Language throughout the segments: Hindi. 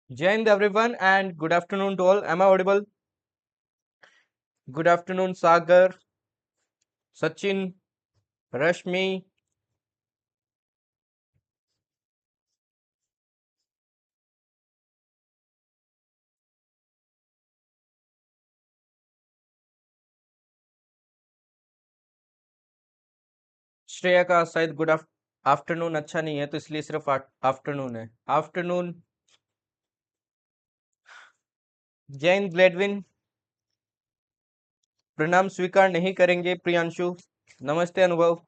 Jai Hind everyone and good afternoon to all. Am I audible? Good afternoon, Sagar, Sachin, Rashmi. Shreya का शायद गुड आफ्टरनून अच्छा नहीं है तो इसलिए सिर्फ आफ्टरनून है। आफ्टरनून। जय हिंद ग्लेडविन। प्रणाम स्वीकार नहीं करेंगे प्रियांशु। नमस्ते अनुभव।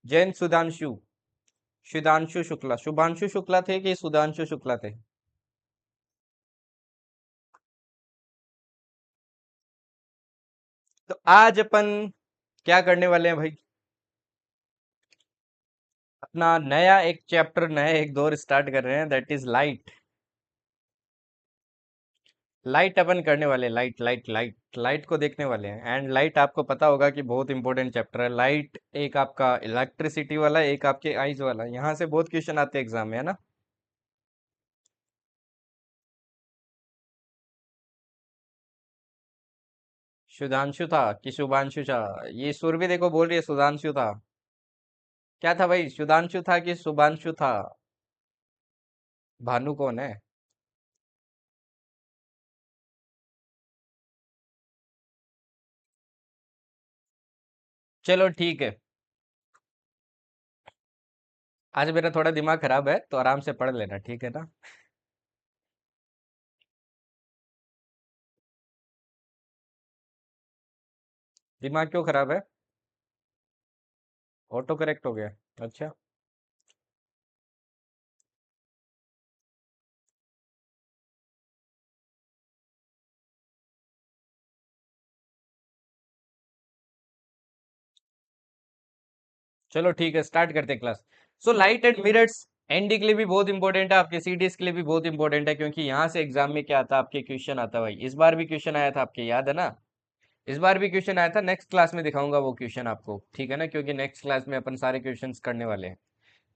जय हिंद सुधांशु। सुधांशु शुक्ला, शुभांशु शुक्ला थे कि सुधांशु शुक्ला थे? तो आज अपन क्या करने वाले हैं भाई? अपना नया एक चैप्टर, नया एक दौर स्टार्ट कर रहे हैं, दैट इज लाइट। लाइट अपन करने वाले हैं, लाइट लाइट लाइट लाइट को देखने वाले हैं। एंड लाइट आपको पता होगा कि बहुत इंपॉर्टेंट चैप्टर है। लाइट एक आपका इलेक्ट्रिसिटी वाला, एक आपके आइज वाला। यहाँ से बहुत क्वेश्चन आते हैं एग्जाम में, है ना? सुधांशु था कि शुभांशु था? ये सुर भी देखो बोल रही है सुधांशु था। क्या था भाई, सुधांशु था कि शुभांशु था? भानु कौन है? चलो ठीक है। आज मेरा थोड़ा दिमाग खराब है तो आराम से पढ़ लेना, ठीक है ना? दिमाग क्यों खराब है? ऑटो करेक्ट हो गया? अच्छा। चलो ठीक है, स्टार्ट करते हैं class. So light and mirrors and के लिए भी बहुत इंपॉर्टेंट है, आपके सीडीएस के लिए भी बहुत इंपॉर्टेंट है, क्योंकि यहाँ से एग्जाम में क्या आता है, आपके क्वेश्चन आता है भाई। इस बार भी क्वेश्चन आया था, आपके याद है ना? इस बार भी क्वेश्चन आया था। नेक्स्ट क्लास में दिखाऊंगा वो क्वेश्चन आपको, ठीक है ना? क्योंकि नेक्स्ट क्लास में अपन सारे क्वेश्चंस करने वाले हैं।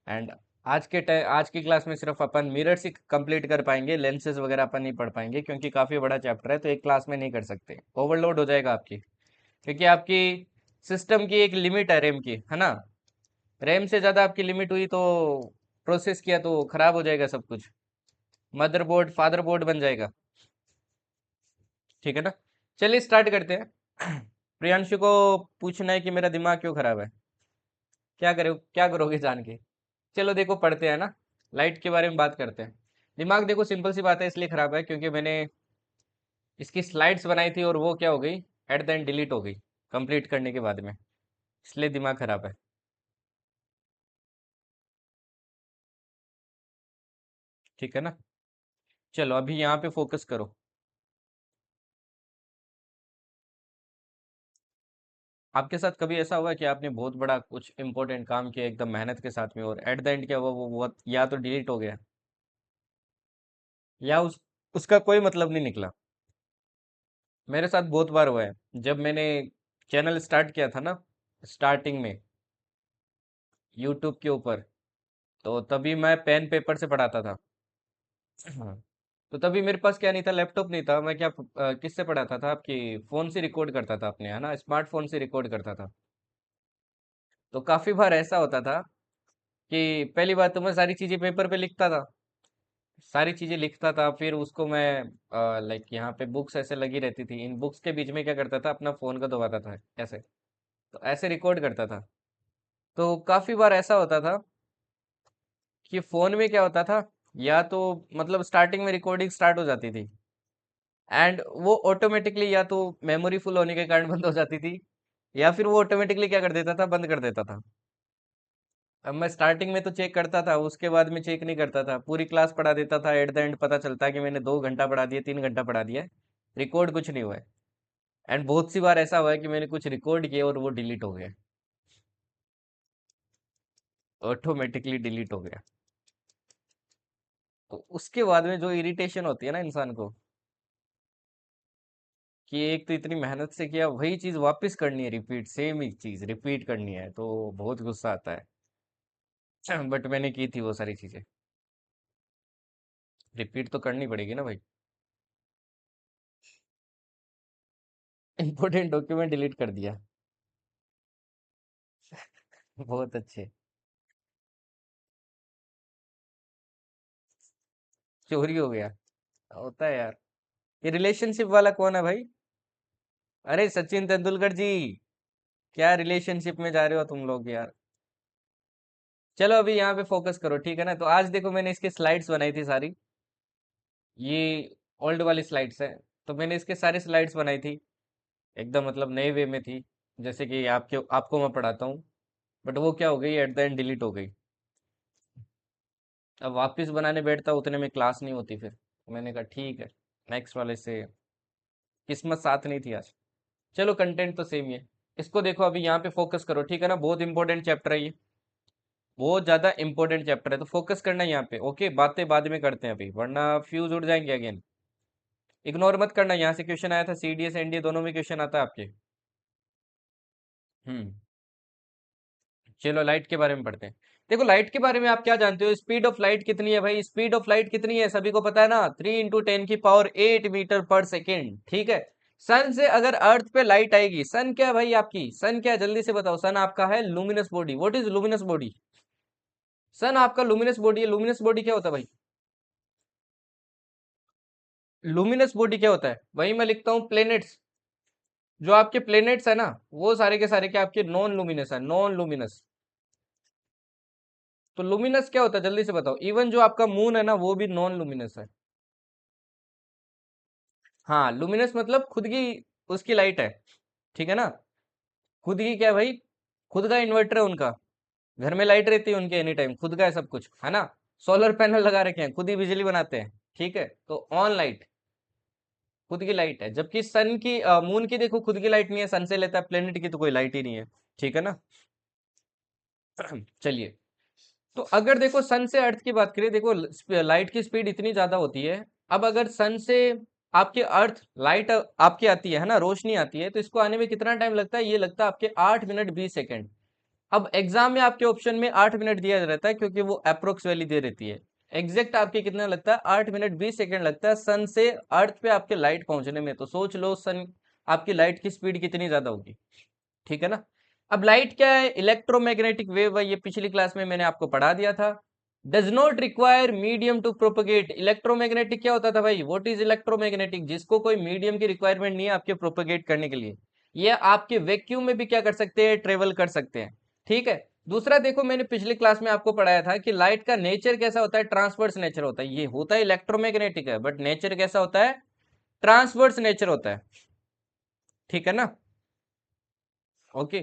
एंड आज की क्लास में सिर्फ अपन मिरर्स ही कंप्लीट कर पाएंगे, लेंसेज वगैरह अपन नहीं पढ़ पाएंगे, क्योंकि काफी बड़ा चैप्टर है तो एक क्लास में नहीं कर सकते, ओवरलोड हो जाएगा आपकी। क्योंकि आपकी सिस्टम की एक लिमिट है रैम की, है ना? रैम से ज़्यादा आपकी लिमिट हुई तो प्रोसेस किया तो खराब हो जाएगा सब कुछ। मदरबोर्ड फादरबोर्ड बन जाएगा। ठीक है ना? चलिए स्टार्ट करते हैं। प्रियांशु को पूछना है कि मेरा दिमाग क्यों खराब है। क्या करोगे जान के? चलो देखो, पढ़ते हैं ना। लाइट के बारे में बात करते हैं। दिमाग देखो, सिंपल सी बात है, इसलिए खराब है क्योंकि मैंने इसकी स्लाइड्स बनाई थी और वो क्या हो गई, एट द एंड डिलीट हो गई कंप्लीट करने के बाद में, इसलिए दिमाग खराब है। ठीक है ना? चलो अभी यहाँ पे फोकस करो। आपके साथ कभी ऐसा हुआ है कि आपने बहुत बड़ा कुछ इंपॉर्टेंट काम किया एकदम मेहनत के साथ में, और एट द एंड क्या हुआ, वो या तो डिलीट हो गया, या उसका कोई मतलब नहीं निकला? मेरे साथ बहुत बार हुआ है। जब मैंने चैनल स्टार्ट किया था ना, स्टार्टिंग में, यूट्यूब के ऊपर, तो तभी मैं पेन पेपर से पढ़ाता था। हाँ। तो तभी मेरे पास क्या नहीं था, लैपटॉप नहीं था। मैं क्या किससे पढ़ाता था? आपकी फोन से रिकॉर्ड करता था अपने, है ना? स्मार्टफोन से रिकॉर्ड करता था। तो काफी बार ऐसा होता था कि पहली बात तो मैं सारी चीजें पेपर पे लिखता था, सारी चीजें लिखता था, फिर उसको मैं लाइक यहाँ पे बुक्स ऐसे लगी रहती थी, इन बुक्स के बीच में क्या करता था, अपना फोन का दबाता था ऐसे, तो ऐसे रिकॉर्ड करता था। तो काफी बार ऐसा होता था कि फोन में क्या होता था, या तो मतलब स्टार्टिंग में रिकॉर्डिंग स्टार्ट हो जाती थी, एंड वो ऑटोमेटिकली या तो मेमोरी फुल होने के कारण बंद हो जाती थी, या फिर वो ऑटोमेटिकली क्या कर देता था, बंद कर देता था। अब मैं स्टार्टिंग में तो चेक करता था, उसके बाद में चेक नहीं करता था, पूरी क्लास पढ़ा देता था, एट द एंड पता चलता है कि मैंने 2 घंटा पढ़ा दिया, 3 घंटा पढ़ा दिया, रिकॉर्ड कुछ नहीं हुआ है। एंड बहुत सी बार ऐसा हुआ है कि मैंने कुछ रिकॉर्ड किया और वो डिलीट हो गया, ऑटोमेटिकली डिलीट हो गया। तो उसके बाद में जो इरिटेशन होती है ना इंसान को, कि एक तो इतनी मेहनत से किया, वही चीज वापस करनी है, रिपीट, सेम ही चीज रिपीट करनी है, तो बहुत गुस्सा आता है। बट मैंने की थी वो सारी चीजें। रिपीट तो करनी पड़ेगी ना भाई। इंपॉर्टेंट डॉक्यूमेंट डिलीट कर दिया। बहुत अच्छे। चोरी हो गया। होता है यार। ये रिलेशनशिप वाला कौन है भाई? अरे सचिन तेंदुलकर जी। क्या रिलेशनशिप में जा रहे हो तुम लोग यार? चलो अभी यहाँ पे फोकस करो, ठीक है ना? तो आज देखो मैंने इसकी स्लाइड्स बनाई थी सारी। ये ओल्ड वाली स्लाइड्स है। तो मैंने इसके सारी स्लाइड्स बनाई थी। एकदम मतलब नए वे में थी। जैसे कि आपके आपको मैं पढ़ाता हूँ। बट वो क्या हो गई, एट द एंड डिलीट हो गई। अब वापस बनाने बैठता उतने में क्लास नहीं होती फिर। मैंने कहा ठीक है, नेक्स्ट वाले से। किस्मत साथ नहीं थी आज। चलो कंटेंट तो सेम ही है। इसको देखो अभी यहाँ पे फोकस करो, ठीक है ना? बहुत इंपॉर्टेंट चैप्टर है ये। बहुत ज्यादा इंपॉर्टेंट चैप्टर है, तो फोकस करना है यहाँ पे। ओके, बातें बाद में करते हैं अभी, वरना फ्यूज उड़ जाएंगे अगेन। इग्नोर मत करना, यहाँ से क्वेश्चन आया था, सीडीएस एनडीए दोनों में क्वेश्चन आता है आपके। हम्म। चलो लाइट के बारे में पढ़ते हैं। देखो लाइट के बारे में आप क्या जानते हो? स्पीड ऑफ लाइट कितनी है भाई? स्पीड ऑफ लाइट कितनी है सभी को पता है ना? 3 × 10⁸ ठीक है। सन से अगर अर्थ पे लाइट आएगी, सन क्या है भाई आपकी? सन क्या है जल्दी से बताओ? सन आपका है luminous body. What is luminous body? Sun आपका लुमिनस बॉडी है। लुमिनस बॉडी क्या होता है भाई? लुमिनस बॉडी क्या होता है? वही मैं लिखता हूँ, प्लेनेट्स। जो आपके प्लेनेट्स है ना, वो सारे के सारे क्या आपके नॉन लुमिनस है, नॉन लुमिनस। तो लुमिनस क्या होता है जल्दी से बताओ? इवन जो आपका मून है ना, वो भी नॉन लुमिनस है। हाँ, लुमिनस मतलब खुद की उसकी लाइट है। ठीक है ना? खुद की क्या है भाई? खुद का इन्वर्टर है उनका। घर में लाइट रहती है उनके एनी टाइम, खुद का है सब कुछ, है ना? सोलर पैनल लगा रखे हैं, खुद ही बिजली बनाते हैं। ठीक है, तो ऑन लाइट, खुद की लाइट है। जबकि सन की मून की देखो खुद की लाइट नहीं है, सन से लेता है। प्लेनेट की तो कोई लाइट ही नहीं है। ठीक है ना? चलिए। तो अगर देखो सन से अर्थ की बात करें, देखो लाइट की स्पीड इतनी ज्यादा होती है। अब अगर सन से आपके अर्थ लाइट आपकी आती है ना, रोशनी आती है, तो इसको आने में कितना टाइम लगता है? ये लगता है आपके 8 मिनट 20 सेकेंड। अब एग्जाम में आपके ऑप्शन में 8 मिनट दिया रहता है, क्योंकि वो अप्रोक्स वैल्यू दे रहती है। एग्जैक्ट आपके कितना लगता है? 8 मिनट 20 सेकेंड लगता है सन से अर्थ पे आपके लाइट पहुंचने में। तो सोच लो सन आपकी लाइट की स्पीड कितनी ज्यादा होगी। ठीक है ना? अब लाइट क्या है? इलेक्ट्रोमैग्नेटिक वेव है। ये पिछली क्लास में मैंने आपको पढ़ा दिया था। Does not require medium to propagate. Electromagnetic क्या होता था भाई? What is electromagnetic? जिसको कोई मीडियम की रिक्वायरमेंट नहीं है आपके प्रोपगेट करने के लिए। ये आपके वैक्यूम में भी क्या कर सकते हैं? ट्रेवल कर सकते हैं। ठीक है। दूसरा देखो, मैंने पिछली क्लास में आपको पढ़ाया था कि लाइट का नेचर कैसा होता है? ट्रांसवर्स नेचर होता है। ये होता है इलेक्ट्रोमैग्नेटिक है, बट नेचर कैसा होता है? ट्रांसवर्स नेचर होता है। ठीक है ना? ओके।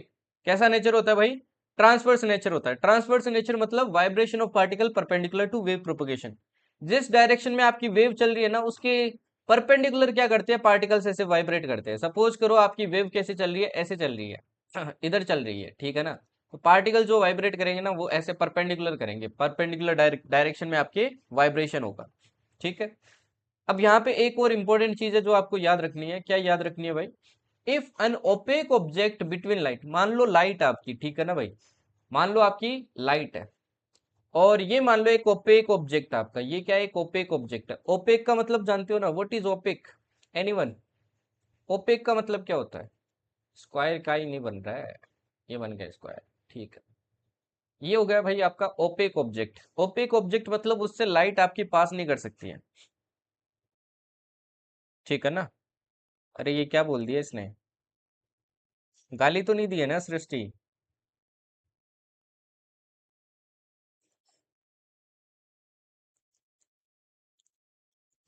कैसा नेचर होता है भाई? ट्रांसवर्स नेचर होता है। ट्रांसवर्स नेचर मतलब vibration of particle perpendicular to wave propagation. जिस डायरेक्शन में आपकी वेव चल रही है ना, उसके परपेंडिकुलर क्या करते हैं? पार्टिकल्स ऐसे वाइब्रेट करते हैं। सपोज करो आपकी वेव कैसे चल रही है? ऐसे चल रही है, इधर चल रही है। ठीक है ना? तो पार्टिकल जो वाइब्रेट करेंगे ना, वो ऐसे परपेंडिकुलर करेंगे। परपेंडिकुलर डायरेक्शन में आपके वाइब्रेशन होगा। ठीक है। अब यहाँ पे एक और इंपॉर्टेंट चीज है जो आपको याद रखनी है। क्या याद रखनी है भाई? If an opaque object between light, मान लो लाइट आपकी, ठीक है ना भाई? मान लो आपकी लाइट है, और ये मान लो एक ओपेक ऑब्जेक्ट आपका। ये क्या है? एक ओपेक ऑब्जेक्ट है। ओपेक का मतलब जानते हो ना? What is opaque? Anyone? Opaque का मतलब क्या होता है? स्क्वायर का ही नहीं बन रहा है, ये बन गया स्क्वायर। ठीक है। ये हो गया भाई आपका ओपेक ऑब्जेक्ट। ओपेक ऑब्जेक्ट मतलब उससे लाइट आपकी पास नहीं कर सकती है। ठीक है ना? अरे ये क्या बोल दिया इसने? गाली तो नहीं दी है ना सृष्टि?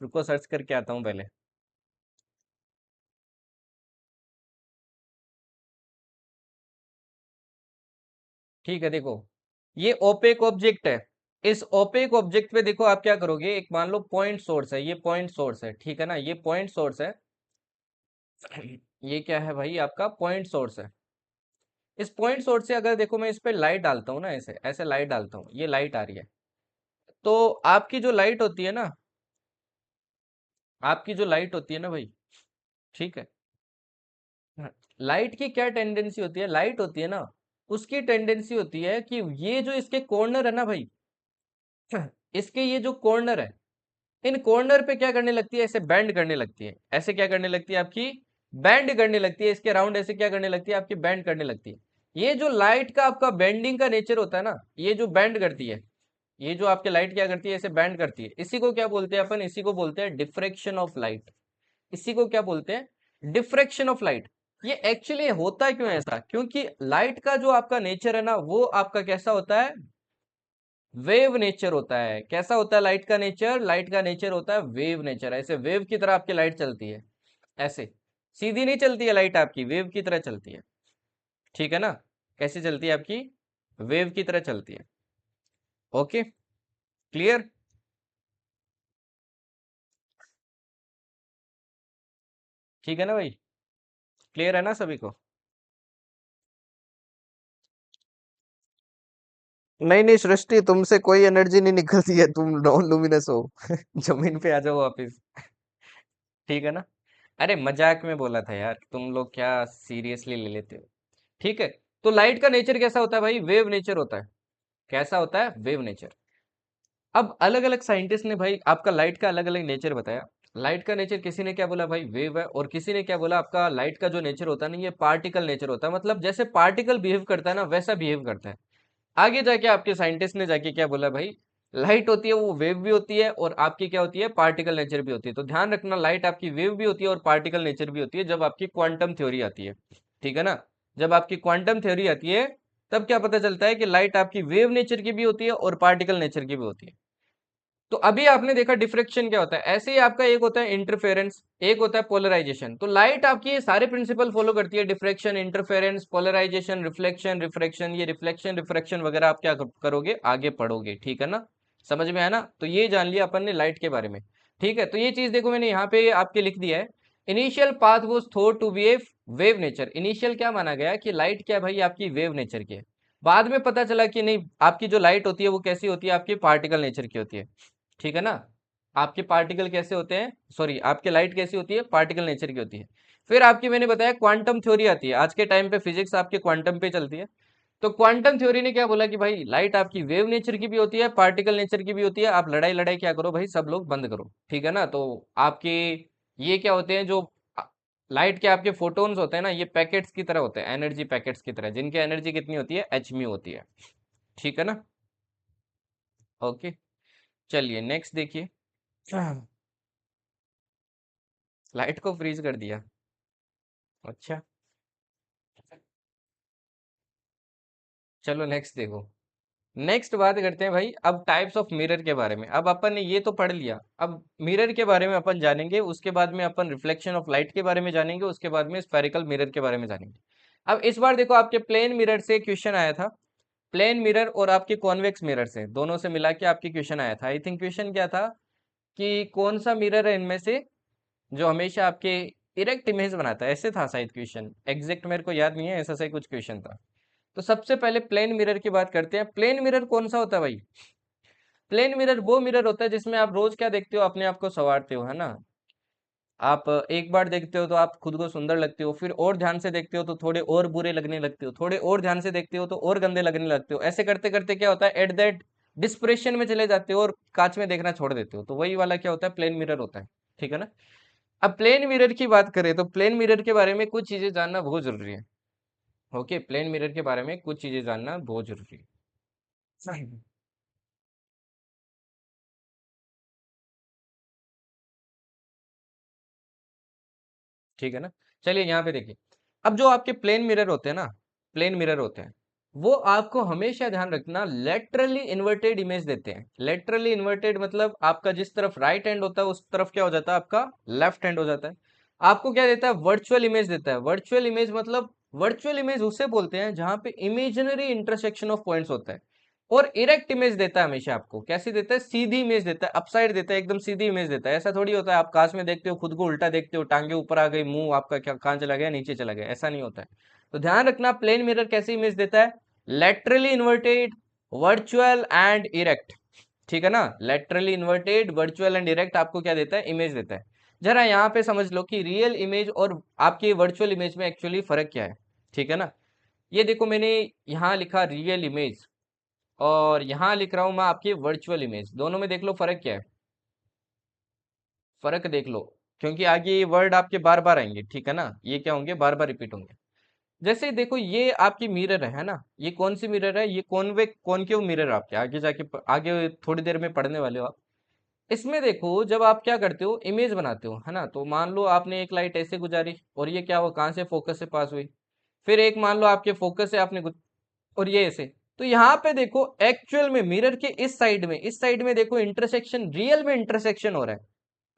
रुको सर्च करके आता हूँ पहले। ठीक है, देखो ये ओपेक ऑब्जेक्ट है। इस ओपेक ऑब्जेक्ट पे देखो आप क्या करोगे? एक मान लो पॉइंट सोर्स है, ये पॉइंट सोर्स है। ठीक है ना? ये पॉइंट सोर्स है। ये क्या है भाई? आपका पॉइंट सोर्स है। इस पॉइंट सोर्स से अगर देखो मैं इस पे लाइट डालता हूँ ना, ऐसे ऐसे लाइट डालता हूँ, ये लाइट आ रही है। तो आपकी जो लाइट होती है ना, आपकी जो लाइट होती है ना भाई, ठीक है, लाइट की क्या टेंडेंसी होती है? लाइट होती है ना, उसकी टेंडेंसी होती है कि ये जो इसके कॉर्नर है ना भाई, इसके ये जो कॉर्नर है, इन कॉर्नर पे क्या करने लगती है, ऐसे बैंड करने लगती है, ऐसे क्या करने लगती है आपकी, बैंड करने लगती है, इसके राउंड ऐसे क्या करने लगती है आपकी, बैंड करने लगती है। ये जो लाइट का आपका बेंडिंग का नेचर होता है ना, ये जो बैंड करती है, ये जो आपके लाइट क्या करती है, ऐसे बैंड करती है, इसी को क्या बोलते हैं अपन, इसी को बोलते हैं डिफ्रेक्शन ऑफ लाइट। इसी को क्या बोलते हैं, डिफ्रेक्शन ऑफ लाइट। ये एक्चुअली होता है क्यों ऐसा, क्योंकि लाइट का जो आपका नेचर है ना, वो आपका कैसा होता है, वेव नेचर होता है। कैसा होता है लाइट का नेचर, लाइट का नेचर होता है वेव नेचर। ऐसे वेव की तरह आपकी लाइट चलती है, ऐसे सीधी नहीं चलती है लाइट आपकी, वेव की तरह चलती है। ठीक है ना, कैसे चलती है आपकी, वेव की तरह चलती है। Okay, clear. ठीक है ना भाई, क्लियर है ना सभी को। नहीं नहीं सृष्टि, तुमसे कोई एनर्जी नहीं निकलती है, तुम नॉन लुमिनस हो। जमीन पे आ जाओ वापिस। ठीक है ना। अरे मजाक में बोला था यार, तुम लोग क्या सीरियसली ले लेते हो। ठीक है, तो लाइट का नेचर कैसा होता है भाई, वेव नेचर होता है। कैसा होता है, वेव नेचर। अब अलग अलग साइंटिस्ट ने भाई आपका लाइट का अलग अलग नेचर बताया। लाइट का नेचर किसी ने क्या बोला भाई, वेव है, और किसी ने क्या बोला आपका लाइट का जो नेचर होता है ना, ये पार्टिकल नेचर होता है, मतलब जैसे पार्टिकल बिहेव करता है ना, वैसा बिहेव करता है। आगे जाके आपके साइंटिस्ट ने जाके क्या बोला भाई, लाइट होती है वो वेव भी होती है, और आपकी क्या होती है, पार्टिकल नेचर भी होती है। तो ध्यान रखना, लाइट आपकी वेव भी होती है और पार्टिकल नेचर भी होती है, जब आपकी क्वांटम थ्योरी आती है। ठीक है ना, जब आपकी क्वांटम थ्योरी आती है, तब क्या पता चलता है कि लाइट आपकी वेव नेचर की भी होती है और पार्टिकल नेचर की भी होती है। तो अभी आपने देखा डिफ्रेक्शन क्या होता है, ऐसे ही आपका एक होता है इंटरफेरेंस, एक होता है पोलराइजेशन। तो लाइट आपकी ये सारे प्रिंसिपल फॉलो करती है, diffraction, interference, polarisation, reflection, refraction. ये रिफ्लेक्शन रिफ्रैक्शन वगैरह आप क्या करोगे, आगे पढ़ोगे। ठीक है ना, समझ में आया ना। तो ये जान लिया अपन ने लाइट के बारे में। ठीक है, तो ये चीज देखो मैंने यहाँ पे आपके लिख दिया है। Initial path was thought to be a wave nature. Initial क्या माना गया कि लाइट क्या भाई आपकी वेव नेचर की है। बाद में पता चला कि नहीं, आपकी जो लाइट होती है वो कैसी होती है, आपकी पार्टिकल नेचर की होती है। ठीक है ना, आपके पार्टिकल कैसे होते हैं, सॉरी आपके लाइट कैसी होती है, पार्टिकल नेचर की होती है। फिर आपकी मैंने बताया क्वांटम थ्योरी आती है, आज के टाइम पे फिजिक्स आपके क्वांटम पे चलती है। तो क्वांटम थ्योरी ने क्या बोला कि भाई लाइट आपकी वेव नेचर की भी होती है, पार्टिकल नेचर की भी होती है। आप लड़ाई लड़ाई क्या करो भाई, सब लोग बंद करो। ठीक है ना, तो आपके ये क्या होते हैं, जो लाइट के आपके फोटोन्स होते हैं ना, ये पैकेट्स की तरह होते हैं, एनर्जी पैकेट्स की तरह, जिनकी एनर्जी कितनी होती है, एच होती है। ठीक है ना। ओके, चलिए नेक्स्ट देखिए। लाइट को फ्रीज कर दिया, अच्छा। चलो नेक्स्ट देखो। नेक्स्ट बात करते हैं भाई अब टाइप्स ऑफ मिरर के बारे में। अब अपन ने ये तो पढ़ लिया, अब मिरर के बारे में अपन जानेंगे, उसके बाद में अपन रिफ्लेक्शन ऑफ लाइट के बारे में जानेंगे, उसके बाद में स्फेरिकल मिरर के बारे में जानेंगे। अब इस बार देखो आपके प्लेन मिरर से क्वेश्चन आया था। प्लेन मिरर और आपके कॉन्वेक्स मिरर से, दोनों से मिला के आपके क्वेश्चन आया था। आई थिंक क्वेश्चन क्या था कि कौन सा मिरर है इनमें से जो हमेशा आपके इरेक्ट इमेज बनाता है, ऐसे था शायद क्वेश्चन, एग्जैक्ट मेरे को याद नहीं है, ऐसा सही कुछ क्वेश्चन था। तो सबसे पहले प्लेन मिरर की बात करते हैं। प्लेन मिरर कौन सा होता है भाई, प्लेन मिरर वो मिरर होता है जिसमें आप रोज क्या देखते हो, अपने आप को संवारते हो, है ना। आप एक बार देखते हो तो आप खुद को सुंदर लगते हो, फिर और ध्यान से देखते हो तो थोड़े और बुरे लगने लगते हो, थोड़े और ध्यान से देखते हो तो और गंदे लगने लगते हो। ऐसे करते करते क्या होता है, एट दैट डिस्प्रेशन में चले जाते हो और कांच में देखना छोड़ देते हो। तो वही वाला क्या होता है, प्लेन मिरर होता है। ठीक है ना। अब प्लेन मिरर की बात करें तो प्लेन मिरर के बारे में कुछ चीजें जानना बहुत जरूरी है। ओके, प्लेन मिरर के बारे में कुछ चीजें जानना बहुत जरूरी है। ठीक है ना। चलिए यहाँ पे देखिए, अब जो आपके प्लेन मिरर होते हैं ना, प्लेन मिरर होते हैं, वो आपको हमेशा ध्यान रखना लेटरली इन्वर्टेड इमेज देते हैं। लेटरली इन्वर्टेड मतलब आपका जिस तरफ राइट हैंड होता है उस तरफ क्या हो जाता है, आपका लेफ्ट हैंड हो जाता है। आपको क्या देता है, वर्चुअल इमेज देता है। वर्चुअल इमेज मतलब, वर्चुअल इमेज उसे बोलते हैं जहां पे इमेजिनरी इंटरसेक्शन ऑफ पॉइंट्स होता है। और इरेक्ट इमेज देता है हमेशा आपको, कैसी देता है, सीधी इमेज देता है, अपसाइड देता है, एकदम सीधी इमेज देता है। ऐसा थोड़ी होता है आप कांच में देखते हो खुद को उल्टा देखते हो, टांगे ऊपर आ गई, मुंह आपका क्या कहाँ चला गया, नीचे चला गया, ऐसा नहीं होता है। तो ध्यान रखना, प्लेन मिरर कैसी इमेज देता है, laterally inverted, virtual and erect. ठीक है ना, laterally inverted, virtual and erect आपको क्या देता है, इमेज देता है। जरा यहाँ पे समझ लो कि रियल इमेज और आपकी वर्चुअल इमेज में एक्चुअली फर्क क्या है। ठीक है ना, ये देखो मैंने यहाँ लिखा रियल इमेज, और यहां लिख रहा हूं मैं आपकी वर्चुअल इमेज, दोनों में देख लो फर्क क्या है। फर्क देख लो, क्योंकि आगे ये वर्ड आपके बार बार आएंगे, ठीक है ना, ये क्या होंगे, बार बार रिपीट होंगे। जैसे देखो ये आपकी मिरर है ना, ये कौन सी मिरर है, ये कॉनकेव मिरर आपके आगे जाके आगे थोड़ी देर में पढ़ने वाले हो आप। इसमें देखो जब आप क्या करते हो, इमेज बनाते हो, है ना, तो मान लो आपने एक लाइट ऐसे गुजारी और ये क्या हुआ, कहाँ से, फोकस से पास हुई। फिर एक मान लो आपके फोकस से आपने और ये ऐसे। तो यहाँ पे देखो एक्चुअल में मिरर के इस साइड में देखो इंटरसेक्शन, रियल में इंटरसेक्शन हो रहा है।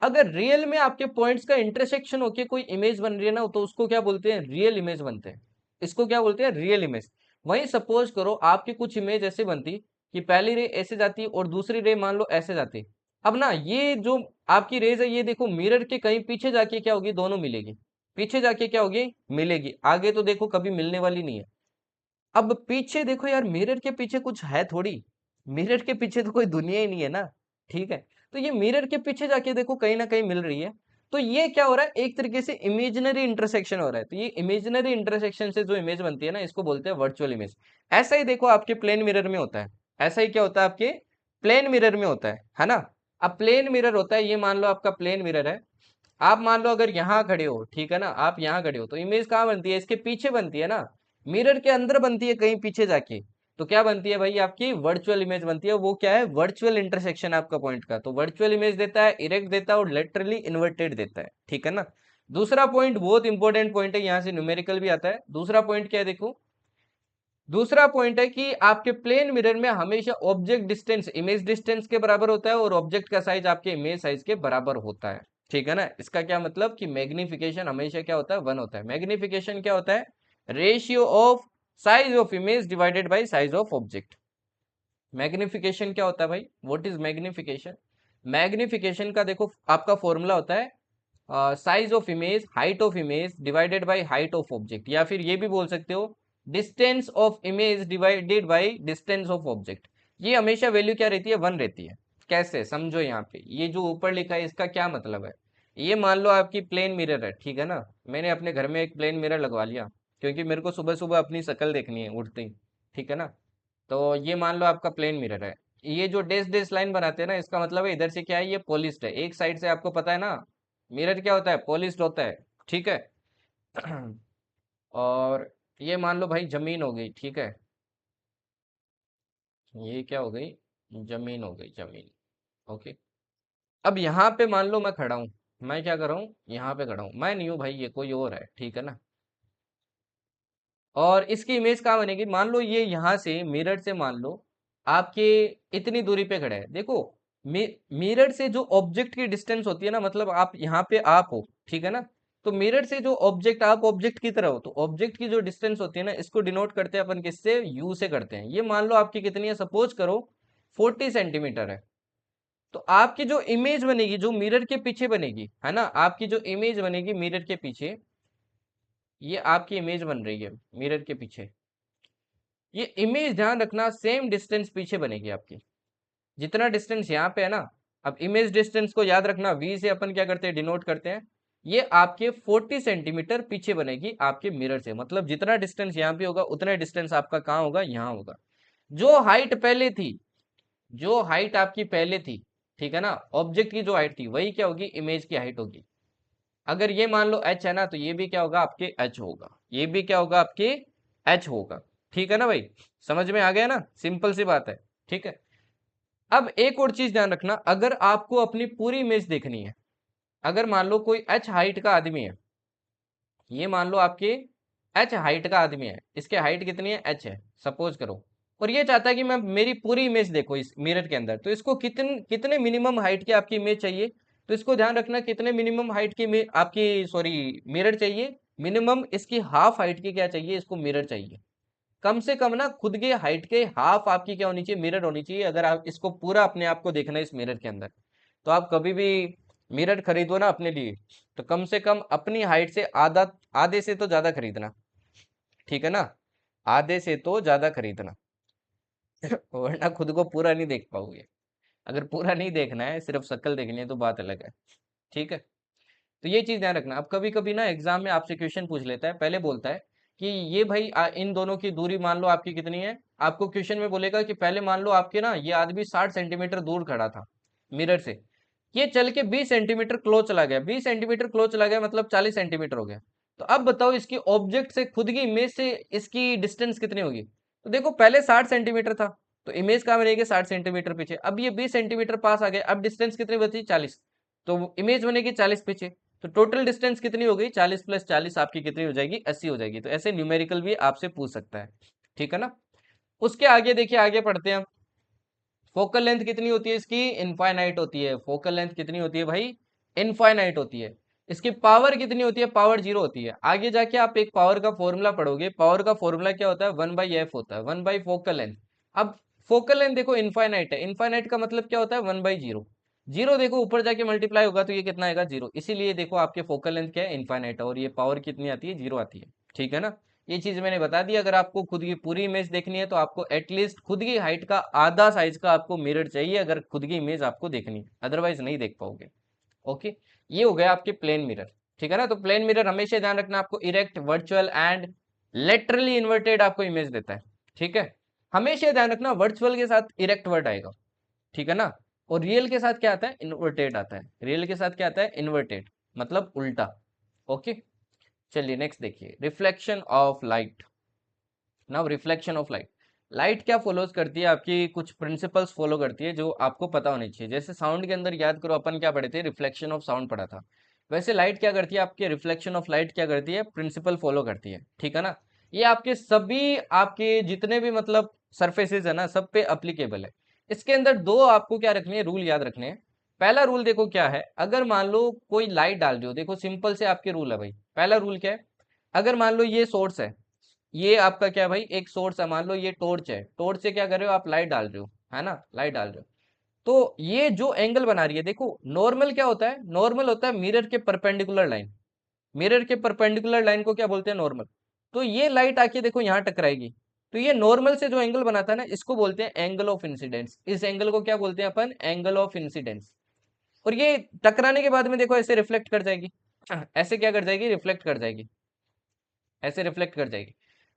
अगर रियल में आपके पॉइंट्स का इंटरसेक्शन होके कोई इमेज बन रही है ना, तो उसको क्या बोलते हैं, रियल इमेज बनते हैं। इसको क्या बोलते हैं, रियल इमेज। वहीं सपोज करो आपकी कुछ इमेज ऐसे बनती कि पहली रे ऐसे जाती और दूसरी रे मान लो ऐसे जाती। अब ना ये जो आपकी रेज है, ये देखो मिरर के कहीं पीछे जाके क्या होगी, दोनों मिलेगी। पीछे जाके क्या होगी, मिलेगी, आगे तो देखो कभी मिलने वाली नहीं है। अब पीछे देखो यार, मिरर के पीछे कुछ है थोड़ी, मिरर के पीछे तो कोई दुनिया ही नहीं है ना, ठीक है। तो ये मिरर के पीछे जाके देखो कहीं ना कहीं मिल रही है। तो ये क्या हो रहा है, एक तरीके से इमेजिनरी इंटरसेक्शन हो रहा है। तो ये इमेजिनरी इंटरसेक्शन से जो इमेज बनती है ना, इसको बोलते हैं वर्चुअल इमेज। ऐसा ही देखो आपके प्लेन मिरर में होता है, ऐसा ही क्या होता है आपके प्लेन मिरर में होता है ना। अब प्लेन मिरर होता है, ये मान लो आपका प्लेन मिरर है। आप मान लो अगर यहाँ खड़े हो, ठीक है ना, आप यहाँ खड़े हो, तो इमेज कहाँ बनती है, इसके पीछे बनती है ना, मिरर के अंदर बनती है कहीं पीछे जाके। तो क्या बनती है भाई, आपकी वर्चुअल इमेज बनती है। वो क्या है, वर्चुअल इंटरसेक्शन आपका पॉइंट का। तो वर्चुअल इमेज देता है, इरेक्ट देता है और लेटरली इन्वर्टेड देता है, ठीक है ना। दूसरा पॉइंट बहुत इंपॉर्टेंट पॉइंट है, यहाँ से न्यूमेरिकल भी आता है। दूसरा पॉइंट क्या है देखो, दूसरा पॉइंट है कि आपके प्लेन मिरर में हमेशा ऑब्जेक्ट डिस्टेंस इमेज डिस्टेंस के बराबर होता है और ऑब्जेक्ट का साइज आपके इमेज साइज के बराबर होता है, ठीक है ना। इसका क्या मतलब कि मैग्निफिकेशन हमेशा क्या होता है, 1 होता है। मैग्निफिकेशन क्या होता है, ratio of size of image divided bye size of object. Magnification क्या होता है भाई, व्हाट इज मैग्निफिकेशन। मैग्निफिकेशन का देखो आपका फॉर्मूला होता है size of image, height of image divided by height of object, या फिर ये भी बोल सकते हो distance of image divided by distance of object. ये हमेशा वैल्यू क्या रहती है, 1 रहती है। कैसे समझो, यहाँ पे ये जो ऊपर लिखा है इसका क्या मतलब है। ये मान लो आपकी प्लेन मिरर है, ठीक है ना। मैंने अपने घर में एक प्लेन मिरर लगवा लिया, क्योंकि मेरे को सुबह सुबह अपनी शक्ल देखनी है उठते ही, ठीक है ना। तो ये मान लो आपका प्लेन मिरर है। ये जो डैश डैश लाइन बनाते हैं ना, इसका मतलब है इधर से क्या है, ये पॉलिश्ड है। एक साइड से आपको पता है ना, मिरर क्या होता है, पॉलिश्ड होता है, ठीक है। और ये मान लो भाई जमीन हो गई, ठीक है। ये क्या हो गई, जमीन हो गई, जमीन, ओके। अब यहाँ पे मान लो मैं खड़ा हूँ, मैं क्या कर रहा हूँ, यहाँ पे खड़ा हूँ, मैं नहीं हूँ भाई, ये कोई और है, ठीक है ना। और इसकी इमेज कहाँ बनेगी, मान लो ये यहाँ से मिरर से मान लो आपके इतनी दूरी पे खड़े हैं। देखो मिरर से जो ऑब्जेक्ट की डिस्टेंस होती है ना, मतलब आप यहाँ पे आप हो, ठीक है ना। तो मिरर से जो ऑब्जेक्ट, आप ऑब्जेक्ट की तरह हो, तो ऑब्जेक्ट की जो डिस्टेंस होती है ना, इसको डिनोट करते हैं अपन किससे, यू से करते हैं। ये मान लो आपकी कितनी है, सपोज करो 40 सेंटीमीटर है। तो आपकी जो इमेज बनेगी, जो मिरर के पीछे बनेगी, है ना, आपकी जो इमेज बनेगी मिरर के पीछे, ये आपकी इमेज बन रही है मिरर के पीछे। ये इमेज ध्यान रखना सेम डिस्टेंस पीछे बनेगी आपकी, जितना डिस्टेंस यहाँ पे है ना। अब इमेज डिस्टेंस को याद रखना, वी से अपन क्या करते हैं, डिनोट करते हैं। ये आपके 40 सेंटीमीटर पीछे बनेगी आपके मिरर से, मतलब जितना डिस्टेंस यहाँ पे होगा उतना डिस्टेंस आपका कहाँ होगा, यहाँ होगा। जो हाइट पहले थी, जो हाइट आपकी पहले थी, ठीक है ना, ऑब्जेक्ट की जो हाइट थी वही क्या होगी, इमेज की हाइट होगी। अगर ये मान लो एच है ना, तो ये भी क्या होगा, आपके एच होगा। ये भी क्या होगा, आपके एच होगा, ठीक है ना भाई। समझ में आ गया ना, सिंपल सी बात है, ठीक है। अब एक और चीज ध्यान रखना, अगर आपको अपनी पूरी इमेज देखनी है, अगर मान लो कोई एच हाइट का आदमी है, ये मान लो आपके एच हाइट का आदमी है, इसके हाइट कितनी है, एच है, सपोज करो। और ये चाहता है कि मैं मेरी पूरी इमेज देखो इस मिरर के अंदर, तो इसको कितने मिनिमम हाइट की आपकी इमेज चाहिए। तो इसको ध्यान रखना, कितने मिनिमम हाइट की आपकी सॉरी मिरर चाहिए, मिनिमम इसकी हाफ हाइट की क्या चाहिए, इसको मिरर चाहिए। कम से कम ना खुद के हाइट के हाफ आपकी क्या होनी चाहिए, मिरर होनी चाहिए। अगर आप इसको पूरा अपने आप को देखना है इस मिरर के अंदर, तो आप कभी भी मिरर खरीदो ना अपने लिए, तो कम से कम अपनी हाइट से आधा, आधे से तो ज्यादा खरीदना, ठीक है ना। आधे से तो ज्यादा खरीदना। वरना खुद को पूरा नहीं देख पाओगे। अगर पूरा नहीं देखना है, सिर्फ शक्ल देखनी है, तो बात अलग है, ठीक है। तो ये चीज ध्यान रखना। अब कभी कभी ना एग्जाम में आपसे क्वेश्चन पूछ लेता है, पहले बोलता है कि ये भाई इन दोनों की दूरी मान लो आपकी कितनी है। आपको क्वेश्चन में बोलेगा कि पहले मान लो आपके ना ये आदमी 60 सेंटीमीटर दूर खड़ा था मिरर से, ये चल के 20 सेंटीमीटर क्लोज चला गया, 20 सेंटीमीटर क्लोज चला गया मतलब 40 सेंटीमीटर हो गया। तो अब बताओ इसकी ऑब्जेक्ट से, खुद की इमेज से इसकी डिस्टेंस कितनी होगी? तो देखो पहले 60 सेंटीमीटर था, तो इमेज कहाँ बनेगी 60 सेंटीमीटर पीछे। अब ये 20 सेंटीमीटर पास आ गए, अब डिस्टेंस कितनी बची 40, तो इमेज बनेगी 40 पीछे। तो टोटल डिस्टेंस कितनी हो गई? 40 प्लस 40 आपकी कितनी हो जाएगी? 80 हो जाएगी। तो ऐसे न्यूमेरिकल भी आपसे पूछ सकता है, ठीक है ना। उसके आगे देखिए, आगे पढ़ते हैं हम। फोकल लेंथ कितनी होती है इसकी? इनफाइनाइट होती है। फोकल लेंथ कितनी होती है भाई? इनफाइनाइट होती है। इसकी पावर कितनी होती है? पावर 0 होती है। आगे जाके आप एक पावर का फॉर्मूला पढ़ोगे, पावर का फॉर्मूला क्या होता है? 1/f होता है, 1 बाई फोकल लेंथ। अब फोकल लेंथ देखो इनफाइनाइट है, इनफाइनाइट का मतलब क्या होता है? 1/0। जीरो देखो ऊपर जाके मल्टीप्लाई होगा तो ये कितना आएगा? 0। इसीलिए देखो आपके फोकल लेंथ क्या है? इनफाइनाइट है, और ये पावर कितनी आती है? 0 आती है, ठीक है ना। ये चीज मैंने बता दी। अगर आपको खुद की पूरी इमेज देखनी है तो आपको एटलीस्ट खुद की हाइट का आधा साइज का आपको मिरर चाहिए, अगर खुद की इमेज आपको देखनी है, अदरवाइज नहीं देख पाओगे। ओके, ये हो गया आपके प्लेन मिरर, ठीक है ना। तो प्लेन मिरर हमेशा ध्यान रखना, आपको erect, virtual and laterally inverted आपको इमेज देता है, ठीक है। हमेशा ध्यान रखना वर्चुअल के साथ इरेक्ट वर्ड आएगा, ठीक है ना। और रियल के साथ क्या आता है? इन्वर्टेड आता है। रियल के साथ क्या आता है? इन्वर्टेड, मतलब उल्टा। ओके, चलिए नेक्स्ट देखिए, reflection of light. Now reflection of light, light क्या फॉलोज करती है? आपकी कुछ प्रिंसिपल्स फॉलो करती है जो आपको पता होनी चाहिए। जैसे साउंड के अंदर याद करो, अपन क्या पढ़े थे? रिफ्लेक्शन ऑफ साउंड पढ़ा था। वैसे लाइट क्या करती है आपके? रिफ्लेक्शन ऑफ लाइट क्या करती है? प्रिंसिपल फॉलो करती है, ठीक है ना। ये आपके सभी, आपके जितने भी मतलब सरफेसेस है ना, सब पे अप्लीकेबल है। इसके अंदर दो आपको क्या रखने हैं? रूल याद रखने हैं। पहला रूल देखो क्या है, अगर मान लो कोई लाइट डाल रही हो, देखो सिंपल से आपके रूल है भाई। पहला रूल क्या है? अगर मान लो ये सोर्स है, ये आपका क्या है भाई? एक सोर्स है। मान लो ये टॉर्च है, टॉर्च से क्या कर रहे हो आप? लाइट डाल रहे हो, है ना, लाइट डाल रहे हो। तो ये जो एंगल बना रही है, देखो नॉर्मल क्या होता है? नॉर्मल होता है मिरर के परपेंडिकुलर लाइन। मिरर के परपेंडिकुलर लाइन को क्या बोलते हैं? नॉर्मल। तो ये लाइट आके देखो यहाँ टकराएगी, तो ये नॉर्मल से जो एंगल बनाता है ना, इसको बोलते हैं एंगल ऑफ इंसिडेंस। इस एंगल को क्या बोलते हैं अपन? Angle of incidence. और ये टकराने के बाद में देखो ऐसे रिफ्लेक्ट कर जाएगी, ऐसे क्या कर जाएगी? रिफ्लेक्ट कर जाएगी, ऐसे रिफ्लेक्ट कर जाएगी।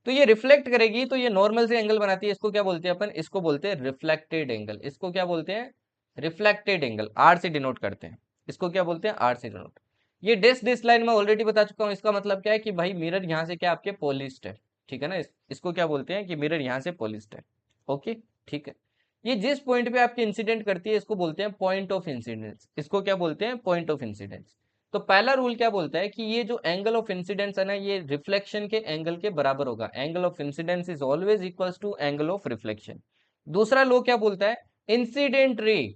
तो ये रिफ्लेक्ट करेगी, तो ये नॉर्मल से एंगल बनाती है, इसको क्या बोलते हैं अपन? इसको बोलते हैं रिफ्लेक्टेड एंगल। इसको क्या बोलते हैं? रिफ्लेक्टेड एंगल, आर से डिनोट करते हैं। इसको क्या बोलते हैं? आर से डिनोट। ये डेस लाइन में ऑलरेडी बता चुका हूँ। इसका मतलब क्या है कि भाई मिरर यहाँ से क्या आपके पॉलिश्ड है, ठीक है ना। इसको क्या बोलते हैं? कि मिरर यहाँ से पॉलिश्ड है। ओके, ठीक है। ये जिस पॉइंट पे आपकी इंसिडेंट करती है, इसको बोलते हैं पॉइंट ऑफ इंसिडेंस। इसको क्या बोलते हैं? Point of incidence. तो पहला रूल क्या बोलता है? कि ये जो एंगल ऑफ इंसिडेंस है ना, ये रिफ्लेक्शन के एंगल के बराबर होगा। Angle of incidence is always equals to angle of reflection. दूसरा लॉ क्या बोलता है? Incident ray,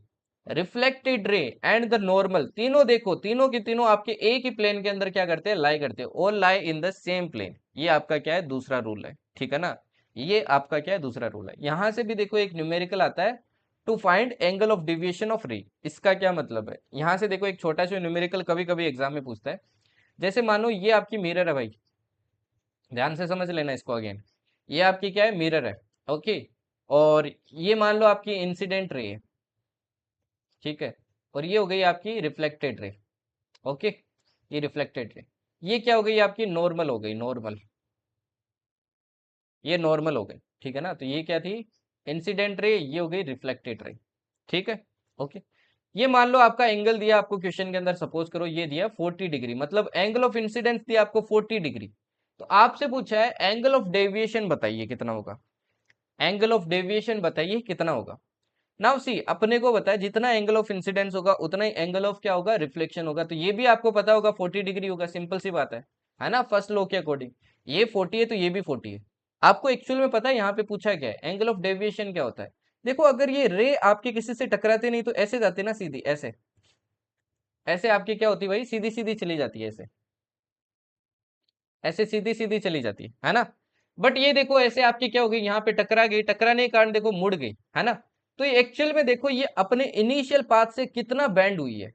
reflected ray and the normal, तीनों देखो, तीनों की तीनों आपके एक ही प्लेन के अंदर क्या करते हैं? लाई करते हैं। All lie in the same plane. ये आपका क्या है? दूसरा रूल है, ठीक है ना। ये आपका क्या है? दूसरा रूल है। यहां से भी देखो एक न्यूमेरिकल आता है, to find angle of deviation of ray. इसका क्या मतलब है? यहां से देखो एक छोटा सा न्यूमेरिकल कभी कभी एग्जाम में पूछता है। जैसे मानो ये आपकी मिरर है भाई, ध्यान से समझ लेना इसको अगेन। ये आपकी क्या है? मिरर है, ओके। और ये मान लो आपकी इंसिडेंट रे है, ठीक है। और ये हो गई आपकी रिफ्लेक्टेड रे, ओके। ये रिफ्लेक्टेड रे, ये क्या हो गई? आपकी नॉर्मल हो गई, नॉर्मल। ये नॉर्मल हो गई, ठीक है ना। तो ये क्या थी? Incident ray. ये हो गई रिफ्लेक्टेड रे, ठीक है, ओके। ये मान लो आपका एंगल दिया आपको क्वेश्चन के अंदर, सपोज करो ये दिया 40 डिग्री, मतलब एंगल ऑफ इंसिडेंस दिया आपको 40 डिग्री। तो आपसे पूछा है एंगल ऑफ डेविएशन बताइए कितना होगा। एंगल ऑफ डेविएशन बताइए कितना होगा। नाउ सी, अपने को बताया जितना एंगल ऑफ इंसिडेंस होगा उतना ही एंगल ऑफ क्या होगा? रिफ्लेक्शन होगा। तो ये भी आपको पता होगा 40 डिग्री होगा, सिंपल सी बात है ना। फर्स्ट लॉ के अकॉर्डिंग ये 40 है तो ये भी 40 है। आपको एक्चुअल में पता है यहाँ पे पूछा क्या है? एंगल ऑफ डेविएशन क्या होता है? देखो अगर ये रे आपके किसी से टकराते नहीं तो ऐसे जाते ना सीधी, ऐसे, ऐसे आपकी क्या होती है भाई? सीधी सीधी चली जाती है, ऐसे, ऐसे सीधी सीधी चली जाती है ना। बट ये देखो ऐसे आपकी क्या हो गई? यहाँ पे टकरा गई, टकराने के कारण देखो मुड़ गई, है ना। तो ये एक्चुअल में देखो ये अपने इनिशियल पाथ से कितना बैंड हुई है।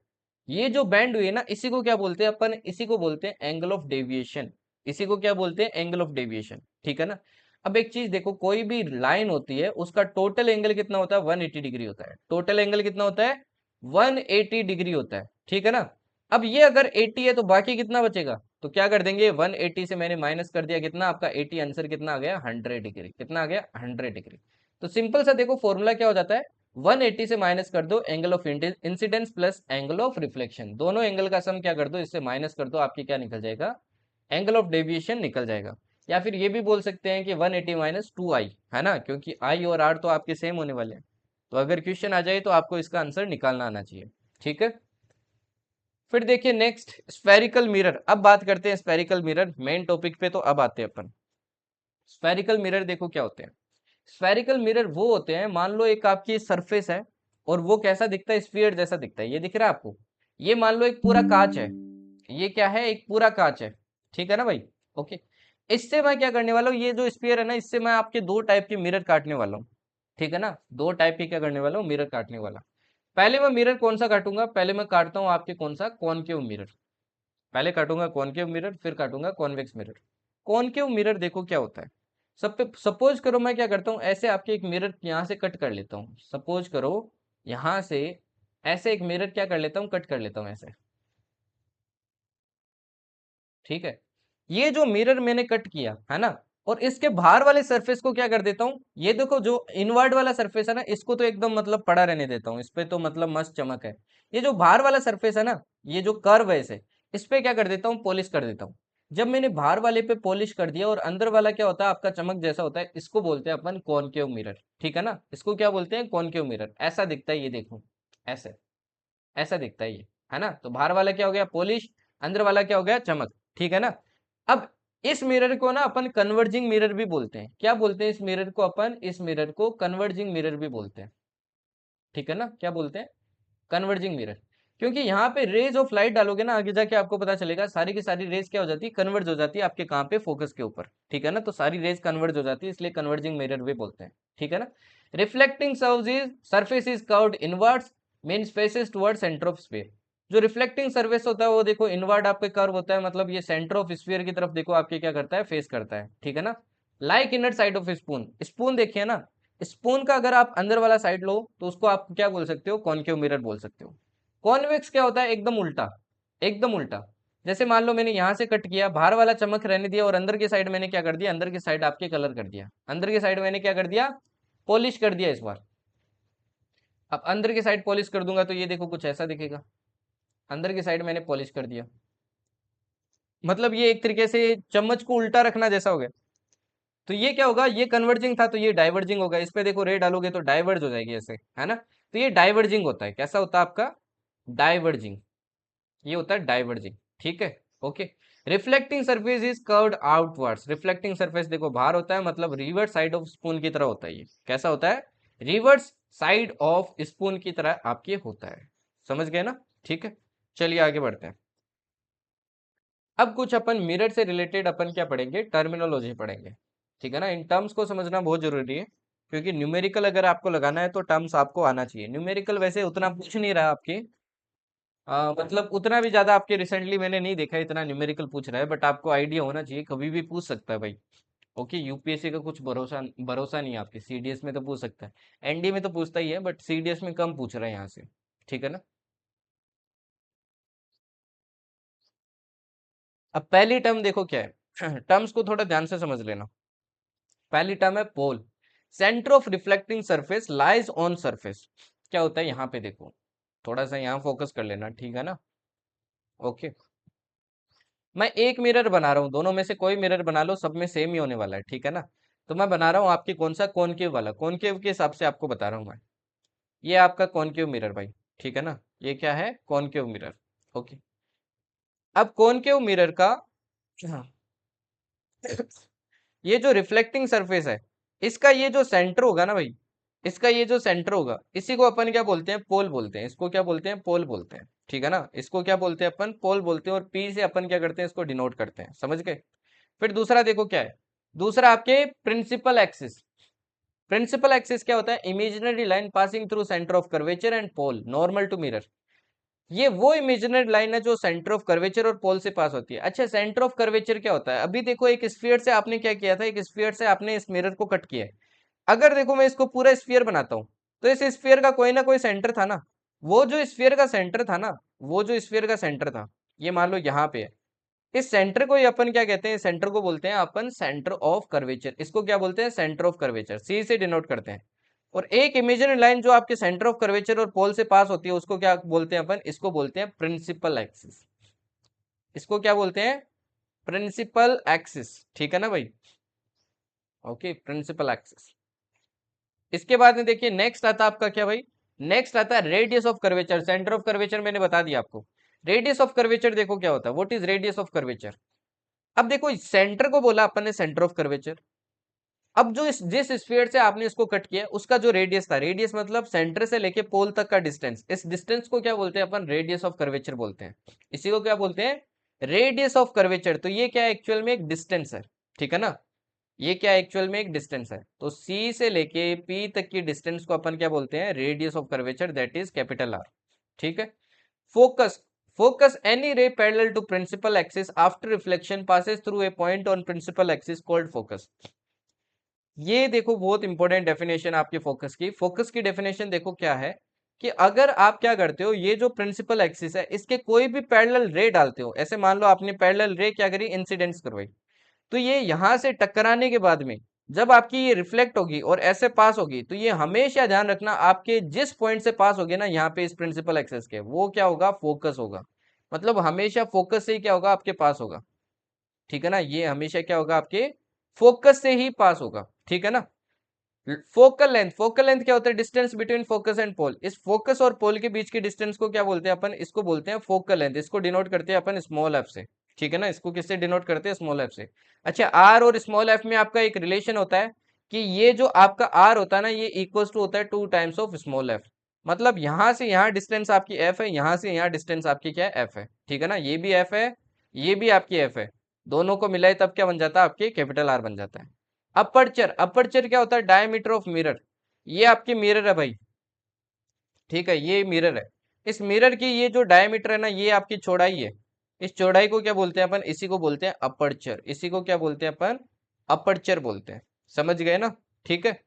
ये जो बैंड हुई है ना, इसी को क्या बोलते हैं अपन? इसी को बोलते हैं एंगल ऑफ डेविएशन। इसी को क्या बोलते हैं? एंगल ऑफ डेविएशन, ठीक है ना। अब एक चीज देखो, कोई भी लाइन होती है उसका टोटल एंगल कितना होता है? 180 डिग्री होता है। टोटल एंगल कितना होता है? 180 डिग्री होता है, ठीक है ना। अब ये अगर 80 है तो बाकी कितना बचेगा? तो क्या कर देंगे? 180 से मैंने माइनस कर दिया, कितना आपका 80, आंसर कितना आ गया? 100 डिग्री। कितना आ गया? 100 डिग्री। तो सिंपल सा देखो फॉर्मूला क्या हो जाता है? 180 से माइनस कर दो angle of incidence plus angle of reflection, दोनों एंगल का सम क्या कर दो, इससे माइनस कर दो, आपकी क्या निकल जाएगा, एंगल ऑफ डेविएशन निकल जाएगा। या फिर ये भी बोल सकते हैं कि 180 माइनस 2i, है ना, क्योंकि आई और आर तो आपके सेम होने वाले हैं। तो अगर क्वेश्चन आ जाए तो आपको इसका आंसर निकालना आना चाहिए। ठीक है, फिर देखिए नेक्स्ट स्फेरिकल मिरर। अब बात करते हैं स्फेरिकल मिरर, मेन टॉपिक पे तो अब आते हैं अपन। स्फेरिकल मिरर देखो क्या होते हैं। स्फेरिकल मिरर वो होते हैं, मान लो एक आपकी सरफेस है और वो कैसा दिखता है, स्फीयर जैसा दिखता है, ये दिख रहा है आपको। ये मान लो एक पूरा कांच है, ये क्या है, एक पूरा कांच है, ठीक है ना भाई। ओके, इससे मैं क्या करने वाला हूँ, ये जो स्फीयर है ना, इससे मैं आपके दो टाइप के मिरर काटने वाला हूँ। ठीक है ना, दो टाइप के क्या करने वाला हूँ, मिरर काटने वाला। पहले मैं मिरर कौन सा काटूंगा, पहले मैं काटता हूँ आपके कौन सा, कॉनकेव मिरर। पहले काटूंगा कॉनकेव मिरर, फिर काटूंगा कॉन्वेक्स मिरर। कॉनकेव मिरर देखो क्या होता है। सब पे सपोज करो मैं क्या करता हूँ, ऐसे आपके एक मिरर यहाँ से कट कर लेता हूँ, सपोज करो यहाँ से ऐसे एक मिरर क्या कर लेता हूँ, कट कर लेता हूँ ऐसे। ठीक है, ये जो मिरर मैंने कट किया है ना, और इसके बाहर वाले सरफेस को क्या कर देता हूँ, ये देखो जो इनवर्ड वाला सरफेस है ना, इसको तो एकदम मतलब पड़ा रहने देता हूँ, इस पे तो मतलब मस्त चमक है। ये जो बाहर वाला सरफेस है ना, ये जो कर्व है इसे, इस पे क्या कर देता हूँ, पॉलिश कर देता हूँ। जब मैंने बाहर वाले पे पॉलिश कर दिया और अंदर वाला क्या होता है आपका चमक जैसा होता है, इसको बोलते हैं अपन कॉनकेव मिरर। ठीक है ना, इसको क्या बोलते हैं, कॉनकेव मिरर। ऐसा दिखता है ये, देखो ऐसे, ऐसा दिखता है ये, है ना। तो बाहर वाला क्या हो गया, पॉलिश, अंदर वाला क्या हो गया, चमक। ठीक है ना। अब इस मिरर को ना अपन कन्वर्जिंग मिरर भी बोलते हैं। क्या बोलते हैं इस मिरर को, अपन इस मिरर को कन्वर्जिंग मिरर भी बोलते हैं। ठीक है ना, क्या बोलते हैं, कन्वर्जिंग मिरर। क्योंकि यहाँ पे रेज ऑफ लाइट डालोगे ना, आगे जाके आपको पता चलेगा सारी की सारी रेज क्या हो जाती है, कन्वर्ज हो जाती है आपके कहाँ पे, फोकस के ऊपर। ठीक है ना, तो सारी रेज कन्वर्ज हो जाती है, इसलिए कन्वर्जिंग मिरर भी बोलते हैं। ठीक है ना। Reflecting surface is curved inwards, means faces toward centre of sphere. जो रिफ्लेक्टिंग सरफेस होता है वो देखो इनवर्ड आपके कर्व होता है, मतलब ये सेंटर ऑफ स्फीयर की तरफ देखो आपके क्या करता है, फेस करता है। ठीक है ना। Like inner side of spoon, spoon देखिए ना, स्पून का अगर आप अंदर वाला साइड लो तो उसको आप क्या बोल सकते हो, कॉनकेव मिरर बोल सकते हो। कॉन्वेक्स क्या होता है, एकदम उल्टा, एकदम उल्टा। जैसे मान लो मैंने यहां से कट किया, बाहर वाला चमक रहने दिया और अंदर की साइड मैंने क्या कर दिया, अंदर की साइड आपके कलर कर दिया, अंदर की साइड मैंने क्या कर दिया, पॉलिश कर दिया इस बार। अब अंदर की साइड पॉलिश कर दूंगा तो ये देखो कुछ ऐसा दिखेगा, अंदर की साइड मैंने पॉलिश कर दिया, मतलब ये एक तरीके से चम्मच को उल्टा रखना जैसा हो गया। तो ये क्या होगा, ये कन्वर्जिंग था तो ये डाइवर्जिंग होगा, इस पे देखो रे डालोगे तो डाइवर्ज हो जाएगी ऐसे, है ना। तो ये डाइवर्जिंग होता है, कैसा होता है आपका, डाइवर्जिंग, ये होता है डाइवर्जिंग। ठीक है, okay. Reflecting surface is curved outwards, reflecting surface देखो बाहर होता है, मतलब रिवर्स साइड ऑफ स्पून की तरह होता है, ये कैसा होता है, रिवर्स साइड ऑफ स्पून की तरह आपके होता है। समझ गए ना। ठीक है, चलिए आगे बढ़ते हैं। अब कुछ अपन मिरर से रिलेटेड अपन क्या पढ़ेंगे, टर्मिनोलॉजी पढ़ेंगे। ठीक है ना, इन टर्म्स को समझना बहुत जरूरी है, क्योंकि न्यूमेरिकल अगर आपको लगाना है तो टर्म्स आपको आना चाहिए। न्यूमेरिकल वैसे उतना पूछ नहीं रहा आपके, मतलब उतना भी ज्यादा आपके रिसेंटली मैंने नहीं देखा इतना न्यूमेरिकल पूछ रहा है, बट आपको आइडिया होना चाहिए, कभी भी पूछ सकता है भाई। ओके, यूपीएससी का कुछ भरोसा भरोसा नहीं है आपके, सीडीएस में तो पूछ सकता है, एनडी में तो पूछता ही है, बट सीडीएस में कम पूछ रहा है यहाँ से। ठीक है ना। अब पहली टर्म देखो क्या है, टर्म्स को थोड़ा ध्यान से समझ लेना। पहली टर्म है pole, centre of reflecting surface lies on surface. क्या होता है यहाँ पे देखो, थोड़ा सा यहाँ फोकस कर लेना, ठीक है ना। ओके, मैं एक मिरर बना रहा हूँ, दोनों में से कोई मिरर बना लो, सब में सेम ही होने वाला है। ठीक है ना। तो मैं बना रहा हूँ आपकी कौन सा, कॉनकेव वाला, कॉनकेव के हिसाब से आपको बता रहा हूँ मैं। ये आपका कॉनकेव मिरर भाई, ठीक है ना, ये क्या है, कॉनकेव मिरर। ओके, अब कॉनकेव मिरर का हाँ, ये जो रिफ्लेक्टिंग सरफेस है, इसका ये जो सेंटर होगा ना भाई, इसका ये जो सेंटर होगा, इसी को अपन क्या बोलते हैं, पोल बोलते हैं। इसको क्या बोलते हैं, पोल बोलते हैं। ठीक है ना, इसको क्या बोलते हैं अपन, पोल बोलते हैं, और पी से अपन क्या करते हैं, इसको डिनोट करते हैं। समझ गए। फिर दूसरा देखो क्या है, दूसरा आपके प्रिंसिपल एक्सिस। प्रिंसिपल एक्सिस क्या होता है, imaginary line passing through centre of curvature and pole normal to mirror. ये वो इमेजिनरी लाइन है जो सेंटर ऑफ कर्वेचर और पोल से पास होती है। अच्छा, सेंटर ऑफ कर्वेचर क्या होता है, अभी देखो एक स्फीयर से आपने क्या किया था, एक स्फीयर से आपने इस मिरर को कट किया है। अगर देखो मैं इसको पूरा स्फीयर बनाता हूं, तो इस स्फीयर का कोई ना कोई सेंटर था ना। वो जो स्फीयर का सेंटर था ना, वो जो स्फीयर का सेंटर था, ये मान लो यहाँ पे है। इस सेंटर को ही अपन क्या कहते हैं, सेंटर को बोलते हैं अपन सेंटर ऑफ कर्वेचर। इसको क्या बोलते हैं, सेंटर ऑफ कर्वेचर, सी से डिनोट करते हैं। और एक इमेजिनरी लाइन जो आपके सेंटर ऑफ कर्वेचर और पोल से पास होती है उसको क्या बोलते हैं अपन, इसको बोलते हैं प्रिंसिपल एक्सिस। इसको क्या बोलते हैं, प्रिंसिपल एक्सिस, ठीक है ना भाई। Okay, principal axis. इसके बाद में देखिए नेक्स्ट आता है आपका क्या भाई, नेक्स्ट आता है radius of curvature. Centre of curvature मैंने बता दिया आपको। रेडियस ऑफ कर्वेचर देखो क्या होता है, what is radius of curvature. अब देखो सेंटर को बोला अपन ने सेंटर ऑफ कर्वेचर। अब जो इस जिस स्फीयर से आपने इसको कट किया उसका जो रेडियस था, रेडियस मतलब सेंटर से लेके पोल तक का डिस्टेंस, इस डिस्टेंस को क्या बोलते हैं अपन, रेडियस ऑफ कर्वेचर बोलते हैं। इसी को क्या बोलते हैं, रेडियस ऑफ कर्वेचर। तो ये क्या एक्चुअल में एक डिस्टेंस है, ठीक है ना। ये क्या एक्चुअल में एक डिस्टेंस है। तो सी से लेके पी तक की डिस्टेंस को अपन क्या बोलते हैं, radius of curvature, that is capital R. ठीक है। Focus, focus any ray parallel to principal axis after reflection passes through a point on principal axis called focus। ये देखो बहुत इंपॉर्टेंट डेफिनेशन आपके फोकस की। फोकस की डेफिनेशन देखो क्या है, कि अगर आप क्या करते हो, ये जो प्रिंसिपल एक्सिस है इसके कोई भी पैरेलल रे डालते हो, ऐसे मान लो आपने पैरेलल रे क्या करी, इंसिडेंस करवाई, तो ये यहां से टकराने के बाद में जब आपकी ये रिफ्लेक्ट होगी और ऐसे पास होगी, तो ये हमेशा ध्यान रखना आपके जिस पॉइंट से पास होगी ना यहाँ पे इस प्रिंसिपल एक्सेस के, वो क्या होगा, फोकस होगा। मतलब हमेशा फोकस से ही क्या होगा, आपके पास होगा। ठीक है ना, ये हमेशा क्या होगा, आपके फोकस से ही पास होगा। ठीक है ना। फोकल लेंथ, फोकल लेंथ क्या होता है, distance between focus and pole. इस फोकस और पोल के बीच की डिस्टेंस को क्या बोलते हैं अपन, इसको बोलते हैं फोकल लेंथ। इसको डिनोट करते हैं अपन स्मॉल एफ से। ठीक है ना, इसको किससे डिनोट करते हैं, स्मॉल एफ से। अच्छा, आर और स्मॉल एफ में आपका एक रिलेशन होता है कि ये जो आपका आर होता है ना, ये इक्वल टू होता है 2 टाइम्स ऑफ स्मॉल एफ। मतलब यहां से यहाँ डिस्टेंस आपकी एफ है, यहां से यहाँ डिस्टेंस आपकी क्या है, एफ है। ठीक है ना, ये भी एफ है, ये भी आपकी एफ है। दोनों को मिलाए तब क्या बन जाता है, आपके कैपिटल आर बन जाता है। अपर्चर, अपर्चर क्या होता है, डायमीटर ऑफ मिरर। ये आपकी मिरर है भाई। ठीक है, ये मिरर है। इस मिरर की ये जो डायमीटर है ना, ये आपकी चौड़ाई है। इस चौड़ाई को क्या बोलते हैं अपन, इसी को बोलते हैं अपर्चर। इसी को क्या बोलते हैं अपन, अपर्चर बोलते हैं। समझ गए ना। ठीक है।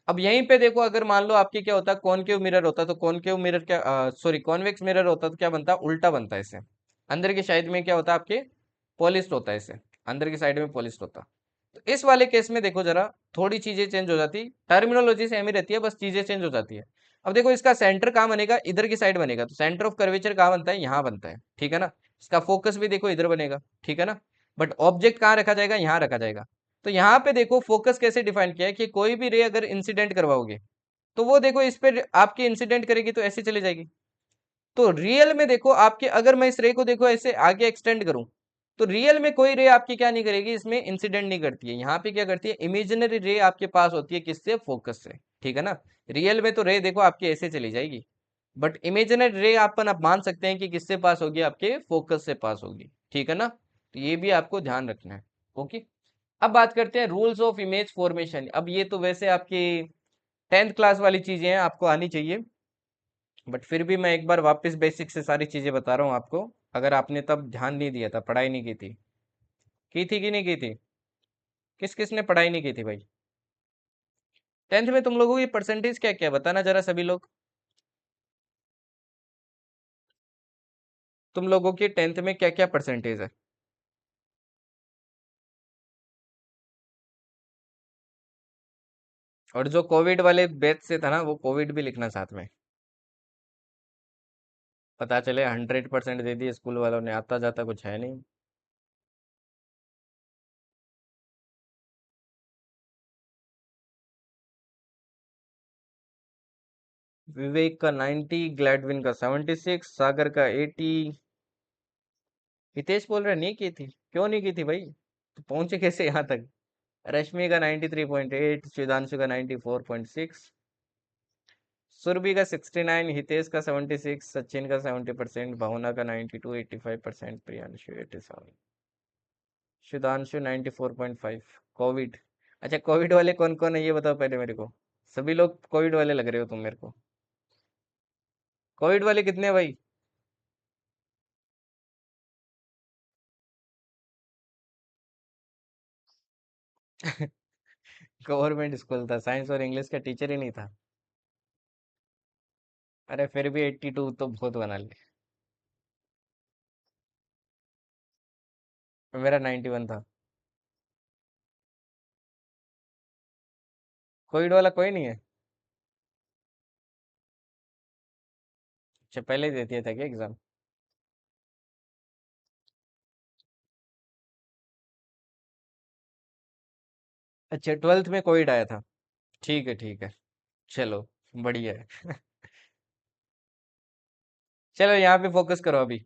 अब यहीं पे देखो, अगर मान लो आपके क्या होता है, कॉनकेव मिरर होता तो कॉनकेव मिरर क्या, सॉरी कॉन्वेक्स मिरर होता तो क्या बनता, उल्टा बनता है इसे। अंदर की साइड में क्या होता है आपके, पॉलिश्ड होता है इसे। अंदर की साइड में पॉलिश्ड होता। तो इस वाले केस में देखो जरा, थोड़ी चीजें चेंज हो जाती, टर्मिनोलॉजी सेम ही रहती है, बस चीजें चेंज हो जाती है। अब देखो इसका सेंटर कहाँ बनेगा, इधर की साइड बनेगा, तो सेंटर ऑफ कर्वेचर कहाँ बनता है, यहाँ बनता है। ठीक है ना। इसका फोकस भी देखो इधर बनेगा। ठीक है ना। बट ऑब्जेक्ट कहाँ रखा जाएगा, यहाँ रखा जाएगा। तो यहाँ पे देखो फोकस कैसे डिफाइन किया है, कि कोई भी रे अगर इंसिडेंट करवाओगे, तो वो देखो इस पे आपकी इंसिडेंट करेगी तो ऐसे चली जाएगी। तो रियल में देखो आपके, अगर मैं इस रे को देखो ऐसे आगे एक्सटेंड करूं, तो रियल में कोई रे आपकी क्या नहीं करेगी, इसमें इंसिडेंट नहीं करती है। यहाँ पे क्या करती है, इमेजिनरी रे आपके पास होती है, किससे, फोकस से। ठीक है ना। रियल में तो रे देखो आपकी ऐसे चली जाएगी, बट इमेजिनरी रे अपन आप मान सकते हैं कि किससे पास होगी, आपके फोकस से पास होगी। ठीक है ना। तो ये भी आपको ध्यान रखना है। ओके। अब बात करते हैं रूल्स ऑफ इमेज फॉर्मेशन। अब ये तो वैसे आपकी 10th क्लास वाली चीजें हैं, आपको आनी चाहिए, बट फिर भी मैं एक बार वापस बेसिक से सारी चीजें बता रहा हूँ आपको, अगर आपने तब ध्यान नहीं दिया था, पढ़ाई नहीं की थी कि नहीं की थी, किस किस ने पढ़ाई नहीं की थी भाई। 10th में तुम लोगों की परसेंटेज क्या क्या बताना जरा सभी लोग। तुम लोगों की 10th में क्या क्या परसेंटेज है। और जो कोविड वाले बैच से था ना, वो कोविड भी लिखना साथ में। पता चले 100% दे दिए स्कूल वालों ने, आता जाता कुछ है नहीं। विवेक का 90, ग्लैडविन का 76, सागर का 80। हितेश बोल रहा है नहीं की थी, क्यों नहीं की थी भाई, तो पहुंचे कैसे यहाँ तक। रश्मि का 93.8, शिदांशु का 94.6, सुरभि का 69, हितेश का 76, सचिन का 70%, भावना का 92, 85%, प्रियांशु 87, शिदांशु 94.5। कोविड, अच्छा कोविड वाले कौन कौन है ये बताओ पहले मेरे को। सभी लोग कोविड वाले लग रहे हो तुम मेरे को। कोविड वाले कितने हैं भाई। गवर्नमेंट स्कूल था, साइंस और इंग्लिश का टीचर ही नहीं था। अरे फिर भी 82 तो बहुत बना लिए। मेरा 91 था। कोविड वाला कोई नहीं है। अच्छा, पहले दे दिया था क्या एग्जाम? अच्छा, ट्वेल्थ में कोविड आया था। ठीक है, ठीक है। चलो, बढ़िया है। चलो, यहाँ पे फोकस करो अभी।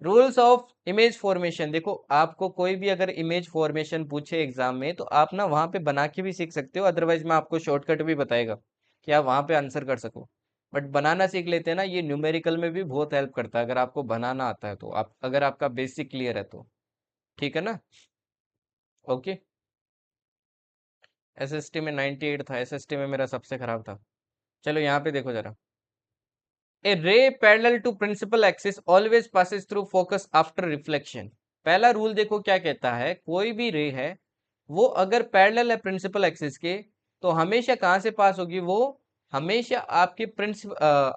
Rules of image formation. देखो, आपको कोई भी अगर इमेज फॉर्मेशन पूछे एग्जाम में, तो आप ना वहां पे बना के भी सीख सकते हो, अदरवाइज मैं आपको शॉर्टकट भी बताएगा कि आप वहां पे आंसर कर सको। बट बनाना सीख लेते हैं ना, ये न्यूमेरिकल में भी बहुत हेल्प करता है, अगर आपको बनाना आता है तो, आप अगर आपका बेसिक क्लियर है तो। ठीक है ना? ओके। एसएसटी में 98 था, एसएसटी में मेरा सबसे खराब था। चलो, यहाँ पे देखो जरा। A ray parallel to principal axis always passes through focus after reflection. पहला रूल देखो क्या कहता है, कोई भी रे है वो अगर पैरेलल है प्रिंसिपल एक्सिस के, तो हमेशा कहाँ से पास होगी वो? हमेशा आपके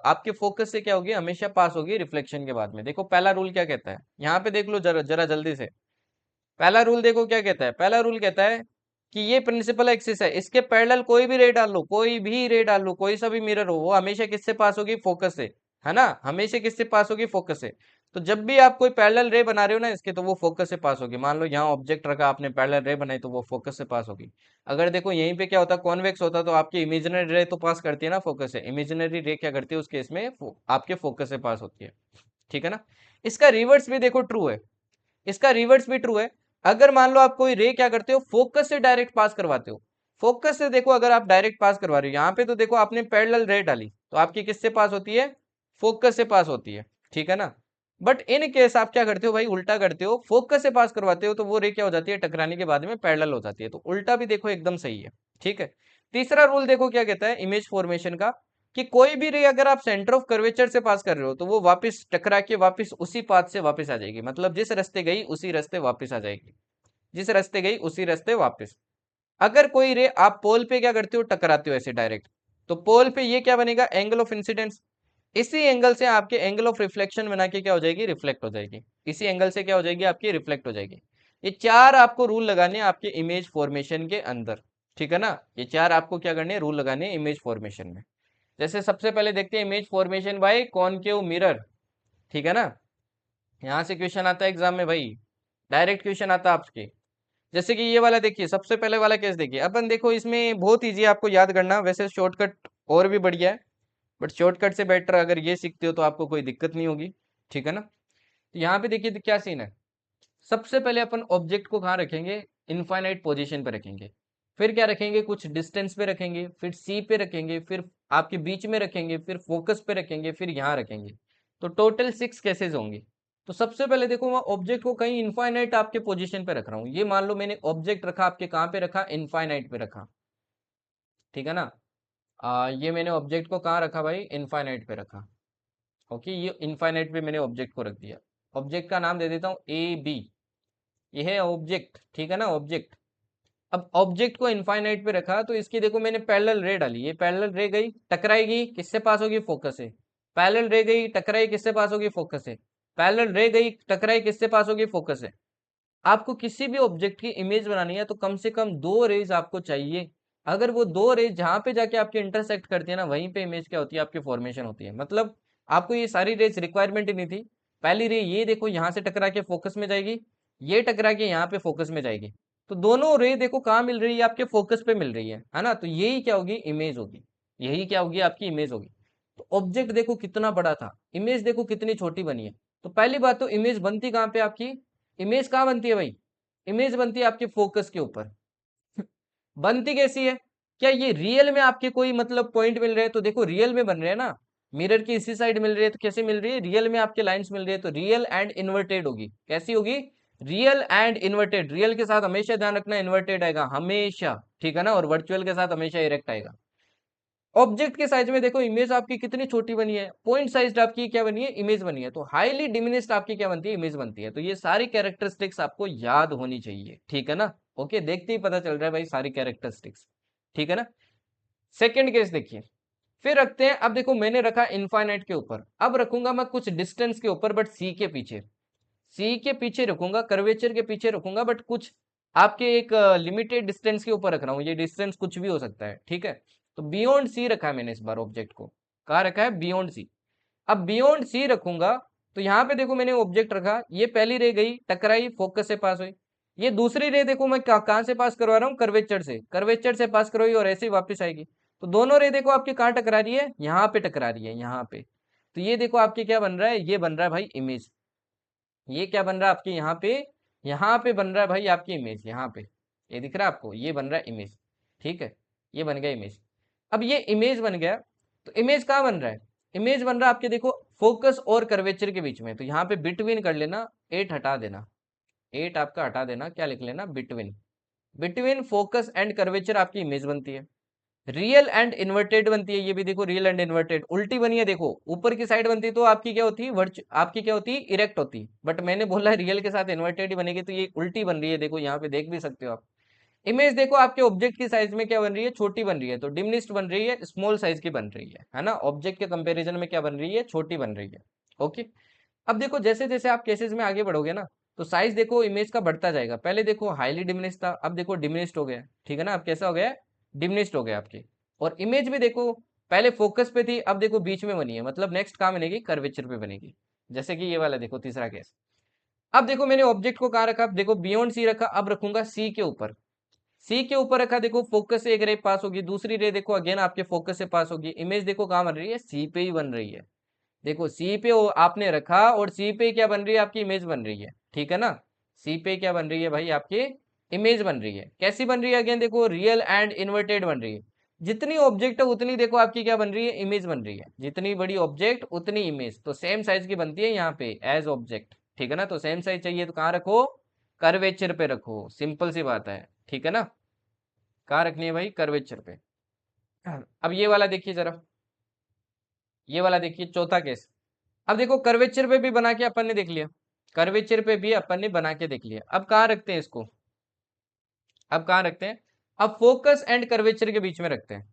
आपके फोकस से क्या होगी? हमेशा पास होगी रिफ्लेक्शन के बाद में। देखो पहला रूल क्या कहता है, यहाँ पे देख लो जरा जरा जल्दी से। पहला रूल देखो क्या कहता है, पहला रूल कहता है कि ये प्रिंसिपल एक्सिस है, इसके पैरेलल कोई भी रे डाल लो, कोई भी रे डाल लो, कोई सा भी मिरर हो, वो हमेशा किससे पास होगी? फोकस से। है ना? हमेशा किससे पास होगी? फोकस से। तो जब भी आप कोई पैरेलल रे बना रहे हो ना इसके, तो वो फोकस से पास होगी। मान लो यहाँ ऑब्जेक्ट रखा आपने, पैरेलल रे बनाई, तो वो फोकस से पास होगी। अगर देखो यहीं पे क्या होता, कॉन्वेक्स होता, तो आपकी इमेजिनरी रे तो पास करती है ना फोकस से, इमेजिनरी रे क्या करती है उस केस में? आपके फोकस से पास होती है। ठीक है ना? इसका रिवर्स भी देखो ट्रू है, इसका रिवर्स भी ट्रू है। अगर मान लो आप कोई रे क्या करते हो, फोकस से डायरेक्ट पास करवाते हो, फोकस से देखो अगर आप डायरेक्ट पास करवा रहे हो, यहाँ पे तो देखो आपने पैरेलल रे डाली, तो आपकी किससे पास होती है? फोकस से पास होती है। ठीक है ना? बट इन केस आप क्या करते हो भाई? उल्टा करते हो, फोकस से पास करवाते हो, तो वो रे क्या हो जाती है? टकराने के बाद में पैरेलल हो जाती है। तो उल्टा भी देखो एकदम सही है। ठीक है। तीसरा रूल देखो क्या कहता है इमेज फॉर्मेशन का, कि कोई भी रे अगर आप सेंटर ऑफ कर्वेचर से पास कर रहे हो, तो वो वापस टकरा के वापस उसी पाथ से वापस आ जाएगी। मतलब जिस रास्ते गई उसी रास्ते वापस आ जाएगी, जिस रास्ते गई उसी रास्ते वापस। अगर कोई रे आप पोल पे क्या करते हो? टकराते हो ऐसे डायरेक्ट, तो पोल पे ये क्या बनेगा? Angle of incidence. इसी एंगल से आपके एंगल ऑफ रिफ्लेक्शन बना के क्या हो जाएगी? रिफ्लेक्ट हो जाएगी। इसी एंगल से क्या हो जाएगी? आपकी रिफ्लेक्ट हो जाएगी। ये चार आपको रूल लगाने हैं आपके इमेज फॉर्मेशन के अंदर। ठीक है ना? ये चार आपको क्या करने हैं? रूल लगाने हैं इमेज फॉर्मेशन में। जैसे सबसे पहले देखते हैं image formation by concave mirror. ठीक है ना? यहाँ से क्वेश्चन आता है एग्जाम में भाई, डायरेक्ट क्वेश्चन आता है आपके। जैसे कि ये वाला देखिए, सबसे पहले वाला केस देखिए अपन, देखो इसमें बहुत इजी है आपको याद करना, वैसे शॉर्टकट और भी बढ़िया है, बट शॉर्टकट से बेटर अगर ये सीखते हो तो आपको कोई दिक्कत नहीं होगी। ठीक है ना? तो यहाँ पे देखिए क्या सीन है। सबसे पहले अपन ऑब्जेक्ट को कहाँ रखेंगे? इनफाइनाइट पोजीशन पे रखेंगे। फिर क्या रखेंगे? कुछ डिस्टेंस पे रखेंगे, फिर सी पे रखेंगे, फिर आपके बीच में रखेंगे, फिर फोकस पे रखेंगे, फिर यहाँ रखेंगे। तो टोटल 6 केसेस होंगे। तो सबसे पहले देखो मैं ऑब्जेक्ट को कहीं इनफाइनाइट आपके पोजीशन पे रख रहा हूँ। ये मान लो मैंने ऑब्जेक्ट रखा आपके कहाँ पे रखा? इनफाइनाइट पे रखा। ठीक है ना? ये मैंने ऑब्जेक्ट को कहाँ रखा भाई? इनफाइनाइट पे रखा। ओके, ये इनफाइनाइट पे मैंने ऑब्जेक्ट को रख दिया। ऑब्जेक्ट का नाम दे देता हूँ ए बी। ये है ऑब्जेक्ट। ठीक है ना? ऑब्जेक्ट। अब ऑब्जेक्ट को इनफाइनाइट पे रखा, तो इसकी देखो मैंने पैरेलल रे डाली, ये पैरेलल रे गई टकराएगी, किससे पास होगी? फोकस से। पैरेलल रे गई टकराई, किससे पास होगी? फोकस से। पैरेलल रे गई टकराई, किससे पास होगी? फोकस से। आपको किसी भी ऑब्जेक्ट की इमेज बनानी है तो कम से कम दो रेज आपको चाहिए। अगर वो दो रेज जहां पे जाके आपके इंटरसेक्ट करती है ना, वहीं पे इमेज क्या होती है? आपकी फॉर्मेशन होती है। मतलब आपको ये सारी रेज रिक्वायरमेंट ही नहीं थी। पहली रे ये देखो यहाँ से टकरा के फोकस में जाएगी, ये टकरा के यहाँ पे फोकस में जाएगी। तो दोनों रे देखो कहाँ मिल रही है? आपके फोकस पे मिल रही है ना? तो यही क्या होगी? इमेज होगी। यही क्या होगी? आपकी इमेज होगी। तो ऑब्जेक्ट देखो कितना बड़ा था, इमेज देखो कितनी छोटी बनी है। तो पहली बात तो इमेज बनती कहाँ पे आपकी? इमेज कहाँ बनती है भाई? इमेज बनती है आपके फोकस के ऊपर। बनती कैसी है? क्या ये रियल में आपके कोई मतलब पॉइंट मिल रहे हैं? तो देखो रियल में बन रहे हैं ना, मिरर की इसी साइड मिल रही है, तो कैसे मिल रही है? रियल में आपके लाइंस मिल रही है, तो रियल एंड इन्वर्टेड होगी। कैसी होगी? Real and inverted. रियल के साथ हमेशा ध्यान रखना इन्वर्टेड आएगा हमेशा। ठीक है ना? और वर्चुअल के साथ हमेशा इरेक्ट आएगा। ऑब्जेक्ट के साइज में देखो इमेज आपकी कितनी छोटी बनी है, पॉइंट साइज आपकी क्या बनी है? इमेज बनी है। तो हाईली डिमिनिस्ड आपकी क्या बनती है? इमेज बनती है। तो ये सारी कैरेक्टरिस्टिक्स आपको याद होनी चाहिए। ठीक है ना? ओके, देखते ही पता चल रहा है भाई सारी कैरेक्टरिस्टिक्स। ठीक है ना? सेकंड केस देखिए, फिर रखते हैं। अब देखो मैंने रखा इनफाइनाइट के ऊपर, अब रखूंगा मैं कुछ डिस्टेंस के ऊपर, बट सी के पीछे। सी के पीछे रखूंगा, कर्वेचर के पीछे रखूंगा, बट कुछ आपके एक लिमिटेड डिस्टेंस के ऊपर रख रहा हूँ। ये डिस्टेंस कुछ भी हो सकता है। ठीक है? तो बियॉन्ड सी रखा है मैंने इस बार ऑब्जेक्ट को। कहाँ रखा है? Beyond c. अब बियॉन्ड सी रखूंगा तो यहाँ पे देखो मैंने ऑब्जेक्ट रखा, ये पहली रे गई टकराई फोकस से पास हुई, ये दूसरी रे देखो मैं कहाँ से पास करवा रहा हूँ, कर्वेचर से पास करवाई और ऐसे ही वापस आएगी। तो दोनों रे देखो आपकी कहाँ टकरा रही है, यहाँ पे टकरा रही है, यहाँ पे। तो ये देखो आपके क्या बन रहा है, ये बन रहा है भाई इमेज। ये क्या बन रहा है आपके यहाँ पे बन रहा है भाई आपकी इमेज, यहाँ पे ये दिख रहा है आपको, ये बन रहा है इमेज। ठीक है, ये बन गया इमेज। अब ये इमेज बन गया, तो इमेज कहाँ बन रहा है, इमेज बन रहा है आपके देखो फोकस और कर्वेचर के बीच में। तो यहाँ पे बिटवीन कर लेना, 8 हटा देना, 8 आपका हटा देना, क्या लिख लेना, between. Between focus and curvature आपकी इमेज बनती है। रियल एंड इन्वर्टेड बनती है, ये भी देखो रियल एंड इन्वर्टेड उल्टी बनी है, देखो ऊपर की साइड बनती तो आपकी क्या होती, वर्च आपकी क्या होती, इरेक्ट होती। बट मैंने बोला है रियल के साथ इन्वर्टेड ही बनेगी, तो ये उल्टी बन रही है, देखो यहाँ पे देख भी सकते हो आप। इमेज देखो आपके ऑब्जेक्ट की साइज में क्या बन रही है, छोटी बन रही है, तो डिमिनिश्ड बन रही है, स्मॉल साइज की बन रही है ना। ऑब्जेक्ट के कंपैरिजन में क्या बन रही है, छोटी बन रही है। ओके। अब देखो जैसे जैसे आप केसेस में आगे बढ़ोगे ना, तो साइज देखो इमेज का बढ़ता जाएगा। पहले देखो हाईली डिमिनिश्ड था, अब देखो डिमिनिश्ड हो गया, ठीक है ना। अब कैसा हो गया, डिमिनिश्ड हो गया आपकी। और इमेज भी देखो पहले फोकस पे थी, अब देखो बीच में बनी है, मतलब नेक्स्ट कहाँ बनेगी, कर्वेचर पे बनेगी। जैसे कि ये वाला देखो तीसरा केस। अब देखो मैंने ऑब्जेक्ट को कहाँ रखा, अब देखो बियॉन्ड सी रखा, अब रखूंगा सी के ऊपर। सी के ऊपर रखा, देखो फोकस से एक रे पास होगी, दूसरी रे देखो अगेन आपके फोकस से पास होगी। इमेज देखो कहाँ बन रही है, सी पे ही बन रही है। देखो सी पे आपने रखा और सी पे क्या बन रही है, आपकी इमेज बन रही है, ठीक है ना। सी पे क्या बन रही है भाई, आपकी इमेज बन रही है। कैसी बन रही है, अगेन देखो रियल एंड इन्वर्टेड बन रही है। जितनी ऑब्जेक्ट है उतनी देखो आपकी क्या बन रही है, इमेज बन रही है। जितनी बड़ी ऑब्जेक्ट उतनी इमेज, तो सेम साइज की बनती है यहाँ पे एज ऑब्जेक्ट, ठीक है ना। तो सेम साइज चाहिए तो कहाँ रखो, कर्वेचर पे रखो, सिंपल सी बात है, ठीक है ना। कहाँ रखनी है भाई, कर्वेचर पे। अब ये वाला देखिए जरा, ये वाला देखिए चौथा केस। अब देखो कर्वेचर पे भी बना के अपन ने देख लिया, कर्वेचर पे भी अपन ने बना के देख लिया। अब कहाँ रखते हैं इसको, अब कहाँ रखते हैं, अब फोकस एंड कर्वेचर के बीच में रखते हैं।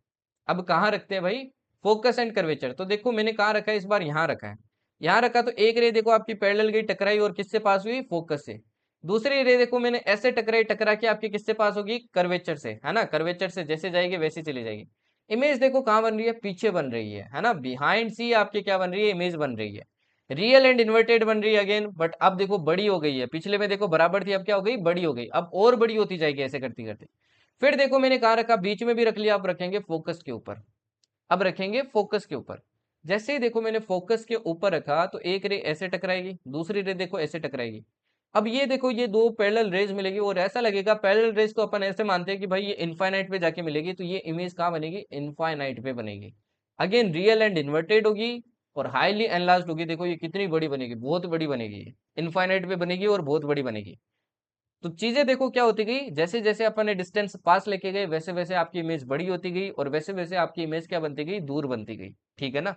अब कहाँ रखते हैं भाई, फोकस एंड कर्वेचर। तो देखो मैंने कहाँ रखा है, इस बार यहाँ रखा है। यहाँ रखा तो एक रे देखो आपकी पैरेलल गई टकराई और किससे पास हुई, फोकस से। दूसरी रे देखो मैंने ऐसे टकराई, टकरा के आपकी किससे पास होगी, कर्वेचर से, है ना। कर्वेचर से जैसे जाएगी वैसे चली जाएगी। इमेज देखो कहाँ बन रही है, पीछे बन रही है ना। बिहाइंड सी आपके क्या बन रही है, इमेज बन रही है। रियल एंड इन्वर्टेड बन रही है अगेन, बट अब देखो बड़ी हो गई है। पिछले में देखो बराबर थी, अब क्या हो गई, बड़ी हो गई, अब और बड़ी होती जाएगी ऐसे करती करते। फिर देखो मैंने कहाँ रखा, बीच में भी रख लिया, अब रखेंगे फोकस के ऊपर। अब रखेंगे फोकस के ऊपर। जैसे ही देखो मैंने फोकस के ऊपर रखा, तो एक रे ऐसे टकराएगी, दूसरी रे देखो ऐसे टकराएगी। अब ये देखो ये दो पैरेलल रेज मिलेगी, और ऐसा लगेगा पैरेलल रेज तो अपन ऐसे मानते हैं कि भाई ये इनफाइनाइट पे जाके मिलेगी, तो ये इमेज कहाँ बनेगी, इनफाइनाइट पे बनेगी। अगेन रियल एंड इन्वर्टेड होगी और हाईली एनलार्ज्ड होगी। देखो ये कितनी बड़ी बनेगी, बहुत बड़ी बनेगी, इनफाइनाइट पे बनेगी और बहुत बड़ी बनेगी। तो चीजें देखो क्या होती गई, जैसे जैसे अपन ने डिस्टेंस पास लेके गए, वैसे वैसे आपकी इमेज बड़ी होती गई, और वैसे वैसे आपकी इमेज क्या बनती गई, दूर बनती गई, ठीक है ना।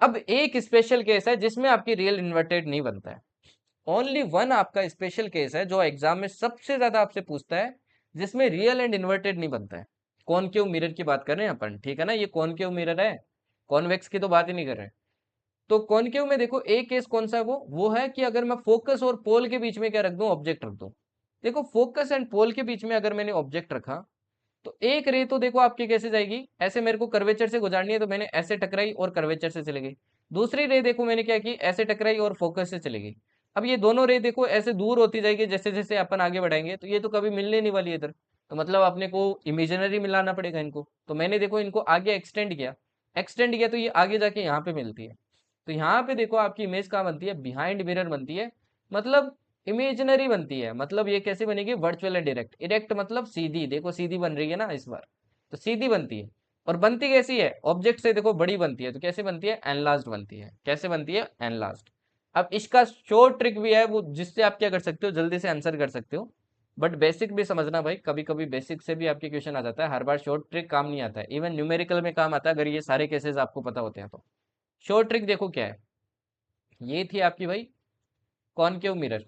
अब एक स्पेशल केस है जिसमें आपकी रियल इन्वर्टेड नहीं बनता है। ओनली वन आपका स्पेशल केस है जो एग्जाम में सबसे ज्यादा आपसे पूछता है, जिसमें रियल एंड इन्वर्टेड नहीं बनता है। कॉनकेव मिरर की बात कर रहे हैं अपन, ठीक है ना। ये कॉनकेव मिरर है, कॉन्वेक्स की तो बात ही नहीं कर रहे। तो कॉनकेव में देखो एक केस कौन सा है, वो है कि अगर मैं फोकस और पोल के बीच में क्या रख दूं, ऑब्जेक्ट रख दूं। देखो फोकस एंड पोल के बीच में अगर मैंने ऑब्जेक्ट रखा, तो एक रे तो देखो आपकी कैसे जाएगी, ऐसे मेरे को कर्वेचर से गुजारनी है, तो मैंने ऐसे टकराई और कर्वेचर से चली गई। दूसरी रे देखो मैंने क्या की, ऐसे टकराई और फोकस से चली गई। अब ये दोनों रे देखो ऐसे दूर होती जाएगी जैसे जैसे अपन आगे बढ़ाएंगे, तो ये तो कभी मिलने नहीं वाली है इधर। तो मतलब अपने को इमेजिनरी मिलाना पड़ेगा इनको। तो मैंने देखो इनको आगे एक्सटेंड किया, एक्सटेंड किया, तो ये आगे जाके यहाँ पे मिलती है। तो यहाँ पे देखो आपकी इमेज कहाँ बनती है, बिहाइंड मिरर बनती है। मतलब इमेजिनरी बनती है, मतलब ये कैसे बनेगी, वर्चुअल एंड डायरेक्ट। डायरेक्ट मतलब सीधी, देखो सीधी बन रही है ना इस बार, तो सीधी बनती है। और बनती कैसी है, ऑब्जेक्ट से देखो बड़ी बनती है, तो कैसे बनती है, एनलार्ज्ड बनती है। कैसे बनती है, एनलार्ज्ड। अब इसका शॉर्ट ट्रिक भी है वो, जिससे आप क्या कर सकते हो, जल्दी से आंसर कर सकते हो। बट बेसिक भी समझना भाई, कभी कभी बेसिक से भी आपके क्वेश्चन आ जाता है, हर बार शॉर्ट ट्रिक काम नहीं आता है। इवन न्यूमेरिकल में काम आता है अगर ये सारे केसेस आपको पता होते हैं तो। शॉर्ट ट्रिक देखो क्या है, ये थी आपकी भाई कॉनकेव मिरर,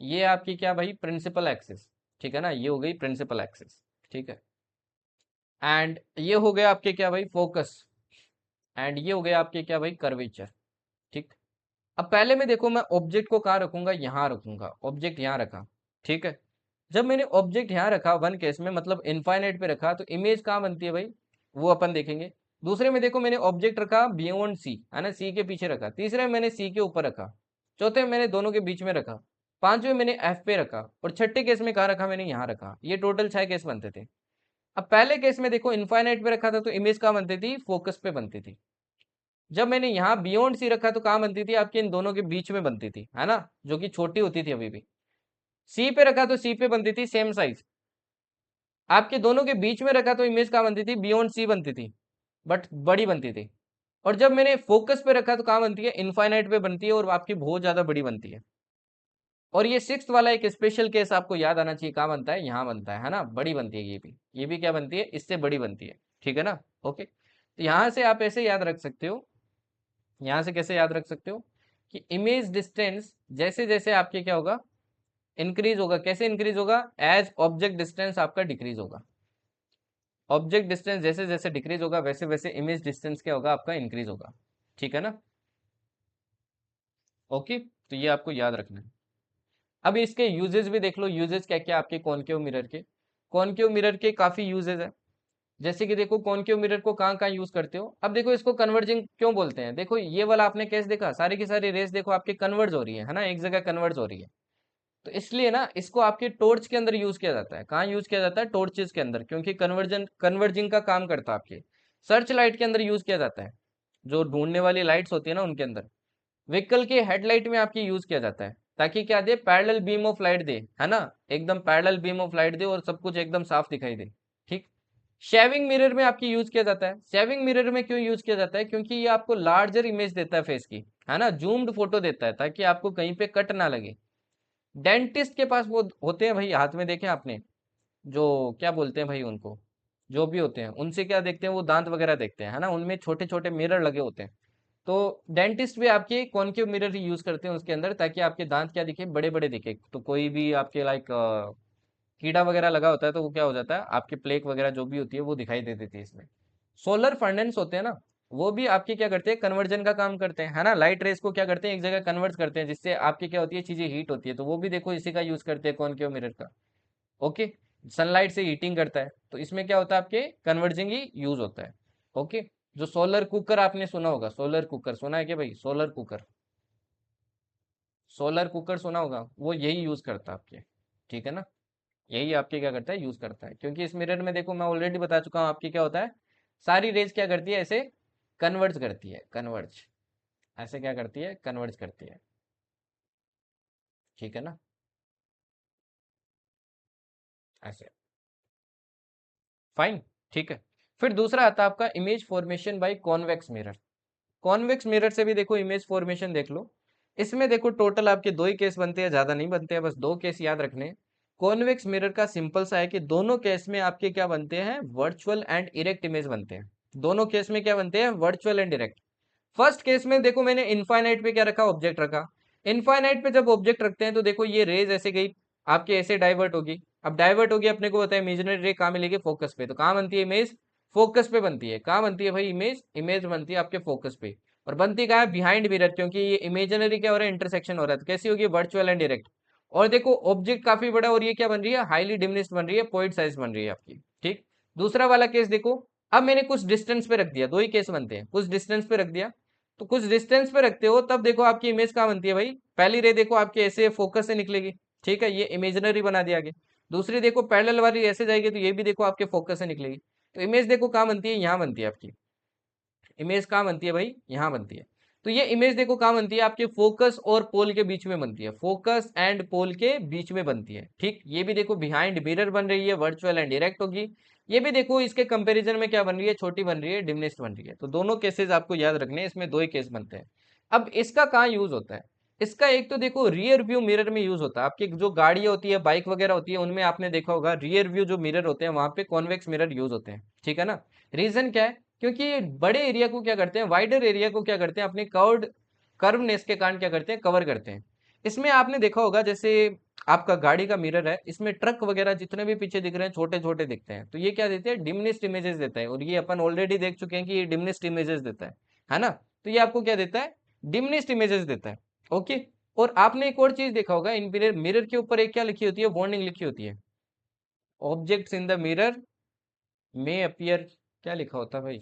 ये आपकी क्या भाई, प्रिंसिपल एक्सिस, ठीक है ना। ये हो गई प्रिंसिपल एक्सिस, ठीक है। एंड ये हो गया आपके क्या भाई, फोकस। एंड ये हो गया आपके क्या भाई, कर्वेचर, ठीक। अब पहले में देखो मैं ऑब्जेक्ट को कहाँ रखूंगा, यहाँ रखूंगा, ऑब्जेक्ट यहाँ रखा, ठीक है। जब मैंने ऑब्जेक्ट यहाँ रखा वन केस में, मतलब इनफाइनाइट पे रखा, तो इमेज कहाँ बनती है भाई, वो अपन देखेंगे। दूसरे में देखो मैंने ऑब्जेक्ट रखा बियॉन्ड सी, है ना, सी के पीछे रखा। तीसरे में मैंने सी के ऊपर रखा। चौथे में मैंने दोनों के बीच में रखा। पांचवें मैंने एफ पे रखा। और छठे केस में कहाँ रखा, मैंने यहाँ रखा। ये टोटल 6 केस बनते थे। अब पहले केस में देखो इनफाइनाइट पे रखा था तो इमेज कहाँ बनती थी, फोकस पे बनती थी। जब मैंने यहाँ बियॉन्ड सी रखा तो कहाँ बनती थी, आपके इन दोनों के बीच में बनती थी, है ना, जो कि छोटी होती थी अभी भी। सी पे रखा तो सी पे बनती थी सेम साइज। आपके दोनों के बीच में रखा तो इमेज कहाँ बनती थी, बियॉन्ड सी बनती थी, बट बड़ी बनती थी। और जब मैंने फोकस पे रखा तो कहाँ बनती है, इनफाइनाइट पे बनती है और आपकी बहुत ज्यादा बड़ी बनती है। और ये सिक्स्थ वाला एक स्पेशल केस आपको याद आना चाहिए, कहाँ बनता है, यहाँ बनता है ना, बड़ी बनती है ये भी क्या बनती है, इससे बड़ी बनती है। ठीक है ना। ओके, तो यहाँ से आप ऐसे याद रख सकते हो। यहाँ से कैसे याद रख सकते हो कि इमेज डिस्टेंस जैसे जैसे आपके क्या होगा, इंक्रीज होगा। कैसे इंक्रीज होगा, एज ऑब्जेक्ट डिस्टेंस आपका डिक्रीज होगा। ऑब्जेक्ट डिस्टेंस जैसे जैसे डिक्रीज होगा वैसे वैसे इमेज डिस्टेंस क्या होगा, आपका इंक्रीज होगा। ठीक है ना। ओके, तो ये आपको याद रखना है। अब इसके यूजेस भी देख लो, यूजेस क्या क्या आपके कॉनकेव मिरर के। कॉनकेव मिरर के काफी यूजेस है। जैसे कि देखो कॉनकेव मिरर को कहाँ कहाँ यूज करते हो। अब देखो इसको कन्वर्जिंग क्यों बोलते हैं, देखो ये वाला आपने केस देखा, सारी की सारी रेस देखो आपके कन्वर्ज हो रही है ना, एक जगह कन्वर्ज हो रही है। तो इसलिए ना इसको आपके टॉर्च के अंदर यूज किया जाता है। कहाँ यूज किया जाता है, टॉर्चेस के अंदर, क्योंकि कन्वर्जिंग का काम करता है आपके। सर्च लाइट के अंदर यूज किया जाता है, जो ढूंढने वाली लाइट्स होती है ना उनके अंदर। व्हीकल के हेडलाइट में आपकी यूज किया जाता है, ताकि क्या दे, पैरेलल बीम ऑफ लाइट दे, है ना, एकदम पैरेलल बीम ऑफ लाइट दे और सब कुछ एकदम साफ दिखाई दे। ठीक। शेविंग मिरर में आपकी यूज किया जाता है। शेविंग मिरर में क्यों यूज किया जाता है, क्योंकि ये आपको लार्जर इमेज देता है फेस की, है ना, जूम्ड फोटो देता है, ताकि आपको कहीं पे कट ना लगे। डेंटिस्ट के पास वो होते हैं भाई, हाथ में देखे आपने, जो क्या बोलते हैं भाई उनको, जो भी होते हैं उनसे क्या देखते हैं, वो दांत वगैरह देखते हैं, है ना, उनमें छोटे छोटे मिरर लगे होते हैं। तो डेंटिस्ट भी आपके कॉनकेव मिरर ही यूज करते हैं उसके अंदर, ताकि आपके दांत क्या दिखे, बड़े बड़े दिखे। तो कोई भी आपके लाइक कीड़ा वगैरह लगा होता है तो वो क्या हो जाता है, आपकी प्लेक वगैरह जो भी होती है वो दिखाई दे देती है इसमें। सोलर फर्नेंस होते हैं ना, वो भी आपके क्या करते हैं, कन्वर्जन का काम करते हैं, है ना, लाइट रेस को क्या करते हैं, एक जगह कन्वर्ट करते हैं, जिससे आपकी क्या होती है, चीजें हीट होती है। तो वो भी देखो इसी का यूज करते हैं, कॉनकेव मिरर का। ओके, सनलाइट से हीटिंग करता है, तो इसमें क्या होता है, आपके कन्वर्जिंग ही यूज होता है। ओके। जो सोलर कुकर आपने सुना होगा, सोलर कुकर सुना है क्या भाई, सोलर कुकर, सोलर कुकर सुना होगा, वो यही यूज करता है आपके। ठीक है ना। यही आपके क्या करता है, यूज करता है, क्योंकि इस मिरर में देखो मैं ऑलरेडी बता चुका हूँ आपकी क्या होता है, सारी रेज क्या करती है, ऐसे कन्वर्ज करती है, कन्वर्ज, ऐसे क्या करती है, कन्वर्ज करती है। ठीक है ना, ऐसे। फाइन। ठीक है। फिर दूसरा आता है आपका image formation by convex mirror. Convex mirror से भी देखो इमेज फॉर्मेशन देख लो। इसमें देखो टोटल आपके दो ही केस बनते हैं, ज्यादा नहीं बनते हैं, बस दो केस याद रखने हैं। कॉन्वेक्स मिरर का सिंपल सा है कि दोनों केस में आपके क्या बनते हैं, वर्चुअल एंड इरेक्ट इमेज बनते हैं। दोनों केस में क्या बनते हैं, virtual and erect. First case में देखो मैंने इनफाइनाइट पे क्या रखा, ऑब्जेक्ट रखा। इनफाइनाइट पे जब ऑब्जेक्ट रखते हैं तो देखो ये रेज ऐसे गई, आपके ऐसे डाइवर्ट होगी। अब डाइवर्ट होगी, अपने को पता है इमेजिनरी रे कहाँ मिलेगी, फोकस पे। तो कहाँ बनती है इमेज, फोकस पे बनती है। कहाँ बनती है भाई इमेज, इमेज बनती है आपके फोकस पे। और बनती कहाँ है, बिहाइंड मिरर, क्योंकि ये इमेजिनरी क्या हो रहा है, इंटरसेक्शन हो रहा है। तो कैसी होगी, वर्चुअल एंड डायरेक्ट। और देखो ऑब्जेक्ट काफी बड़ा और ये क्या बन रही है, हाईली डिमिनिश्ड बन रही है, पॉइंट साइज बन रही है आपकी। ठीक। दूसरा वाला केस देखो, अब मैंने कुछ डिस्टेंस पे रख दिया, दो ही केस बनते हैं, कुछ डिस्टेंस पे रख दिया। तो कुछ डिस्टेंस पे रखते हो तब देखो आपकी इमेज कहाँ बनती है भाई, पहली रे देखो आपके ऐसे फोकस से निकलेगी। ठीक है, ये इमेजिनरी बना दिया आगे। दूसरी देखो पैरेलल वाली ऐसे जाएगी, तो ये भी देखो आपके फोकस से निकलेगी। तो इमेज देखो कहाँ बनती है, यहाँ बनती है आपकी। इमेज कहाँ बनती है भाई, यहाँ बनती है। तो ये इमेज देखो कहाँ बनती है, आपके फोकस और पोल के बीच में बनती है, फोकस एंड पोल के बीच में बनती है। ठीक, ये भी देखो बिहाइंड मिरर बन रही है, वर्चुअल एंड डायरेक्ट होगी। ये भी देखो इसके कंपैरिजन में क्या बन रही है, छोटी बन रही है, डिमिनिश्ड बन रही है। तो दोनों केसेस आपको याद रखने हैं, इसमें दो ही केस बनते हैं। अब इसका कहाँ यूज होता है, इसका एक तो देखो रियर व्यू मिरर में यूज होता है। आपकी जो गाड़ी होती है, बाइक वगैरह होती है, उनमें आपने देखा होगा रियर व्यू जो मिरर होते हैं वहां पे कॉन्वेक्स मिरर यूज होते हैं। ठीक है ना। रीजन क्या है, क्योंकि ये बड़े एरिया को क्या करते हैं, वाइडर एरिया को क्या करते हैं, अपने कर्वनेस के कारण क्या करते हैं, कवर करते हैं। इसमें आपने देखा होगा, जैसे आपका गाड़ी का मिरर है, इसमें ट्रक वगैरह जितने भी पीछे दिख रहे हैं छोटे छोटे दिखते हैं, तो ये क्या देते हैं, डिमिनिश्ड इमेजेस देता है। और ये अपन ऑलरेडी देख चुके हैं कि ये डिमिनिश्ड इमेजेस देता है ना। तो ये आपको क्या देता है, डिमिनिश्ड इमेजेस देता है। ओके। और आपने एक और चीज देखा होगा, इन मिरर मिरर के ऊपर एक क्या लिखी होती है, वार्निंग लिखी होती है, objects in the mirror may appear, क्या लिखा होता है भाई,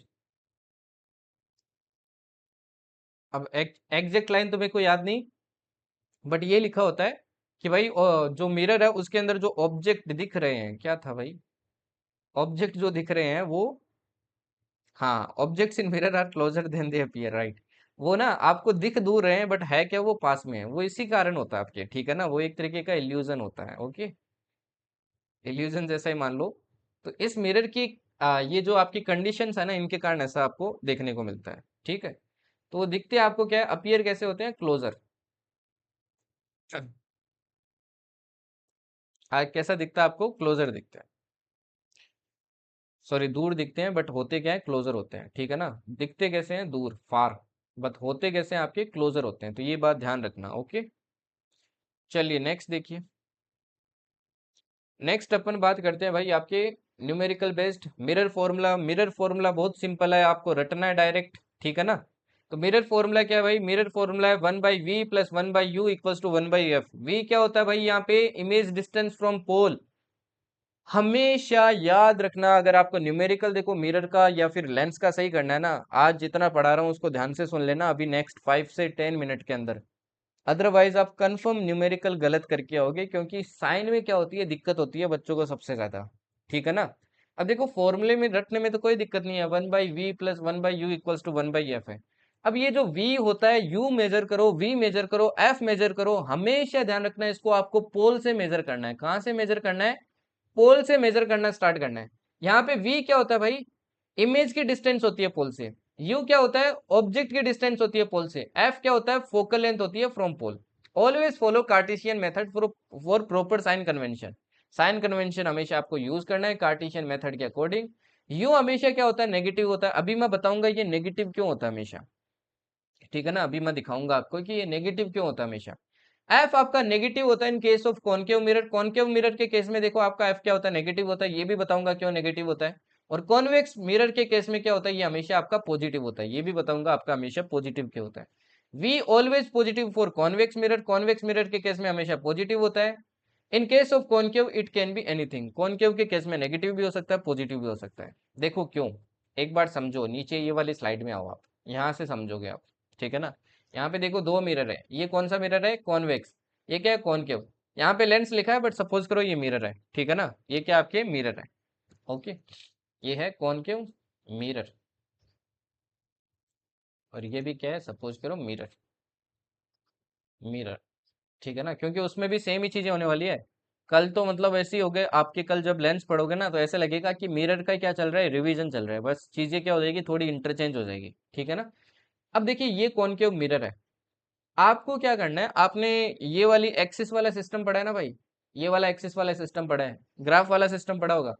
अब एग्जैक्ट लाइन तो मेरे को याद नहीं, बट ये लिखा होता है कि भाई जो मिरर है उसके अंदर जो ऑब्जेक्ट दिख रहे हैं, क्या था भाई, ऑब्जेक्ट जो दिख रहे हैं वो, हाँ, objects in mirror are closer than they appear, right. वो ना आपको दिख दूर रहे हैं बट है क्या, वो पास में है, वो इसी कारण होता है आपके, ठीक है ना, वो एक तरीके का इल्यूजन होता है, ओके, इल्यूजन जैसा ही मान लो। तो इस मिरर की ये जो आपकी कंडीशंस है ना, इनके कारण ऐसा आपको देखने को मिलता है, ठीक है। तो वो दिखते हैं आपको क्या है, अपीयर कैसे होते हैं, क्लोजर। कैसा दिखता है आपको, क्लोजर दिखता है, सॉरी दूर दिखते हैं बट होते क्या है, क्लोजर होते हैं, ठीक है ना। दिखते कैसे हैं, दूर, फार, बट होते कैसे हैं आपके, क्लोजर होते हैं, तो ये बात ध्यान रखना, ओके। चलिए नेक्स्ट देखिए। नेक्स्ट अपन बात करते हैं भाई आपके numerical based mirror formula. Mirror formula बहुत सिंपल है, आपको रटना है डायरेक्ट, ठीक है ना। तो मिरर फॉर्मूला क्या है भाई, मिरर फॉर्मूला है 1/v plus 1/u equals to 1/f। v क्या होता है भाई, यहाँ पे इमेज डिस्टेंस फ्रॉम पोल। हमेशा याद रखना, अगर आपको न्यूमेरिकल देखो मिरर का या फिर लेंस का सही करना है ना, आज जितना पढ़ा रहा हूँ उसको ध्यान से सुन लेना अभी नेक्स्ट 5 से 10 मिनट के अंदर। अदरवाइज आप कंफर्म न्यूमेरिकल गलत करके आओगे, क्योंकि साइन में क्या होती है, दिक्कत होती है बच्चों को सबसे ज्यादा, ठीक है ना। अब देखो फॉर्मूले में रटने में तो कोई दिक्कत नहीं है, 1/v plus 1/u equals to 1/f है। अब ये जो v होता है, u मेजर करो, v मेजर करो, f मेजर करो, हमेशा ध्यान रखना है इसको आपको पोल से मेजर करना है। कहाँ से मेजर करना है, पोल से मेजर करना स्टार्ट करना है। यहाँ पे v क्या होता है भाई, इमेज की डिस्टेंस होती है पोल से। u क्या होता है, ऑब्जेक्ट की डिस्टेंस होती है पोल से। f क्या होता है, फोकल लेंथ होती है from pole. Always follow Cartesian method for proper sign convention. Sign convention हमेशा आपको यूज करना है कार्टेशियन मेथड के अकॉर्डिंग। u हमेशा क्या होता है, नेगेटिव होता है। अभी मैं बताऊंगा ये नेगेटिव क्यों होता है हमेशा, ठीक है ना, अभी मैं दिखाऊंगा आपको कि ये नेगेटिव क्यों होता है हमेशा। एफ आपका नेगेटिव होता है in case of concave mirror. Concave mirror के केस में देखो आपका एफ क्या होता है, नेगेटिव होता है, ये भी बताऊंगा क्यों नेगेटिव होता है। और कॉन्वेक्स मिरर के केस में क्या होता है, ये हमेशा आपका पॉजिटिव होता है, ये भी बताऊंगा आपका हमेशा पॉजिटिव क्यों होता है। V always positive for convex mirror, convex mirror के केस में हमेशा पॉजिटिव होता है। In case of concave it can be anything, concave के केस में नेगेटिव भी हो सकता है, पॉजिटिव भी हो सकता है। देखो क्यों, एक बार समझो, नीचे ये वाली स्लाइड में आओ आप, यहाँ से समझोगे आप, ठीक है ना। यहाँ पे देखो दो मिरर है, ये कौन सा मिरर है, कॉन्वेक्स, ये क्या है, कॉनकेव। यहाँ पे लेंस लिखा है बट सपोज करो ये मिरर है, ठीक है ना, ये क्या आपके मिरर है, ओके। ये है कॉनकेव मिरर, और ये भी क्या है, सपोज करो मिरर, मिरर, ठीक है ना, क्योंकि उसमें भी सेम ही चीजें होने वाली है। कल तो मतलब ऐसे ही हो गए आपके, कल जब लेंस पढ़ोगे ना तो ऐसे लगेगा कि मिरर का क्या चल रहा है, रिवीजन चल रहा है, बस चीजें क्या हो जाएगी, थोड़ी इंटरचेंज हो जाएगी, ठीक है ना। अब देखिए ये कॉनकेव मिरर है, आपको क्या करना है, आपने ये वाली एक्सिस वाला सिस्टम पढ़ा है ना भाई, ये वाला एक्सिस वाला सिस्टम पढ़ा है, ग्राफ वाला सिस्टम पढ़ा होगा।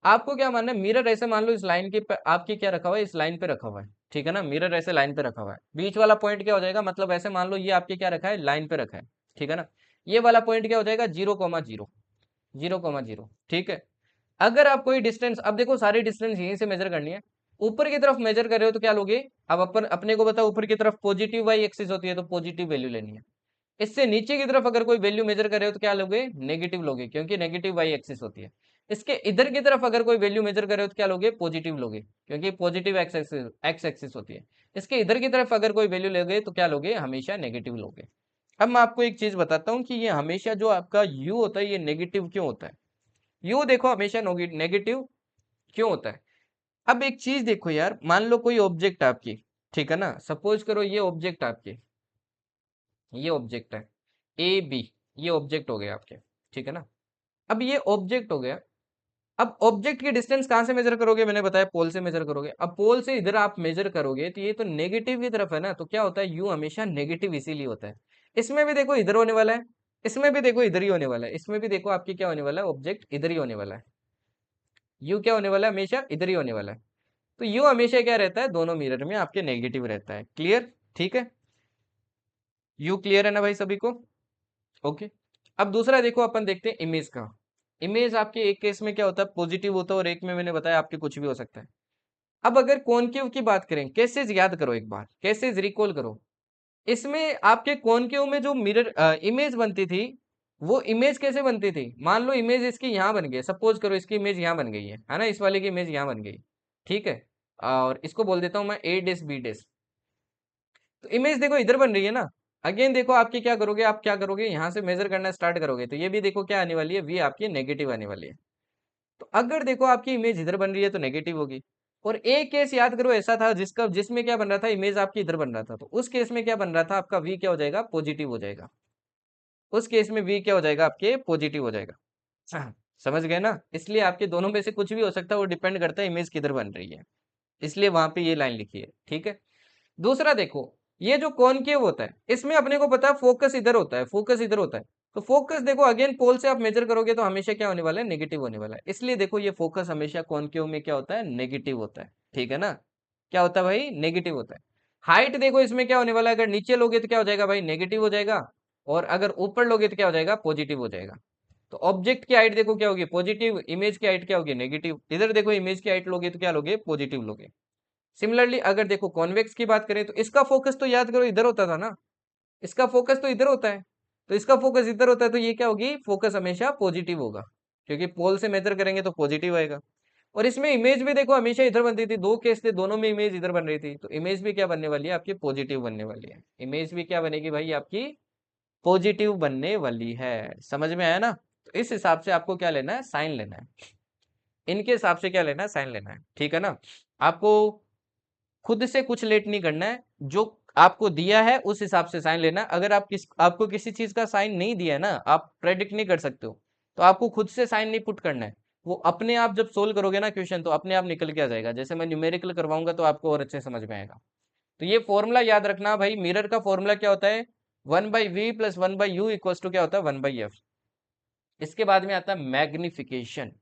आपको क्या मानना है, मिरर ऐसे मान लो इस लाइन के आपके क्या रखा हुआ है, इस लाइन पे रखा हुआ है, ठीक है ना, मिरर ऐसे लाइन पे रखा हुआ है। बीच वाला पॉइंट क्या हो जाएगा, मतलब ऐसे मान लो ये आपके क्या रखा है, लाइन पे रखा है, ठीक है ना। ये वाला पॉइंट क्या हो जाएगा, 0,0, 0,0, ठीक है। अगर आप कोई डिस्टेंस, अब देखो सारी डिस्टेंस यहीं से मेजर करनी है, ऊपर की तरफ मेजर कर रहे हो तो क्या लोगे, अब अपन अपने को बताओ, ऊपर की तरफ पॉजिटिव वाई एक्सिस होती है तो पॉजिटिव वैल्यू लेनी है। इससे नीचे की तरफ अगर कोई वैल्यू मेजर कर रहे हो तो क्या लोगे, नेगेटिव लोगे, क्योंकि नेगेटिव वाई एक्सिस होती है। इसके इधर की तरफ अगर कोई वैल्यू मेजर कर रहे हो तो क्या लोगे, पॉजिटिव लोगे, क्योंकि पॉजिटिव एक्स एक्सिस होती है। इसके इधर की तरफ अगर कोई वैल्यू लोगे तो क्या लोगे, हमेशा नेगेटिव लोगे। अब मैं आपको एक चीज बताता हूँ कि ये हमेशा जो आपका यू होता है ये नेगेटिव क्यों होता है। यू देखो हमेशा नेगेटिव क्यों होता है। अब एक चीज देखो यार, मान लो कोई ऑब्जेक्ट आपकी, ठीक है ना, सपोज करो ये ऑब्जेक्ट आपके, ये ऑब्जेक्ट है ए बी, ये ऑब्जेक्ट हो गया आपके, ठीक है ना। अब ये ऑब्जेक्ट हो गया, अब ऑब्जेक्ट की डिस्टेंस कहां से मेजर करोगे, मैंने बताया पोल से मेजर करोगे। अब पोल से इधर आप मेजर करोगे तो ये तो नेगेटिव की तरफ है ना, तो क्या होता है, यू हमेशा नेगेटिव इसीलिए होता है। इसमें भी देखो इधर होने वाला है, इसमें भी देखो इधर ही होने वाला है, इसमें भी देखो आपकी क्या होने वाला है, ऑब्जेक्ट इधर ही होने वाला है। यू क्या होने वाला है, हमेशा इधर ही होने वाला है। तो यू हमेशा क्या रहता है, दोनों मिरर में आपके नेगेटिव रहता है, क्लियर, ठीक है। यू क्लियर है ना भाई सभी को, ओके। अब दूसरा देखो अपन देखते हैं इमेज का। इमेज आपके एक केस में क्या होता है, पॉजिटिव होता है, और एक में मैंने बताया आपके कुछ भी हो सकता है। अब अगर कॉनकेव की बात करें, केसेस याद करो एक बार, केसेस रिकॉल करो। इसमें आपके कॉनकेव में जो मिरर इमेज बनती थी, वो इमेज कैसे बनती थी, मान लो इमेज इसकी यहाँ बन गई, सपोज करो इसकी इमेज यहाँ बन गई है ना, इस वाले की इमेज यहाँ बन गई, ठीक है। और इसको बोल देता हूँ मैं ए डेस बी डेस। तो इमेज देखो इधर बन रही है ना। अगेन देखो आपकी क्या करोगे, आप क्या करोगे, यहाँ से मेजर करना स्टार्ट करोगे तो ये भी देखो क्या आने वाली है, वी आपकी नेगेटिव आने वाली है। तो अगर देखो आपकी इमेज इधर बन रही है तो नेगेटिव होगी। और एक केस याद करो ऐसा था जिसमें क्या बन रहा था, इमेज आपकी इधर बन रहा था, तो उस केस में क्या बन रहा था, आपका वी क्या हो जाएगा, पॉजिटिव हो जाएगा। उस केस में वी क्या हो जाएगा, आपके पॉजिटिव हो जाएगा। हाँ, समझ गए ना। इसलिए आपके दोनों में से कुछ भी हो सकता है, वो डिपेंड करता है इमेज किधर बन रही है, इसलिए वहां पे ये लाइन लिखी है, ठीक है। दूसरा देखो, ये जो कॉनकेव होता है इसमें अपने को पता है फोकस इधर होता है, फोकस इधर होता है। तो फोकस देखो अगेन पोल से आप मेजर करोगे तो हमेशा क्या होने वाला है, नेगेटिव होने वाला है। इसलिए देखो ये फोकस हमेशा कॉनकेव में क्या होता है, नेगेटिव होता है, ठीक है ना। क्या होता है भाई, नेगेटिव होता है। हाइट देखो इसमें क्या होने वाला है, अगर नीचे लोगे तो क्या हो जाएगा भाई, नेगेटिव हो जाएगा। और अगर ऊपर लोगे तो क्या हो जाएगा, पॉजिटिव हो जाएगा। तो ऑब्जेक्ट की हाइट देखो क्या होगी, पॉजिटिव, इमेज की हाइट क्या होगी, नेगेटिव। इधर देखो इमेज की हाइट लोगे तो क्या लोगे, पॉजिटिव लोगे। सिमिलरली अगर देखो कॉन्वेक्स की बात करें तो इसका फोकस तो याद करो इधर होता था ना, इसका फोकस तो इधर होता है। तो इसका फोकस इधर होता है तो ये क्या होगी, फोकस हमेशा पॉजिटिव होगा, क्योंकि पोल से मेजर करेंगे तो पॉजिटिव आएगा। और इसमें इमेज भी देखो हमेशा इधर बनती थी, दो केस थे दोनों में इमेज इधर बन रही थी, तो इमेज भी क्या बनने वाली है, आपकी पॉजिटिव बनने वाली है। इमेज भी क्या बनेगी भाई, आपकी पॉजिटिव बनने वाली है। समझ में आया ना। तो इस हिसाब से आपको क्या लेना है, साइन लेना है। इनके हिसाब से क्या लेना है, साइन लेना है, ठीक है ना। आपको खुद से कुछ लेट नहीं करना है, जो आपको दिया है उस हिसाब से साइन लेना है। अगर आपको किसी चीज का साइन नहीं दिया है ना, आप प्रेडिक्ट नहीं कर सकते हो, तो आपको खुद से साइन नहीं पुट करना है। वो अपने आप जब सोल्व करोगे ना क्वेश्चन तो अपने आप निकल के आ जाएगा। जैसे मैं न्यूमेरिकल करवाऊंगा तो आपको और अच्छे समझ में आएगा। तो ये फॉर्मूला याद रखना भाई, मिरर का फॉर्मूला क्या होता है, 1/v plus 1/u equals to क्या होता है, 1/f। इसके बाद में आता है मैग्निफिकेशन।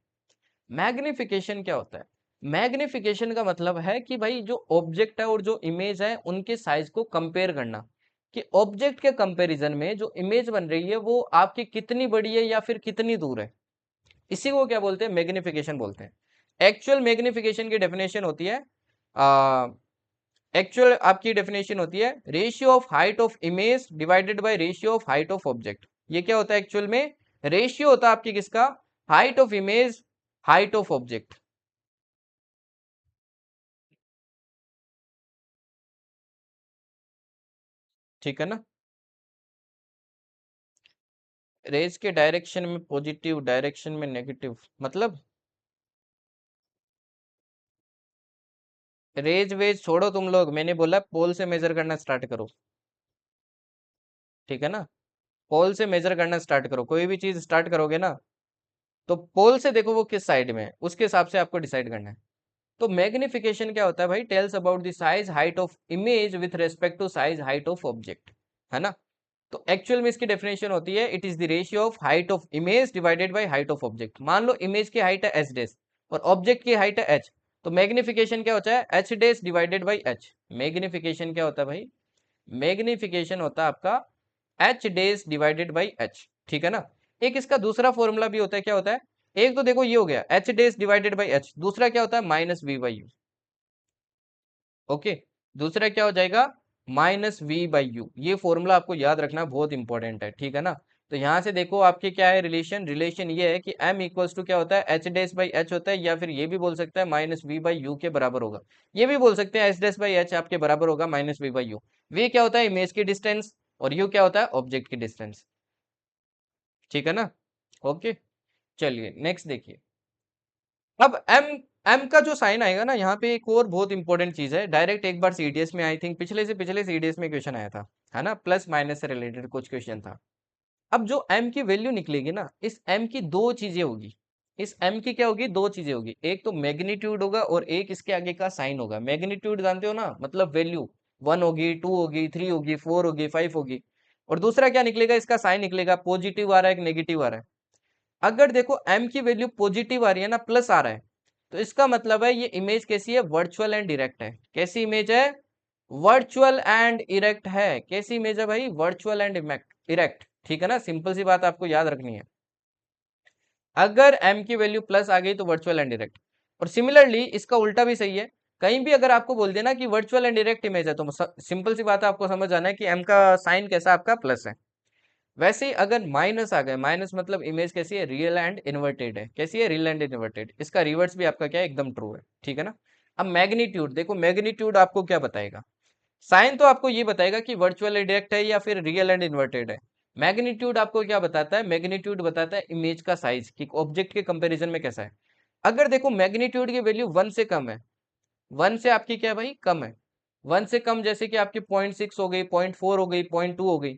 मैग्निफिकेशन क्या होता है, मैग्निफिकेशन का मतलब है कि भाई जो ऑब्जेक्ट है और जो इमेज है उनके साइज को कंपेयर करना, कि ऑब्जेक्ट के कंपैरिजन में जो इमेज बन रही है वो आपकी कितनी बड़ी है या फिर कितनी दूर है। इसी को क्या बोलते हैं, मैग्निफिकेशन बोलते हैं। एक्चुअल मैग्निफिकेशन की डेफिनेशन होती है, एक्चुअल आपकी डेफिनेशन होती है ratio of height of image divided bye ratio of height of object. ये क्या होता है एक्चुअल में, रेशियो होता है आपकी किसका, height of image, height of object, ठीक है ना। रेज के डायरेक्शन में पॉजिटिव, डायरेक्शन में नेगेटिव, मतलब रेज वेज छोड़ो तुम लोग, मैंने बोला पोल से मेजर करना स्टार्ट करो, ठीक है ना। पोल से मेजर करना स्टार्ट करो, कोई भी चीज स्टार्ट करोगे ना तो पोल से देखो वो किस साइड में है, उसके हिसाब से आपको डिसाइड करना है। तो मैग्निफिकेशन क्या होता है भाई, tells about the size height of image with respect to size height of object, है ना। तो एक्चुअल में इसकी डेफिनेशन होती है it is the ratio of height of image divided by height of object. मान लो इमेज की हाइट है एच डेस और ऑब्जेक्ट की हाइट है एच, तो मैग्निफिकेशन क्या होता है, H dash divided by H. Magnification क्या होता है भाई, मैग्निफिकेशन होता है आपका H dash divided by H, ठीक है ना। एक इसका दूसरा फॉर्मूला भी होता है, क्या होता है, एक तो देखो ये हो गया H dash divided by H, दूसरा क्या होता है minus V by U. Okay, दूसरा क्या हो जाएगा, माइनस वी बाई यू। ये फॉर्मूला आपको याद रखना बहुत इंपॉर्टेंट है, ठीक है ना। तो यहाँ से देखो आपके क्या है रिलेशन, रिलेशन ये है कि m इक्वल्स टू क्या होता है, एच डेस बाई एच होता है, या फिर ये भी बोल सकता है माइनस वी बाई यू के बराबर होगा। ये भी बोल सकते हैं एच डेस बाई एच आपके बराबर होगा minus V by U. V क्या होता है, इमेज की डिस्टेंस, और यू क्या होता है, ऑब्जेक्ट की डिस्टेंस, ठीक है ना। ओके, चलिए नेक्स्ट देखिए। अब एम का जो साइन आएगा ना यहाँ पे, एक और बहुत इंपॉर्टेंट चीज है, डायरेक्ट एक बार सीडीएस में आई थिंक पिछले से पिछले सीडीएस में क्वेश्चन आया था, है ना, प्लस माइनस से रिलेटेड कुछ क्वेश्चन था। अब जो एम की वैल्यू निकलेगी ना, इस एम की दो चीजें होगी, इस एम की क्या होगी, दो चीजें होगी, एक तो मैग्नीट्यूड होगा और एक इसके आगे का साइन होगा। मैग्नीट्यूड जानते हो ना, मतलब वैल्यू, 1 होगी, 2 होगी, 3 होगी, 4 होगी, 5 होगी। और दूसरा क्या निकलेगा, इसका साइन निकलेगा, पॉजिटिव आ रहा है कि नेगेटिव आ रहा है। अगर देखो m की वैल्यू पॉजिटिव आ रही है ना, प्लस आ रहा है, तो इसका मतलब है ये इमेज कैसी है, वर्चुअल एंड डायरेक्ट है। कैसी इमेज है, वर्चुअल एंड इरेक्ट है। कैसी इमेज है भाई, वर्चुअल एंड इरेक्ट, ठीक है ना। सिंपल सी बात आपको याद रखनी है, अगर m की वैल्यू प्लस आ गई तो वर्चुअल एंड डायरेक्ट। और सिमिलरली इसका उल्टा भी सही है, कहीं भी अगर आपको बोल देना कि वर्चुअल एंड डायरेक्ट इमेज है तो सिंपल सी बात है, आपको समझ आना है कि m का साइन कैसा आपका प्लस है। वैसे ही अगर माइनस आ गए, माइनस मतलब इमेज कैसी है, रियल एंड इन्वर्टेड है। कैसी है, रियल एंड इन्वर्टेड, इसका रिवर्स भी आपका क्या है, एकदम ट्रू है, ठीक है ना। अब मैग्नीट्यूड देखो, मैग्नीट्यूड आपको क्या बताएगा, साइन तो आपको ये बताएगा कि वर्चुअल डायरेक्ट है या फिर रियल एंड इन्वर्टेड है। मैग्नीट्यूड आपको क्या बताता है? मैग्नीट्यूड बताता है इमेज का साइज कि ऑब्जेक्ट के कंपैरिजन में कैसा है। अगर देखो मैग्नीट्यूड की वैल्यू 1 से कम है, 1 से आपकी क्या है भाई, कम है, 1 से कम जैसे कि आपकी 0.6 हो गई, 0.4 हो गई, 0.2 हो गई,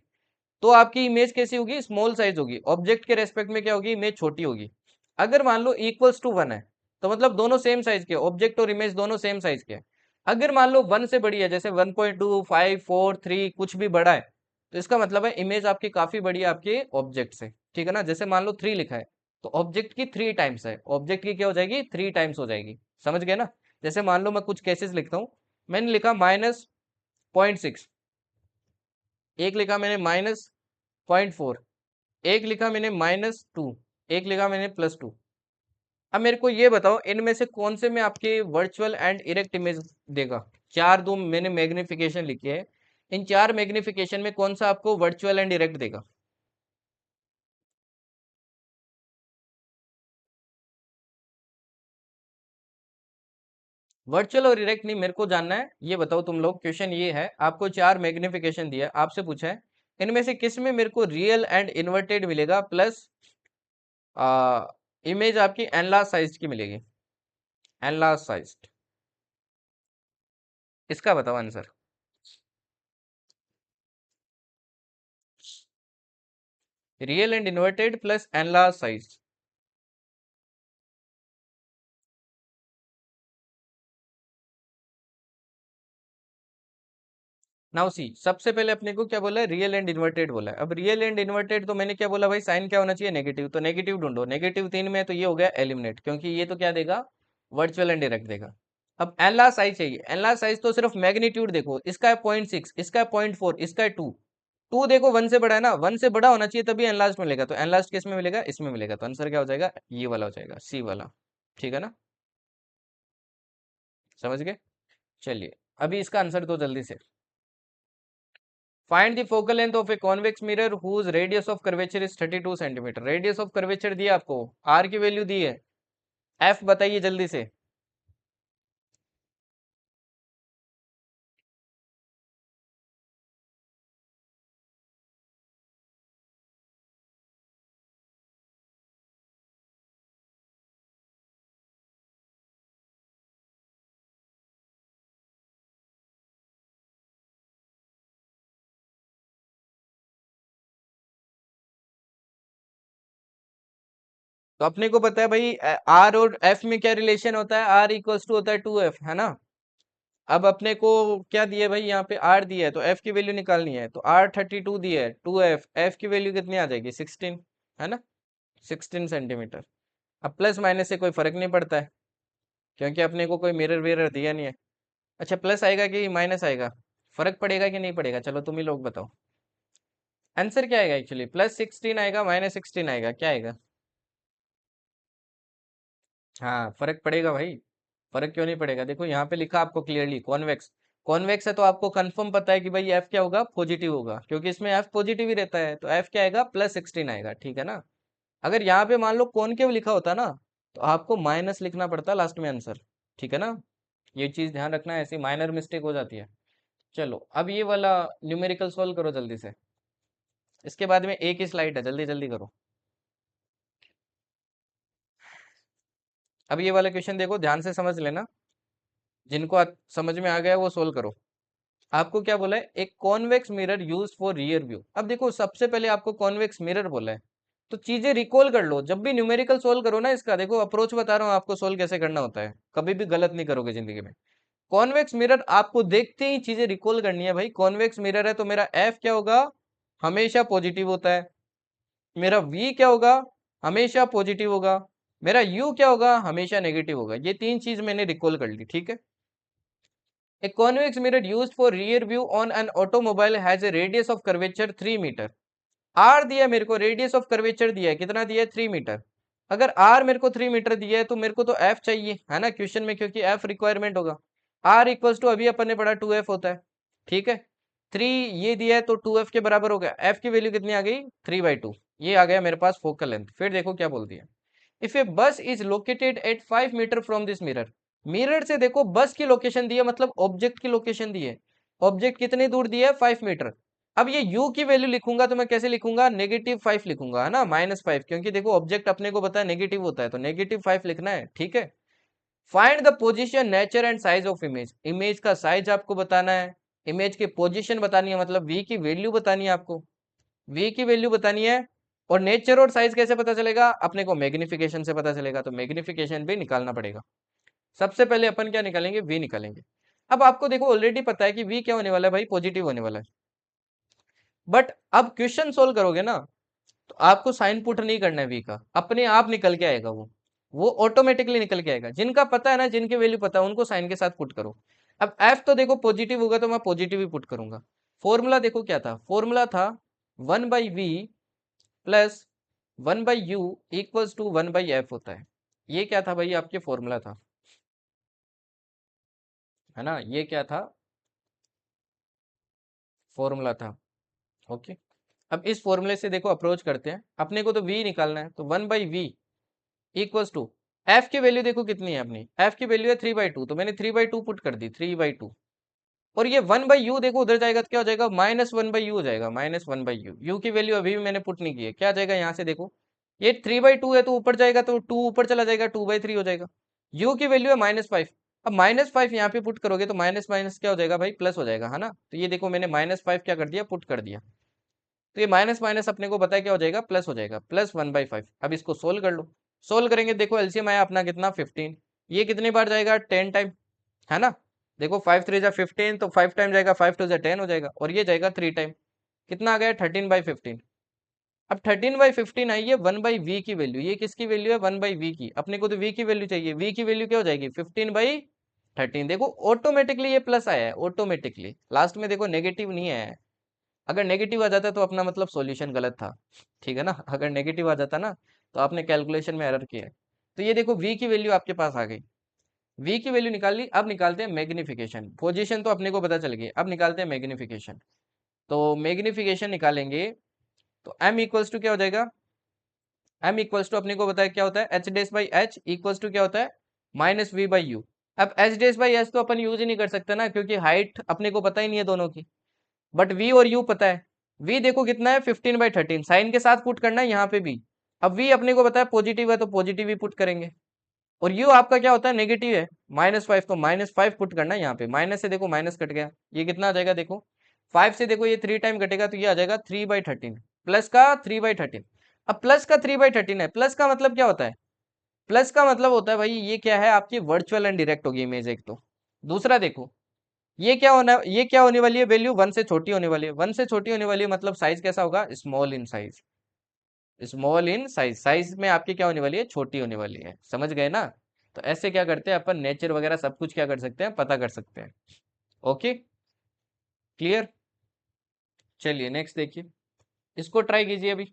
तो आपकी इमेज कैसी होगी? स्मॉल साइज होगी। ऑब्जेक्ट के रेस्पेक्ट में क्या होगी? इमेज छोटी होगी। अगर मान लो इक्वल्स टू 1 है, तो मतलब दोनों सेम साइज के, ऑब्जेक्ट और इमेज दोनों सेम साइज के हैं। अगर मान लो 1 से बड़ी है, जैसे 1.2, 5, 4, 3 कुछ भी बड़ा है, तो इसका मतलब है इमेज आपकी काफी बड़ी है आपके ऑब्जेक्ट से, ठीक है ना। जैसे मान लो 3 लिखा है, तो ऑब्जेक्ट की 3 टाइम्स है, ऑब्जेक्ट की क्या हो जाएगी? 3 टाइम्स हो जाएगी। समझ गए ना। जैसे मान लो मैं कुछ केसेस लिखता हूँ, मैंने लिखा -0.6, एक लिखा मैंने -0.4, एक लिखा मैंने -2, एक लिखा मैंने +2। अब मेरे को ये बताओ इनमें से कौन से में आपके वर्चुअल एंड इरेक्ट इमेज देगा? चार दो मैंने मैग्निफिकेशन लिखे है, इन चार मैग्निफिकेशन में कौन सा आपको वर्चुअल एंड इरेक्ट देगा? वर्चुअल और इरेक्ट नहीं, मेरे को जानना है, ये बताओ तुम लोग। क्वेश्चन ये है, आपको चार मैग्निफिकेशन दिया है, आपसे पूछा है इनमें से किस में मेरे को रियल एंड इन्वर्टेड मिलेगा प्लस इमेज आपकी एनलार्ज साइज की मिलेगी, एनलार्ज साइज। इसका बताओ answer. Real and inverted plus enlarge size. Now see, सबसे पहले अपने को क्या बोला है? रियल एंड इन्वर्टेड बोला है। अब रियल एंड इन्वर्टेड तो मैंने क्या बोला भाई? साइन क्या होना चाहिए? नेगेटिव। तो नेगेटिव ढूंढो, नेगेटिव 3 में है, तो ये हो गया एलिमिनेट, क्योंकि ये तो क्या देगा? वर्चुअल एंड डायरेक्ट देगा। अब एनलार्ज साइज चाहिए। एनलार्ज साइज तो सिर्फ मैग्नीट्यूड देखो, इसका है 0.6, इसका है 0.4, इसका है 2। 2 देखो 1 से बड़ा है ना, 1 से बड़ा होना चाहिए तभी एनलार्ज मिलेगा, तो एनलार्ज किस में मिलेगा? इसमें मिलेगा। तो आंसर क्या हो जाएगा? ये वाला हो जाएगा, सी वाला। ठीक है ना, समझ गए। चलिए, अभी इसका आंसर दो जल्दी से। Find the focal length of a convex mirror whose radius of curvature is 32 centimetre. Radius of curvature दिया आपको, आर की वैल्यू दी है, एफ बताइए जल्दी से। तो अपने को पता है भाई, आर और एफ में क्या रिलेशन होता है? आर इक्वल्स टू होता है 2f, है ना। अब अपने को क्या दिया है भाई? यहाँ पे आर दिया है, तो एफ की वैल्यू निकालनी है, तो आर 32 दिया है, 2f, एफ की वैल्यू कितनी आ जाएगी? 16, है ना, 16 सेंटीमीटर। अब प्लस माइनस से कोई फर्क नहीं पड़ता है, क्योंकि अपने को कोई मिरर वेरर दिया नहीं है। अच्छा, प्लस आएगा कि माइनस आएगा? फर्क पड़ेगा कि नहीं पड़ेगा? चलो तुम ही लोग बताओ। आंसर क्या आएगा एक्चुअली? +16 आएगा, -16 आएगा, क्या आएगा? हाँ, फर्क पड़ेगा भाई। फर्क क्यों नहीं पड़ेगा? देखो यहाँ पे लिखा आपको क्लियरली कॉन्वेक्स। कॉन्वेक्स है तो आपको कंफर्म पता है कि भाई एफ क्या होगा? पॉजिटिव होगा, क्योंकि इसमें एफ पॉजिटिव ही रहता है, तो एफ क्या आएगा? +16 आएगा, ठीक है ना। अगर यहाँ पे मान लो कॉनकेव लिखा होता ना, तो आपको माइनस लिखना पड़ता लास्ट में आंसर, ठीक है ना। ये चीज ध्यान रखना है, ऐसी माइनर मिस्टेक हो जाती है। चलो, अब ये वाला न्यूमेरिकल सॉल्व करो जल्दी से, इसके बाद में एक ही स्लाइड है, जल्दी जल्दी करो। अब ये वाला क्वेश्चन देखो, ध्यान से समझ लेना, जिनको समझ में आ गया वो सोल्व करो। आपको क्या बोला है? एक convex mirror use for rear view. अब देखो, सबसे पहले आपको कॉन्वेक्स मिरर बोला है, तो चीजें रिकॉल कर लो। जब भी न्यूमेरिकल सोल्व करो ना, इसका देखो अप्रोच बता रहा हूँ आपको, सोल्व कैसे करना होता है, कभी भी गलत नहीं करोगे जिंदगी में। कॉन्वेक्स मिरर आपको देखते ही चीजें रिकॉल करनी है भाई। कॉन्वेक्स मिरर है तो मेरा एफ क्या होगा? हमेशा पॉजिटिव होता है। मेरा वी क्या होगा? हमेशा पॉजिटिव होगा। मेरा यू क्या होगा? हमेशा नेगेटिव होगा। ये तीन चीज मैंने रिकॉल कर ली, ठीक है। A convex mirror used for rear view on an automobile has a radius of curvature 3 metre. R दिया मेरे को, रेडियस ऑफ कर्वेचर दिया है, कितना दिया है? 3 मीटर। अगर आर मेरे को 3 मीटर दिया है, तो मेरे को तो एफ चाहिए, है ना, क्वेश्चन में, क्योंकि एफ रिक्वायरमेंट होगा। आर इक्वल्स टू, अभी अपन ने पढ़ा, 2f होता है, ठीक है। 3 ये दिया है, तो 2f के बराबर हो गया। एफ की वैल्यू कितनी आ गई? 3/2। ये आ गया मेरे पास फोकल लेंथ। फिर देखो क्या बोल दिया। If a bus is located at 5 metre from this mirror. Mirror से देखो बस की लोकेशन दी है, मतलब ऑब्जेक्ट की लोकेशन दी है। ऑब्जेक्ट कितनी दूर दिया है 5 मीटर। अब ये u की वैल्यू लिखूंगा तो मैं कैसे लिखूंगा, -5 लिखूंगा, है ना, -5, क्योंकि देखो ऑब्जेक्ट अपने को पता है नेगेटिव होता है, तो -5 लिखना है, ठीक है। Find the position, nature and size of image, image का साइज आपको बताना है, इमेज की पोजीशन बतानी है, मतलब v की वैल्यू बतानी है आपको, v की वैल्यू बतानी है। और नेचर और साइज कैसे पता चलेगा, अपने को मैग्निफिकेशन से पता चलेगा, तो मैग्निफिकेशन भी निकालना पड़ेगा। सबसे पहले अपन क्या निकालेंगे, v निकालेंगे। अब आपको देखो ऑलरेडी पता है कि v क्या होने वाला है भाई, पॉजिटिव होने वाला है। बट अब क्वेश्चन सोल्व करोगे ना, तो आपको साइन पुट नहीं करना है v का, अपने आप निकल के आएगा वो ऑटोमेटिकली निकल के आएगा। जिनका पता है ना, जिनकी वैल्यू पता है, उनको साइन के साथ पुट करो। अब f तो देखो पॉजिटिव होगा तो मैं पॉजिटिव ही पुट करूंगा। फॉर्मूला देखो क्या था, फॉर्मूला था 1/v plus 1/u equals to 1/f होता है। ये क्या था भाई, आपके फॉर्मूला था, है ना, ये क्या था, फॉर्मूला था। ओके। अब इस फॉर्मूले से देखो अप्रोच करते हैं, अपने को तो v निकालना है, तो 1/v इक्वल्स टू, f की वैल्यू देखो कितनी है अपनी, f की वैल्यू है 3/2, तो मैंने 3/2 पुट कर दी, 3/2। और ये 1/u देखो उधर जाएगा तो क्या हो जाएगा, -1/u हो जाएगा, -1/u। u की वैल्यू अभी भी मैंने पुट नहीं की है, क्या जाएगा यहाँ से देखो, ये 3/2 है तो ऊपर जाएगा, तो 2 ऊपर चला जाएगा, 2/3 हो जाएगा। u की वैल्यू है -5, अब -5 यहाँ पे पुट करोगे तो माइनस माइनस क्या हो जाएगा भाई, प्लस हो जाएगा, है ना। तो ये देखो मैंने -5 क्या कर दिया, पुट कर दिया। तो ये माइनस माइनस अपने को पता है क्या हो जाएगा, प्लस हो जाएगा, +1/5। अब इसको सोल्व कर लो, सोल्व करेंगे, देखो एलसीएम आया अपना कितना, 15। ये कितनी बार जाएगा, 10 टाइम, है ना। देखो 5 3 जा 15, तो 5 टाइम जाएगा, 5 2 जा 10 हो जाएगा, और ये जाएगा 3 टाइम, कितना आ गया, 13/15। अब 13/15 आई है 1/v की वैल्यू, ये किसकी वैल्यू है, 1/v की, अपने को तो v की वैल्यू चाहिए, v की वैल्यू क्या हो जाएगी, 15/13। देखो ऑटोमेटिकली ये प्लस आया है, ऑटोमेटिकली, लास्ट में देखो नेगेटिव नहीं आया है। अगर नेगेटिव आ जाता तो अपना मतलब सॉल्यूशन गलत था, ठीक है ना, अगर नेगेटिव आ जाता ना तो आपने कैलकुलेशन में एरर किया है। तो ये देखो v की वैल्यू आपके पास आ गई, v की वैल्यू निकाल ली। अब निकालते हैं मैग्निफिकेशन, पोजीशन तो अपने को पता चल गई, अब निकालते हैं मैग्निफिकेशन। तो मैग्निफिकेशन निकालेंगे तो m इक्वल्स टू क्या हो जाएगा, m इक्वल्स टू अपने को बताया क्या होता है, h dash by h equals to क्या होता है, -v/u। अब h डेस बाई h तो अपन यूज ही नहीं कर सकते ना, क्योंकि हाइट अपने को पता ही नहीं है दोनों की, बट v और u पता है। v देखो कितना है, 15/13, साइन के साथ पुट करना है यहाँ पे भी। अब v अपने को पता है पॉजिटिव है, तो पॉजिटिव ही पुट करेंगे। और u आपका क्या होता है, नेगेटिव है, -5, तो -5 पुट करना है यहाँ पे, माइनस से देखो माइनस कट गया, ये कितना आ जाएगा देखो, 5 से देखो ये 3 टाइम कटेगा, तो ये आ जाएगा 3/13, प्लस का 3/13। अब प्लस का 3/13 है, प्लस का मतलब क्या होता है, प्लस का मतलब होता है भाई, ये क्या है आपकी वर्चुअल एंड डायरेक्ट होगी इमेज, एक तो। दूसरा देखो, ये क्या होने वाली है, वैल्यू 1 से छोटी होने वाली है, 1 से छोटी होने वाली है, मतलब साइज कैसा होगा, small in size, small in size, size में आपकी क्या होने वाली है, छोटी होने वाली है, समझ गए ना। तो ऐसे क्या करते हैं अपन, नेचर वगैरह सब कुछ क्या कर सकते हैं, पता कर सकते हैं। Okay, clear. चलिए नेक्स्ट देखिए, इसको ट्राई कीजिए अभी।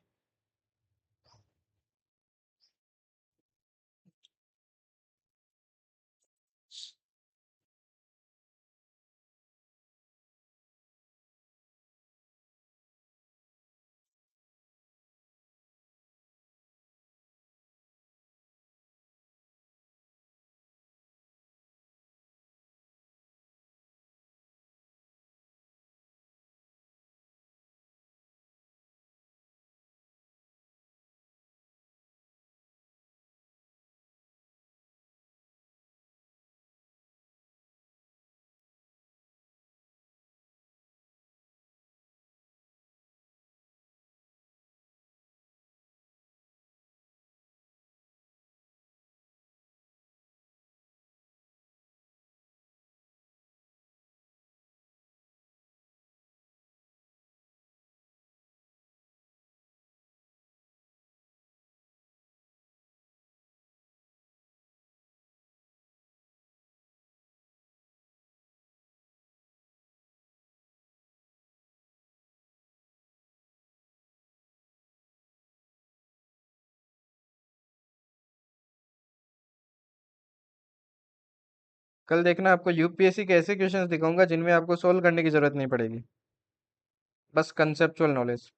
कल देखना आपको यूपीएससी के ऐसे क्वेश्चंस दिखाऊंगा जिनमें आपको सोल्व करने की जरूरत नहीं पड़ेगी, बस कंसेप्चुअल नॉलेज।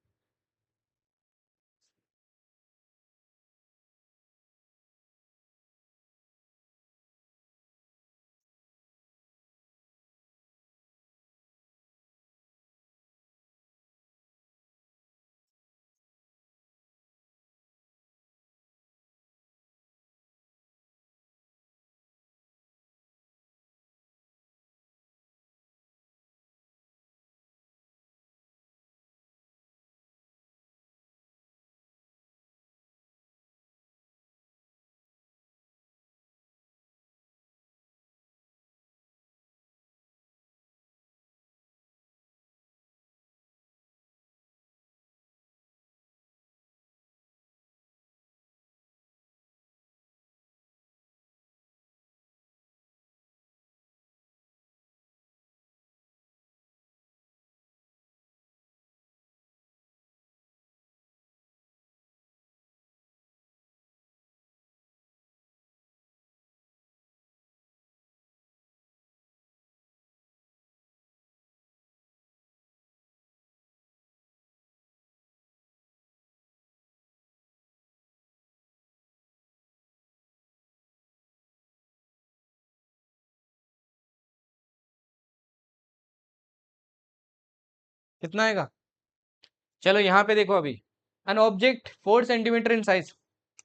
कितना आएगा? चलो यहाँ पे देखो अभी, an object 4 centimetre in size.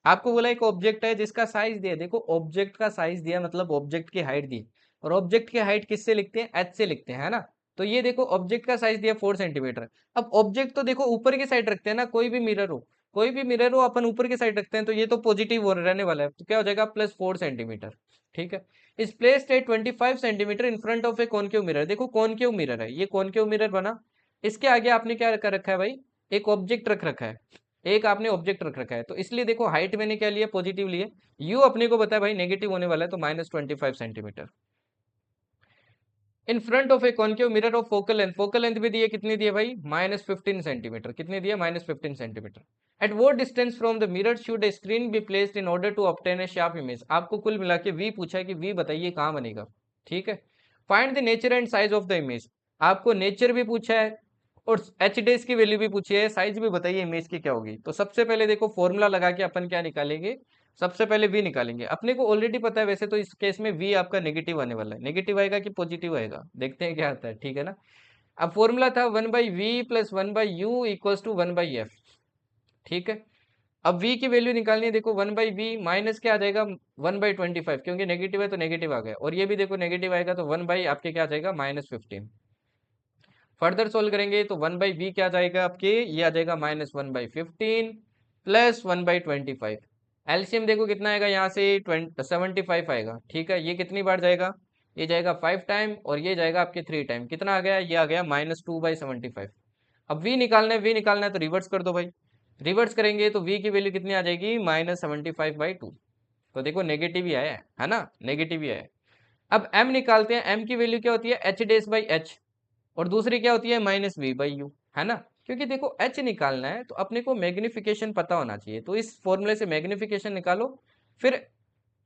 आपको बोला एक ऑब्जेक्ट है जिसका साइज दिया, देखो ऑब्जेक्ट का साइज दिया मतलब ऑब्जेक्ट की हाइट दी, और ऑब्जेक्ट की हाइट किससे लिखते हैं? एच से लिखते हैं, है ना। तो ये देखो ऑब्जेक्ट का साइज दिया 4 सेंटीमीटर। अब ऑब्जेक्ट तो देखो ऊपर की साइड रखते हैं ना, कोई भी मिरर हो, कोई भी मिरर हो अपन ऊपर की साइड रखते हैं, तो ये तो पॉजिटिव हो रहने वाला है, तो क्या हो जाएगा? +4 सेंटीमीटर। ठीक है। इस placed at 25 centimetre in front of A concave mirror. देखो कॉनकेव मिरर है, ये कॉनकेव मिरर बना, इसके आगे आपने क्या कर रखा है भाई? एक ऑब्जेक्ट रख रखा है, एक आपने ऑब्जेक्ट रख रखा है, तो इसलिए देखो हाइट मैंने क्या लिया? पॉजिटिव लिए। यू अपने को बताया भाई नेगेटिव होने वाला है, तो -25 centimetre. In front of A concave mirror of focal length, focal length भी दी है, कितनी दी है भाई? -15 सेंटीमीटर। कितनी दी है? -15 centimetre. At what distance from the mirror should a screen be placed in order to obtain a sharp image. आपको कुल मिला के वी पूछा है कि वी बताइए कहाँ बनेगा। ठीक है। Find the nature and size of the image. आपको नेचर भी पूछा है और एच डेज की वैल्यू भी पूछी है, साइज भी बताइए इमेज की क्या होगी। तो सबसे पहले देखो फॉर्मूला लगा के अपन क्या निकालेंगे? सबसे पहले वी निकालेंगे। अपने को ऑलरेडी पता है वैसे तो इस केस में वी आपका नेगेटिव आने वाला है। नेगेटिव आएगा कि पॉजिटिव आएगा, देखते हैं क्या आता है। ठीक है ना। अब फॉर्मूला था 1/v + 1/u = 1/f। ठीक है। अब v की वैल्यू निकालनी है, देखो 1/v माइनस क्या आ जाएगा? 1/25, क्योंकि नेगेटिव है तो नेगेटिव आ गया, और ये भी देखो नेगेटिव आएगा तो 1 आपके क्या आ जाएगा? -15। फर्दर सोल्व करेंगे तो 1/v क्या आ जाएगा आपके? ये आ जाएगा -1/15 + 1/25। एलसीएम देखो कितना आएगा यहाँ से? 75 आएगा। ठीक है। ये कितनी बार जाएगा? ये जाएगा 5 टाइम, और ये जाएगा आपके 3 टाइम। कितना आ गया? ये आ गया -2/75। अब v निकालना है, v निकालना है तो रिवर्स कर दो भाई। रिवर्स करेंगे तो v की वैल्यू कितनी आ जाएगी? -75/2। तो देखो नेगेटिव ही आया है ना, नेगेटिव ही आया है। अब m निकालते हैं, m की वैल्यू क्या होती है? h'/h, और दूसरी क्या होती है? -v/u, है ना। क्योंकि देखो h निकालना है तो अपने को मैग्निफिकेशन पता होना चाहिए, तो इस फॉर्मूले से मैग्निफिकेशन निकालो, फिर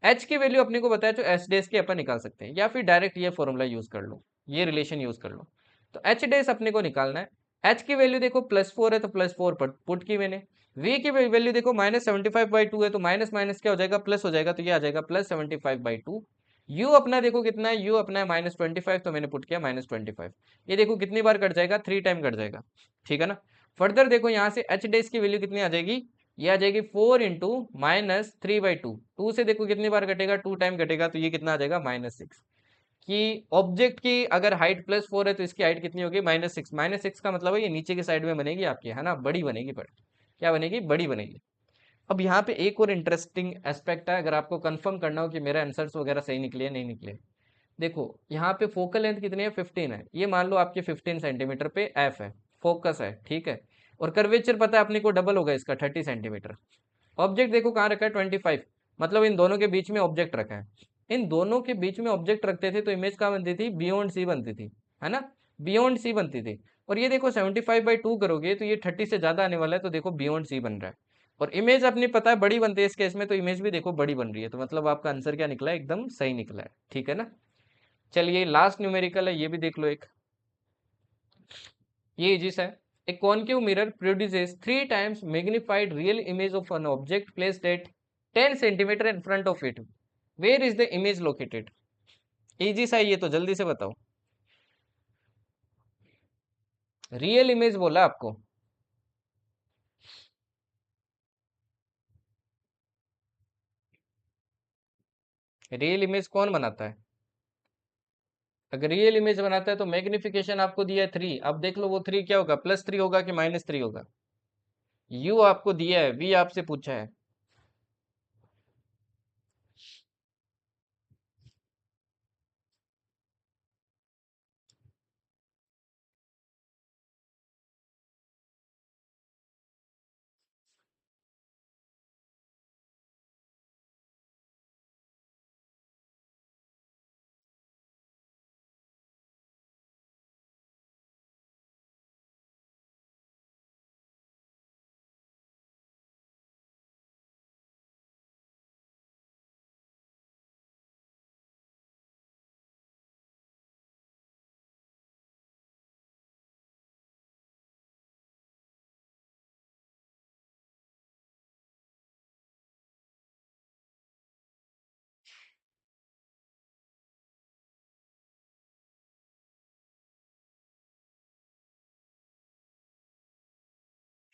h की वैल्यू अपने को बताया तो h डेज की अपन निकाल सकते हैं, या फिर डायरेक्ट ये फॉर्मूला यूज कर लो, ये रिलेशन यूज कर लो। तो h डेज अपने को निकालना है। h की वैल्यू देखो +4 है तो +4 पुट की मैंने। v की वैल्यू देखो -75/2 है, तो माइनस माइनस क्या हो जाएगा? प्लस हो जाएगा, तो ये आ जाएगा +75/2। u अपना देखो कितना है? u अपना है -25, तो मैंने पुट किया -25। ये देखो कितनी बार कट जाएगा? 3 टाइम कट जाएगा। ठीक है ना। फर्दर देखो यहाँ से h डेज की वैल्यू कितनी आ जाएगी? ये आ जाएगी 4 इंटू -3/2। 2 से देखो कितनी बार कटेगा? 2 टाइम कटेगा, तो ये कितना आ जाएगा? -6। कि ऑब्जेक्ट की अगर हाइट +4 है तो इसकी हाइट कितनी होगी? -6। -6 का मतलब है ये नीचे की साइड में बनेगी आपकी, है ना, बड़ी बनेगी। बड़ी क्या बनेगी? बड़ी बनेगी। अब यहाँ पे एक और इंटरेस्टिंग एस्पेक्ट है, अगर आपको कंफर्म करना हो कि मेरा आंसर्स वगैरह सही निकले या नहीं निकले। देखो यहाँ पे फोकल लेंथ कितनी है? 15 है। ये मान लो आपके 15 सेंटीमीटर पे एफ है, फोकस है। ठीक है। और कर्वेचर पता है अपने को, डबल होगा इसका, 30 सेंटीमीटर। ऑब्जेक्ट देखो कहाँ रखा है? 25, मतलब इन दोनों के बीच में ऑब्जेक्ट रखा है। इन दोनों के बीच में ऑब्जेक्ट रखते थे तो इमेज कहाँ बनती थी? बियॉन्ड सी बनती थी, है ना, बियॉन्ड सी बनती थी। और ये देखो 75/2 करोगे तो ये 30 से ज्यादा आने वाला है, तो देखो बियॉन्ड सी बन रहा है। और इमेज अपनी पता है बड़ी बनती है इस केस में, तो इमेज भी देखो बड़ी बन रही है, तो मतलब आपका आंसर क्या निकला है? एकदम सही निकला है। ठीक है ना। चलिए लास्ट न्यूमेरिकल है, ये भी देख लो एक। ये इजिस है। A concave mirror produces 3 times magnified real image of an object placed at 10 centimetre in front of it. Where is the image located? Easy सा है ये तो, जल्दी से बताओ। रियल इमेज बोला आपको। रियल इमेज कौन बनाता है? अगर रियल इमेज बनाता है तो मैग्निफिकेशन आपको दिया है 3। अब देख लो वो 3 क्या होगा? +3 होगा कि -3 होगा? यू आपको दिया है, वी आपसे पूछा है।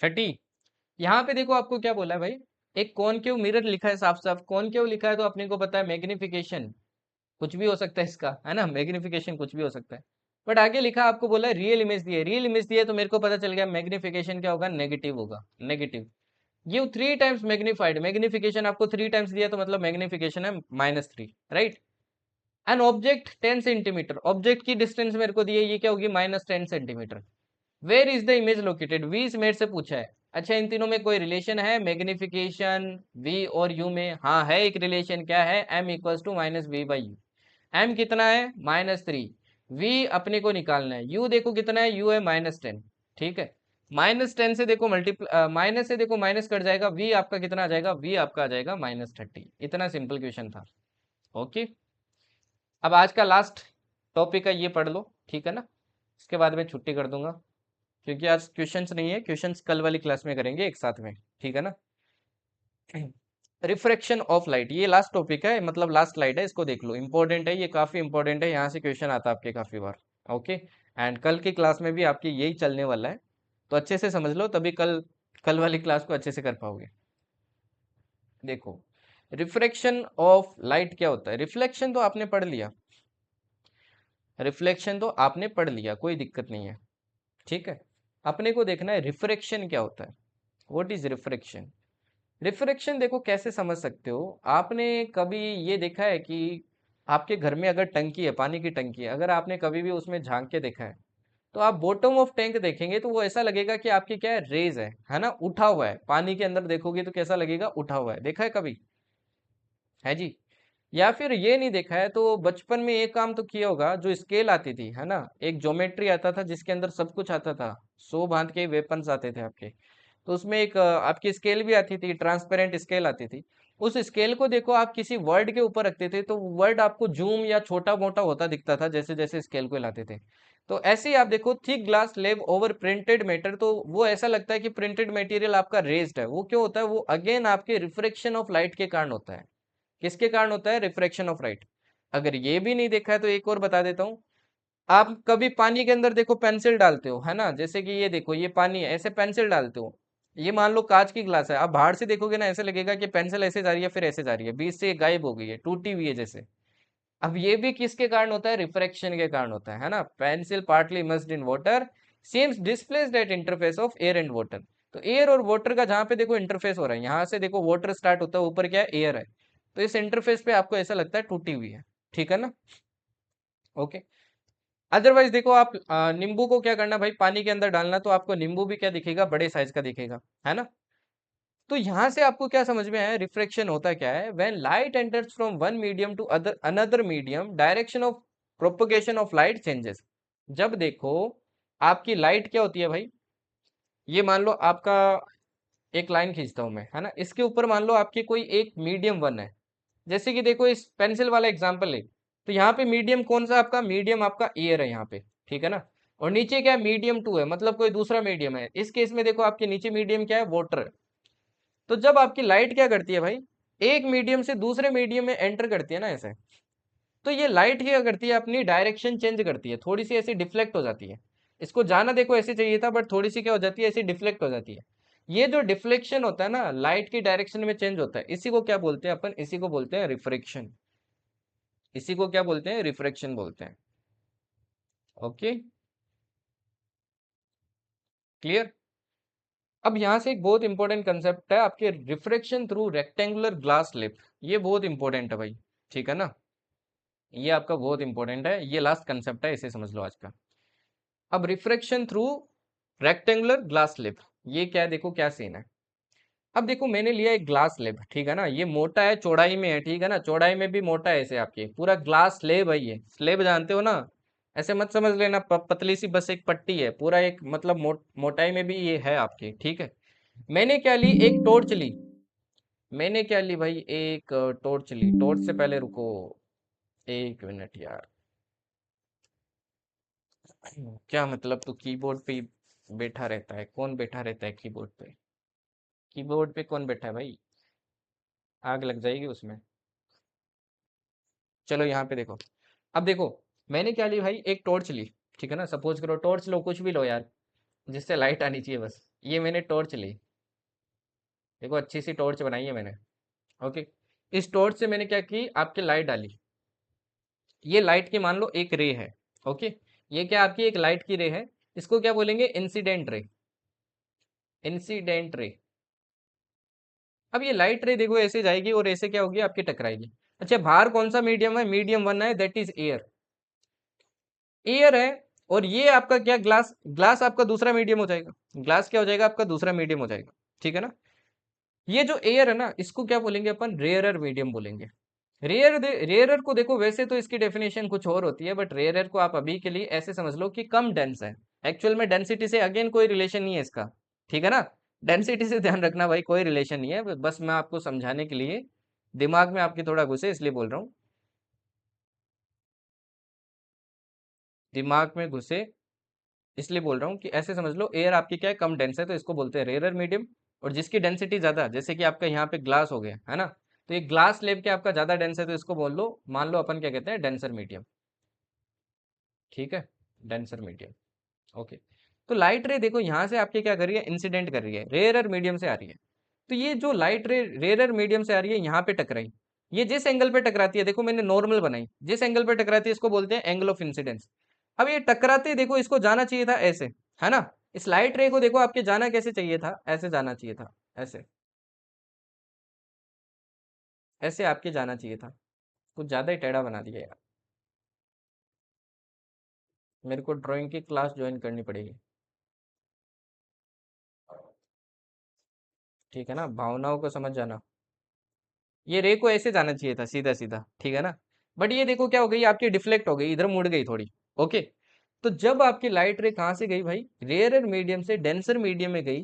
30। यहाँ पे देखो आपको क्या बोला है भाई, एक कॉनकेव मिरर लिखा है, साफ साफ कॉनकेव लिखा है, तो अपने को पता है मैग्निफिकेशन कुछ भी हो सकता है इसका, है ना, मैग्निफिकेशन कुछ भी हो सकता है। बट आगे लिखा आपको बोला है रियल इमेज दी है, रियल इमेज दी है, तो मेरे को पता चल गया मैग्निफिकेशन क्या होगा, नेगेटिव होगा, नेगेटिव। ये 3 टाइम्स मैग्निफाइड, मैग्निफिकेशन आपको 3 टाइम्स दिया, तो मतलब मैग्निफिकेशन है -3, right. An object 10 centimetre, object की डिस्टेंस मेरे को दी है, ये क्या होगी, -10 centimetre. Where is the image located, V is मेरे से पूछा है। अच्छा, इन तीनों में कोई रिलेशन है, मैग्निफिकेशन वी और यू में? हाँ है, एक रिलेशन, क्या है, m equals to -v/u। m कितना है, -3। v अपने को निकालना है, u देखो कितना है, u है -10, ठीक है। -10 से देखो मल्टीप्लाई, माइनस से देखो माइनस कट जाएगा, v आपका कितना आ जाएगा, v आपका आ जाएगा -30। इतना सिंपल क्वेश्चन था। ओके, अब आज का लास्ट टॉपिक है, ये पढ़ लो, ठीक है ना। इसके बाद मैं छुट्टी कर दूंगा, क्योंकि आज क्वेश्चंस नहीं है, क्वेश्चंस कल वाली क्लास में करेंगे एक साथ में, ठीक है ना। रिफ्रैक्शन ऑफ लाइट, ये लास्ट टॉपिक है, मतलब लास्ट स्लाइड है, इसको देख लो, इंपॉर्टेंट है, ये काफी इंपॉर्टेंट है, यहाँ से क्वेश्चन आता है आपके काफी बार। ओके, एंड कल की क्लास में भी आपकी यही चलने वाला है, तो अच्छे से समझ लो, तभी कल कल वाली क्लास को अच्छे से कर पाओगे। देखो, रिफ्रैक्शन ऑफ लाइट क्या होता है, रिफ्लेक्शन तो आपने पढ़ लिया, रिफ्लेक्शन तो आपने पढ़ लिया, कोई दिक्कत नहीं है, ठीक है। अपने को देखना है रिफ्रैक्शन क्या होता है, व्हाट इज रिफ्रैक्शन। रिफ्रैक्शन देखो कैसे समझ सकते हो, आपने कभी ये देखा है कि आपके घर में अगर टंकी है, पानी की टंकी है, अगर आपने कभी भी उसमें झांक के देखा है, तो आप बॉटम ऑफ टैंक देखेंगे तो वो ऐसा लगेगा कि आपकी क्या है, रेज है ना, उठा हुआ है, पानी के अंदर देखोगे तो कैसा लगेगा, उठा हुआ है, देखा है कभी, है जी। या फिर ये नहीं देखा है तो बचपन में एक काम तो किया होगा, जो स्केल आती थी, है ना, एक ज्योमेट्री आता था जिसके अंदर सब कुछ आता था, 100 भांत के वेपन्स आते थे आपके, तो उसमें एक आपकी स्केल भी आती थी, ट्रांसपेरेंट स्केल आती थी। उस स्केल को देखो आप किसी वर्ड के ऊपर रखते थे, तो वर्ड आपको जूम या छोटा मोटा होता दिखता था, जैसे जैसे स्केल को हिलाते थे। तो ऐसे ही आप देखो, thick glass slab over printed matter, तो वो ऐसा लगता है कि प्रिंटेड मटेरियल आपका रेज्ड है, वो क्यों होता है, वो अगेन आपके रिफ्रेक्शन ऑफ लाइट के कारण होता है। किसके कारण होता है, रिफ्रेक्शन ऑफ लाइट। अगर ये भी नहीं देखा है तो एक और बता देता हूँ, आप कभी पानी के अंदर देखो पेंसिल डालते हो, है ना, जैसे कि ये देखो, ये पानी है, ऐसे पेंसिल डालते हो, ये मान लो कांच की ग्लास है, आप बाहर से देखोगे ना, ऐसे लगेगा कि पेंसिल ऐसे जा रही है, फिर ऐसे जा रही है, बीच से ये गायब हो गई है, टूटी हुई है जैसे। अब ये भी किसके कारण होता है, रिफ्रैक्शन के कारण होता है ना। Pencil partly immersed in water seems displaced at interface of air and water. तो एयर और वाटर का जहां पे देखो इंटरफेस हो रहा है, यहाँ से देखो वाटर स्टार्ट होता है, ऊपर क्या है, एयर है, तो इस इंटरफेस पे आपको ऐसा लगता है टूटी हुई है, ठीक है ना। ओके, अदरवाइज देखो आप नींबू को क्या करना भाई, पानी के अंदर डालना, तो आपको नींबू भी क्या दिखेगा, बड़े साइज का दिखेगा, है ना। तो यहां से आपको क्या समझ में आया, रिफ्लेक्शन होता क्या है, when light enters from one medium to other another medium, direction of propagation of light changes. जब देखो आपकी लाइट क्या होती है भाई, ये मान लो आपका एक लाइन खींचता हूं मैं, है ना, इसके ऊपर मान लो आपकी कोई एक मीडियम वन है, जैसे कि देखो इस पेंसिल वाला एग्जांपल है, तो यहाँ पे मीडियम कौन सा आपका, मीडियम आपका एयर है यहाँ पे, ठीक है ना। और नीचे क्या है, मीडियम टू है, मतलब कोई दूसरा मीडियम है, इस केस में देखो आपके नीचे मीडियम क्या है, वाटर। तो जब आपकी लाइट क्या करती है भाई, एक मीडियम से दूसरे मीडियम में एंटर करती है ना ऐसे, तो ये लाइट क्या करती है, अपनी डायरेक्शन चेंज करती है, थोड़ी सी ऐसी डिफ्लेक्ट हो जाती है। इसको जाना देखो ऐसे चाहिए था, बट थोड़ी सी क्या हो जाती है, ऐसी डिफ्लेक्ट हो जाती है। ये जो डिफ्लेक्शन होता है ना, लाइट की डायरेक्शन में चेंज होता है, इसी को क्या बोलते हैं अपन, इसी को बोलते हैं रिफ्रेक्शन, इसी को क्या बोलते हैं, रिफ्रेक्शन बोलते हैं। Okay, clear. अब यहाँ से एक बहुत इंपॉर्टेंट कंसेप्ट है आपके, refraction through rectangular glass slip, ये बहुत इंपॉर्टेंट है भाई, ठीक है ना, ये आपका बहुत इंपॉर्टेंट है, ये लास्ट कंसेप्ट है, इसे समझ लो आज का। अब refraction through rectangular glass slip, ये क्या है, देखो क्या सीन है। अब देखो मैंने लिया एक ग्लास स्लेब, ठीक है ना, ये मोटा है, चौड़ाई में है, ठीक है ना, चौड़ाई में भी मोटा है, ऐसे आपके पूरा ग्लास स्लेब है, ये स्लेब जानते हो ना, ऐसे मत समझ लेना पतली सी बस एक पट्टी है, पूरा एक मतलब मोटाई में भी ये है आपके, ठीक है। मैंने क्या ली, एक टॉर्च ली, मैंने क्या ली भाई, एक टॉर्च ली, टॉर्च से पहले रुको, एक मिनट यार, क्या मतलब, तो कीबोर्ड पे ही बैठा रहता है, कौन बैठा रहता है कीबोर्ड पे, कीबोर्ड पे कौन बैठा है भाई, आग लग जाएगी उसमें। चलो यहाँ पे देखो, अब देखो मैंने क्या ली भाई, एक टॉर्च ली, ठीक है ना, सपोज करो टॉर्च लो, कुछ भी लो यार, जिससे लाइट आनी चाहिए बस। ये मैंने टॉर्च ली, देखो अच्छी सी टॉर्च बनाई है मैंने। ओके, इस टॉर्च से मैंने क्या की, आपकी लाइट डाली। ये लाइट की मान लो एक रे है। ओके, ये क्या आपकी एक लाइट की रे है। इसको क्या बोलेंगे, इंसिडेंट रे। Incident ray. अब ये लाइट रे देखो ऐसे जाएगी और ऐसे क्या होगी, आपकी टकराएगी। अच्छा, बाहर कौन सा मीडियम है, मीडियम वन है, दैट इज एयर। एयर है। और ये आपका क्या, ग्लास। ग्लास आपका दूसरा मीडियम हो जाएगा। ग्लास क्या हो जाएगा, आपका दूसरा मीडियम हो जाएगा। ठीक है ना। ये जो एयर है ना, इसको क्या बोलेंगे अपन, रेयरर मीडियम बोलेंगे। रेयरर को देखो, वैसे तो इसकी डेफिनेशन कुछ और होती है, बट रेयरर को आप अभी के लिए ऐसे समझ लो कि कम डेंस है। एक्चुअल में डेंसिटी से अगेन कोई रिलेशन नहीं है इसका। ठीक है ना। डेंसिटी से ध्यान रखना भाई, कोई रिलेशन नहीं है, बस मैं आपको समझाने के लिए, दिमाग में आपके थोड़ा घुसे इसलिए बोल रहा हूँ। दिमाग में घुसे इसलिए बोल रहा हूँ कि ऐसे समझ लो, एयर आपकी क्या है, कम डेंस है, तो इसको बोलते हैं रेयरर मीडियम। और जिसकी डेंसिटी ज्यादा, जैसे कि आपका यहाँ पे ग्लास हो गया है ना, तो ये ग्लास लेव के आपका ज्यादा डेंस है, तो इसको बोल लो, मान लो अपन क्या कहते हैं, डेंसर मीडियम। ठीक है, डेंसर मीडियम। ओके। तो लाइट रे देखो यहाँ से आपके क्या कर रही है, इंसिडेंट कर रही है, रेयरर मीडियम से आ रही है। तो ये जो लाइट रे रेयरर मीडियम से आ रही है, यहाँ पे टकराई। ये जिस एंगल पे टकराती है, देखो मैंने नॉर्मल बनाई, जिस एंगल पे टकराती है इसको बोलते हैं एंगल ऑफ इंसिडेंस। अब ये टकराते देखो, इसको जाना चाहिए था ऐसे, है ना। इस लाइट रे को देखो, आपके जाना कैसे चाहिए था, ऐसे जाना चाहिए था। ऐसे, ऐसे आपके जाना चाहिए था। कुछ ज्यादा ही टेढ़ा बना दिया यार। मेरे को ड्राइंग की क्लास ज्वाइन करनी पड़ेगी। ठीक है ना, भावनाओं को समझ जाना। ये रे को ऐसे जाना चाहिए था, सीधा सीधा, ठीक है ना। बट ये देखो क्या हो गई, आपकी डिफ्लेक्ट हो गई, इधर मुड़ गई थोड़ी। ओके। तो जब आपकी लाइट रे कहाँ से गई भाई, रेयरर मीडियम से डेंसर मीडियम में गई।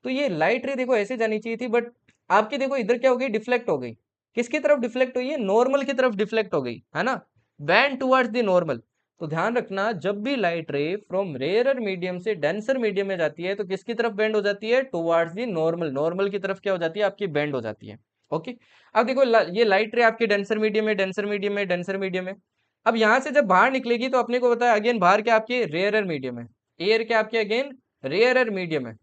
तो ये लाइट रे देखो ऐसे जानी चाहिए थी, बट आपकी देखो इधर क्या हो गई, डिफ्लेक्ट हो गई। किसकी तरफ डिफ्लेक्ट हुई है, नॉर्मल की तरफ डिफ्लेक्ट हो गई, है ना। Band towards the normal. तो ध्यान रखना, जब भी लाइट रे फ्रॉम रेयरर मीडियम से डेंसर मीडियम में जाती है, तो किसकी तरफ बेंड हो जाती है, टुवर्ड्स द नॉर्मल। नॉर्मल की तरफ क्या हो जाती है, आपकी बेंड हो जाती है। ओके। अब देखो ये लाइट रे आपकी डेंसर मीडियम में, डेंसर मीडियम में, डेंसर मीडियम में। अब यहां से जब बाहर निकलेगी, तो अपने को बताया अगेन, बाहर क्या आपके रेयरर मीडियम है। एयर क्या आपके अगेन रेयरर मीडियम है।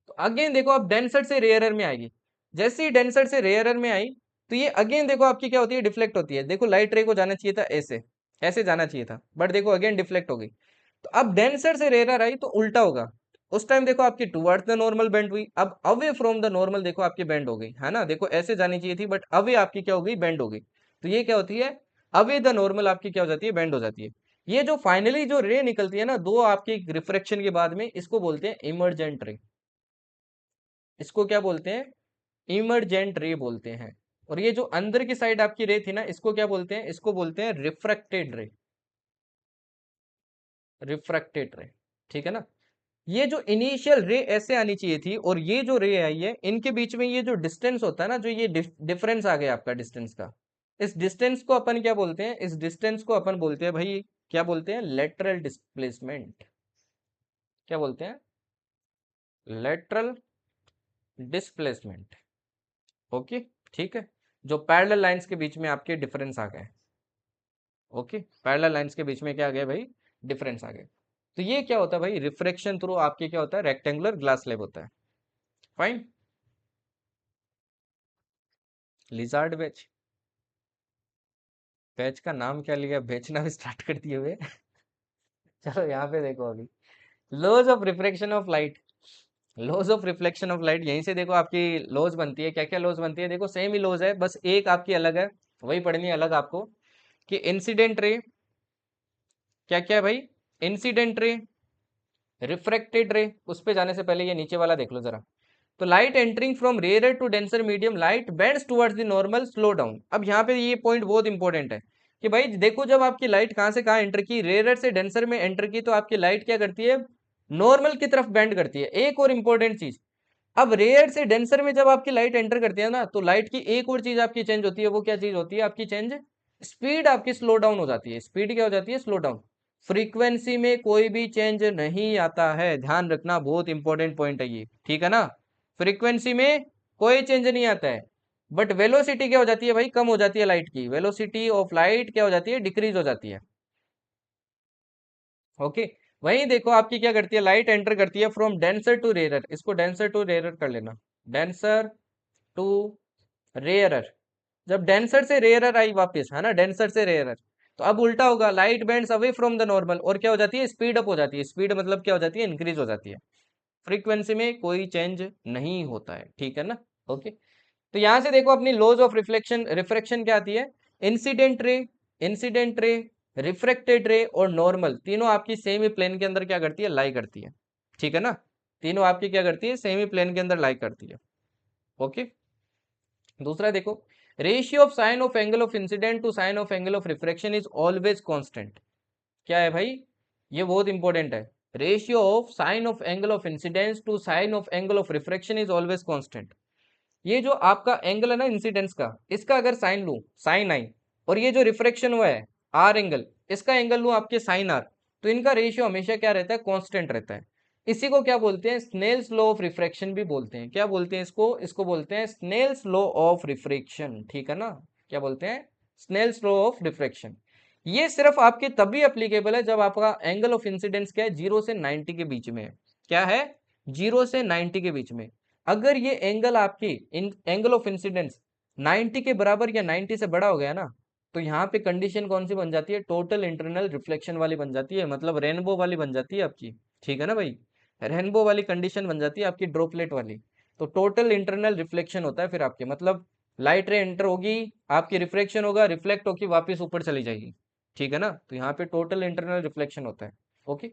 तो अगेन देखो, अब डेंसर से रेयरर में आएगी। जैसे ही डेंसर से रेयरर में आई, तो ये अगेन देखो आपकी क्या होती है, डिफ्लेक्ट होती है। देखो लाइट रे को जाना चाहिए था ऐसे, ऐसे जाना चाहिए था, बट देखो अगेन डिफ्लेक्ट हो गई। तो अब डेंसर से रेयरर आई, तो उल्टा होगा। उस टाइम देखो आपकी टुवर्ड्स द नॉर्मल बेंड हुई, अब अवे फ्रॉम द नॉर्मल देखो आपकी बेंड हो गई, है ना। देखो ऐसे जानी चाहिए थी, बट अवे आपकी क्या हो गई, बेंड हो गई। तो ये क्या होती है, अवे द नॉर्मल आपकी क्या हो जाती है, बेंड हो जाती है। ये जो फाइनली जो रे निकलती है ना, दो आपकी रिफ्रेक्शन के बाद में, इसको बोलते हैं इमरजेंट रे। इसको क्या बोलते हैं, इमरजेंट रे बोलते हैं। और ये जो अंदर की साइड आपकी रे थी ना, इसको क्या बोलते हैं, इसको बोलते हैं रिफ्रैक्टेड रे। रिफ्रैक्टेड रे। ठीक है ना। ये जो इनिशियल रे ऐसे आनी चाहिए थी, और ये जो रे आई है, इनके बीच में ये जो डिस्टेंस होता है ना, जो ये डिफरेंस आ गया आपका डिस्टेंस का, इस डिस्टेंस को अपन क्या बोलते हैं, इस डिस्टेंस को अपन बोलते हैं भाई, क्या बोलते हैं, लेटरल डिस्प्लेसमेंट। क्या बोलते हैं, लेटरल डिस्प्लेसमेंट। ओके। ठीक है। जो पैरेलल लाइंस के बीच में आपके डिफरेंस आ गए। ओके, पैरेलल लाइंस के बीच में क्या आ गया भाई, डिफरेंस आ गए। तो ये क्या होता है भाई, रिफ्रैक्शन थ्रू आपके क्या होता है, रेक्टेंगुलर ग्लास स्लैब होता है। फाइन। Lizard veg. बैच का नाम क्या लिया, बेचना भी स्टार्ट कर दिए हुए। चलो यहाँ पे देखो अभी, laws of reflection of light. Laws of reflection of light, यहीं से देखो आपकी लॉज बनती है। क्या क्या लॉज बनती है, देखो सेम ही लॉज है, बस एक आपकी अलग है, वही पढ़नी है अलग आपको। कि इंसिडेंट रे, क्या क्या है भाई, इंसिडेंट रे, रिफ्रैक्टेड रे। उस पे जाने से पहले ये नीचे वाला देख लो जरा। तो light entering from rare to denser medium, light bends towards the normal, slow down. अब यहाँ पे ये पॉइंट बहुत इंपॉर्टेंट है, कि भाई देखो, जब आपकी लाइट कहाँ से कहाँ एंटर की, रेयर से डेंसर में एंटर की, तो आपकी लाइट क्या करती है, नॉर्मल की तरफ बेंड करती है। एक और इंपॉर्टेंट चीज, अब रेयर से डेंसर में जब आपकी लाइट एंटर करती है ना, तो लाइट की एक और चीज आपकी चेंज होती है। वो क्या चीज होती है आपकी चेंज, स्पीड आपकी स्लो डाउन हो जाती है। स्पीड क्या हो जाती है, स्लो डाउन। फ्रीक्वेंसी में कोई भी चेंज नहीं आता है, ध्यान रखना, बहुत इंपॉर्टेंट पॉइंट है ये, ठीक है ना। फ्रीक्वेंसी में कोई चेंज नहीं आता है, बट वेलोसिटी क्या हो जाती है भाई, कम हो जाती है। लाइट की वेलोसिटी ऑफ लाइट क्या हो जाती है, डिक्रीज हो जाती है। ओके। वहीं देखो आपकी क्या करती है, लाइट एंटर करती है फ्रॉम डेंसर टू रेयरर, इसको डेंसर टू रेयरर कर लेना, डेंसर टू रेयरर। जब डेंसर से रेयरर आई वापस, है ना, डेंसर से रेयरर, तो अब उल्टा होगा, light bends away from the normal, और क्या हो जाती है, स्पीड अप हो जाती है। स्पीड मतलब क्या हो जाती है, इंक्रीज हो जाती है। फ्रीक्वेंसी में कोई चेंज नहीं होता है, ठीक है ना। ओके, तो यहां से देखो अपनी लॉज ऑफ रिफ्लेक्शन, रिफ्रैक्शन क्या आती है, incident ray, incident ray, refracted रे और नॉर्मल, तीनों आपकी सेम ही प्लेन के अंदर क्या करती है, लाई करती है, ठीक है ना। तीनों आपकी क्या करती है, सेम ही प्लेन के अंदर लाई करती है। ओके, दूसरा देखो, ratio of sine of angle of incident to sine of angle of refraction is always constant. क्या है भाई, ये बहुत इंपॉर्टेंट है। Ratio of sine of angle of incidence to sine of angle of refraction is always constant. ये जो आपका एंगल है ना इंसिडेंस का, इसका अगर साइन लूं, साइन आई, और ये जो रिफ्रैक्शन हुआ है आर एंगल, इसका एंगल लूं आपके साइन आर, तो इनका रेशियो हमेशा क्या रहता है, कांस्टेंट रहता है। इसी को क्या बोलते हैं, स्नेल्स लॉ ऑफ रिफ्रैक्शन भी बोलते हैं। क्या बोलते हैं इसको, इसको बोलते हैं स्नेल्स लॉ ऑफ रिफ्रैक्शन, ठीक है ना। क्या बोलते हैं, स्नेल्स लॉ ऑफ रिफ्रैक्शन। ये सिर्फ आपके तभी एप्लीकेबल है जब आपका एंगल ऑफ इंसिडेंस क्या है, 0 से 90 के बीच में है। क्या है, 0 से 90 के बीच में। अगर ये एंगल आपकी एंगल ऑफ इंसिडेंस 90 के बराबर या 90 से बड़ा हो गया ना, तो यहाँ पे कंडीशन कौन सी बन जाती है, टोटल इंटरनल रिफ्लेक्शन वाली बन जाती है, मतलब रेनबो वाली बन जाती है आपकी, ठीक है ना भाई। रेनबो वाली कंडीशन बन जाती है आपकी, ड्रॉपलेट वाली। तो टोटल इंटरनल रिफ्लेक्शन होता है फिर आपके, मतलब लाइट रे एंटर होगी, आपकी रिफ्लेक्शन होगा, रिफ्लेक्ट होगी, वापस ऊपर चली जाएगी, ठीक है ना। तो यहाँ पे टोटल इंटरनल रिफ्लेक्शन होता है। ओके,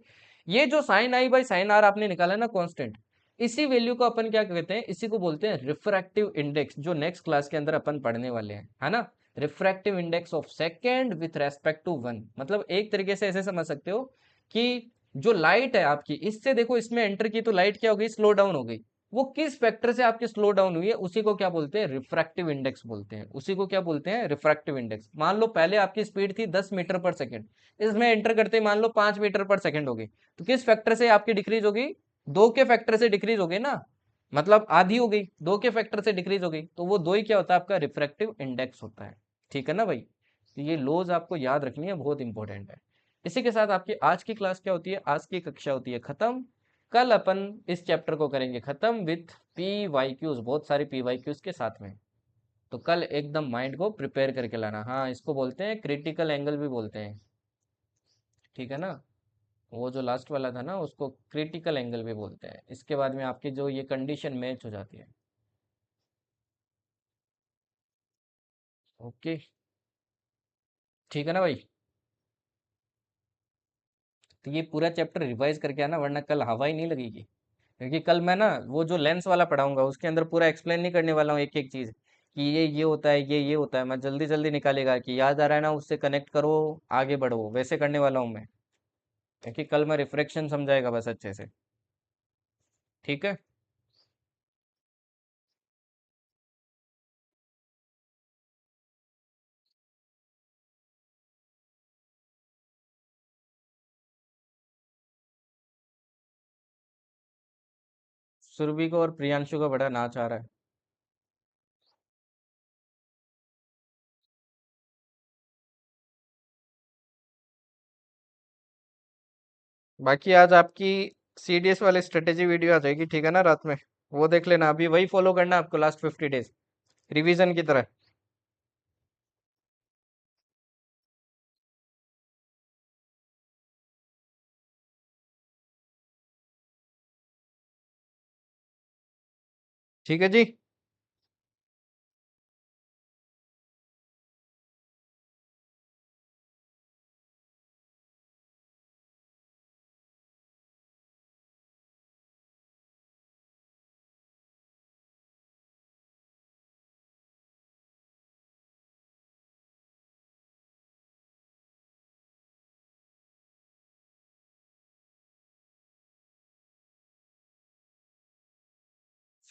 ये जो sine I by sine R आपने निकाला है ना कांस्टेंट, इसी वैल्यू को अपन क्या कहते हैं, इसी को बोलते हैं रिफ्रैक्टिव इंडेक्स, जो नेक्स्ट क्लास के अंदर अपन पढ़ने वाले हैं, है ना। Refractive index of second with respect to one, मतलब एक तरीके से ऐसे समझ सकते हो कि जो लाइट है आपकी, इससे देखो इसमें एंटर की तो लाइट क्या हो गई, स्लो डाउन हो गई। वो किस फैक्टर से आपकी स्लो डाउन हुई है, उसी को क्या बोलते हैं, रिफ्रैक्टिव इंडेक्स बोलते हैं। उसी को क्या बोलते हैं, रिफ्रैक्टिव इंडेक्स। मान लो पहले आपकी स्पीड थी 10 मीटर पर सेकंड, इसमें एंटर करते ही मान लो 5 मीटर पर सेकंड हो गई, तो किस फैक्टर से आपकी डिक्रीज हो गई, 2 के फैक्टर से डिक्रीज हो गई ना, मतलब आधी हो गई, 2 के फैक्टर से डिक्रीज हो गई, तो वो दो ही क्या होता है, आपका रिफ्रैक्टिव इंडेक्स होता है, ठीक है ना भाई। तो ये लॉज आपको याद रखनी है, बहुत इंपॉर्टेंट है। इसी के साथ आपकी आज की क्लास क्या होती है, आज की कक्षा होती है खत्म। कल अपन इस चैप्टर को करेंगे खत्म विथ पी वाई क्यूज, बहुत सारी पी वाई क्यूज के साथ में। तो कल एकदम माइंड को प्रिपेयर करके लाना। हाँ, इसको बोलते हैं क्रिटिकल एंगल भी बोलते हैं, ठीक है ना। वो जो लास्ट वाला था ना, उसको क्रिटिकल एंगल भी बोलते हैं। इसके बाद में आपकी जो ये कंडीशन मैच हो जाती है। ओके, ठीक है ना भाई। तो ये पूरा चैप्टर रिवाइज करके आना, वरना कल हवा ही नहीं लगेगी। क्योंकि कल मैं ना वो जो लेंस वाला पढ़ाऊंगा, उसके अंदर पूरा एक्सप्लेन नहीं करने वाला हूँ एक एक चीज, कि ये होता है, ये होता है। मैं जल्दी जल्दी निकालेगा कि याद आ रहा है ना, उससे कनेक्ट करो, आगे बढ़ो, वैसे करने वाला हूँ मैं। क्योंकि कल मैं रिफ्लेक्शन समझाएगा बस अच्छे से, ठीक है। सुरभि को और प्रियांशु को बड़ा नाच आ रहा है। बाकी आज आपकी सीडीएस वाली स्ट्रेटेजी वीडियो आ जाएगी, ठीक है ना, रात में। वो देख लेना, अभी वही फॉलो करना आपको लास्ट 50 डेज, रिवीजन की तरह। ठीक है जी।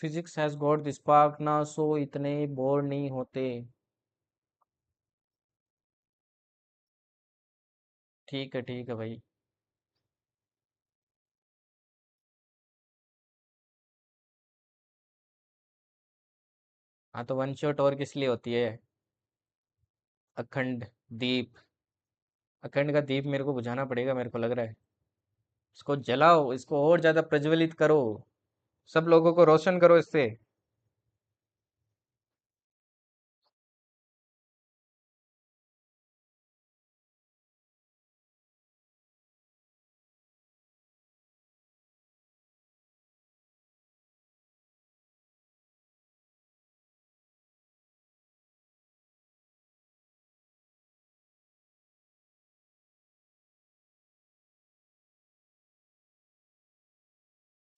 Physics has got the spark ना, सो इतने बोर नहीं होते। ठीक है भाई। हाँ, तो वन शॉट और किस लिए होती है, अखंड दीप। अखंड का दीप मेरे को बुझाना पड़ेगा, मेरे को लग रहा है। इसको जलाओ, इसको और ज्यादा प्रज्वलित करो, सब लोगों को रोशन करो इससे।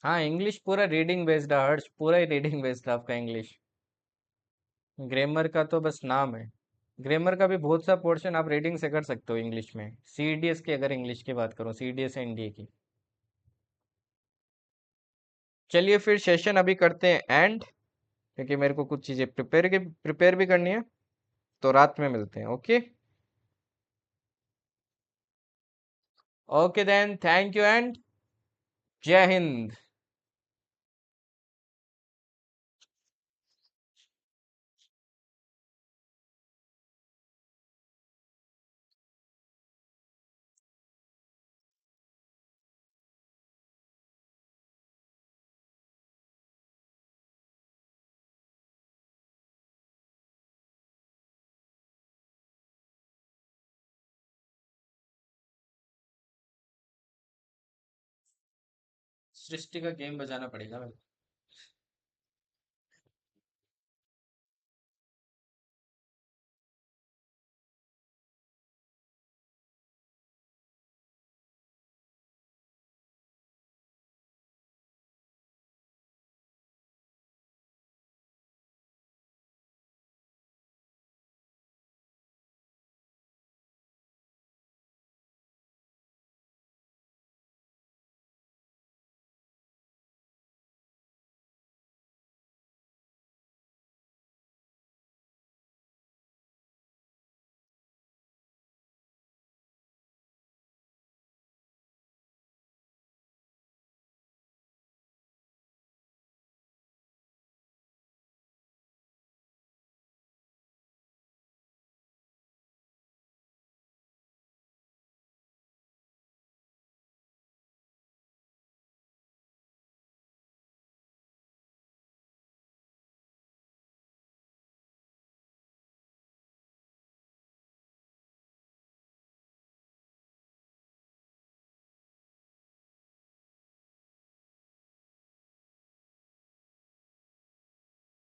हाँ, इंग्लिश पूरा रीडिंग बेस्ड है हर्ष, पूरा ही रीडिंग बेस्ड है आपका इंग्लिश। ग्रामर का तो बस नाम है। ग्रामर का भी बहुत सा पोर्शन आप रीडिंग से कर सकते हो इंग्लिश में, सीडीएस की, अगर इंग्लिश की बात करूँ, सीडीएस एनडीए की। चलिए फिर सेशन अभी करते हैं एंड, क्योंकि मेरे को कुछ चीज़ें प्रिपेयर भी करनी है। तो रात में मिलते हैं, okay. Okay then, thank you and Jai Hind. सृष्टि का गेम बजाना पड़ेगा।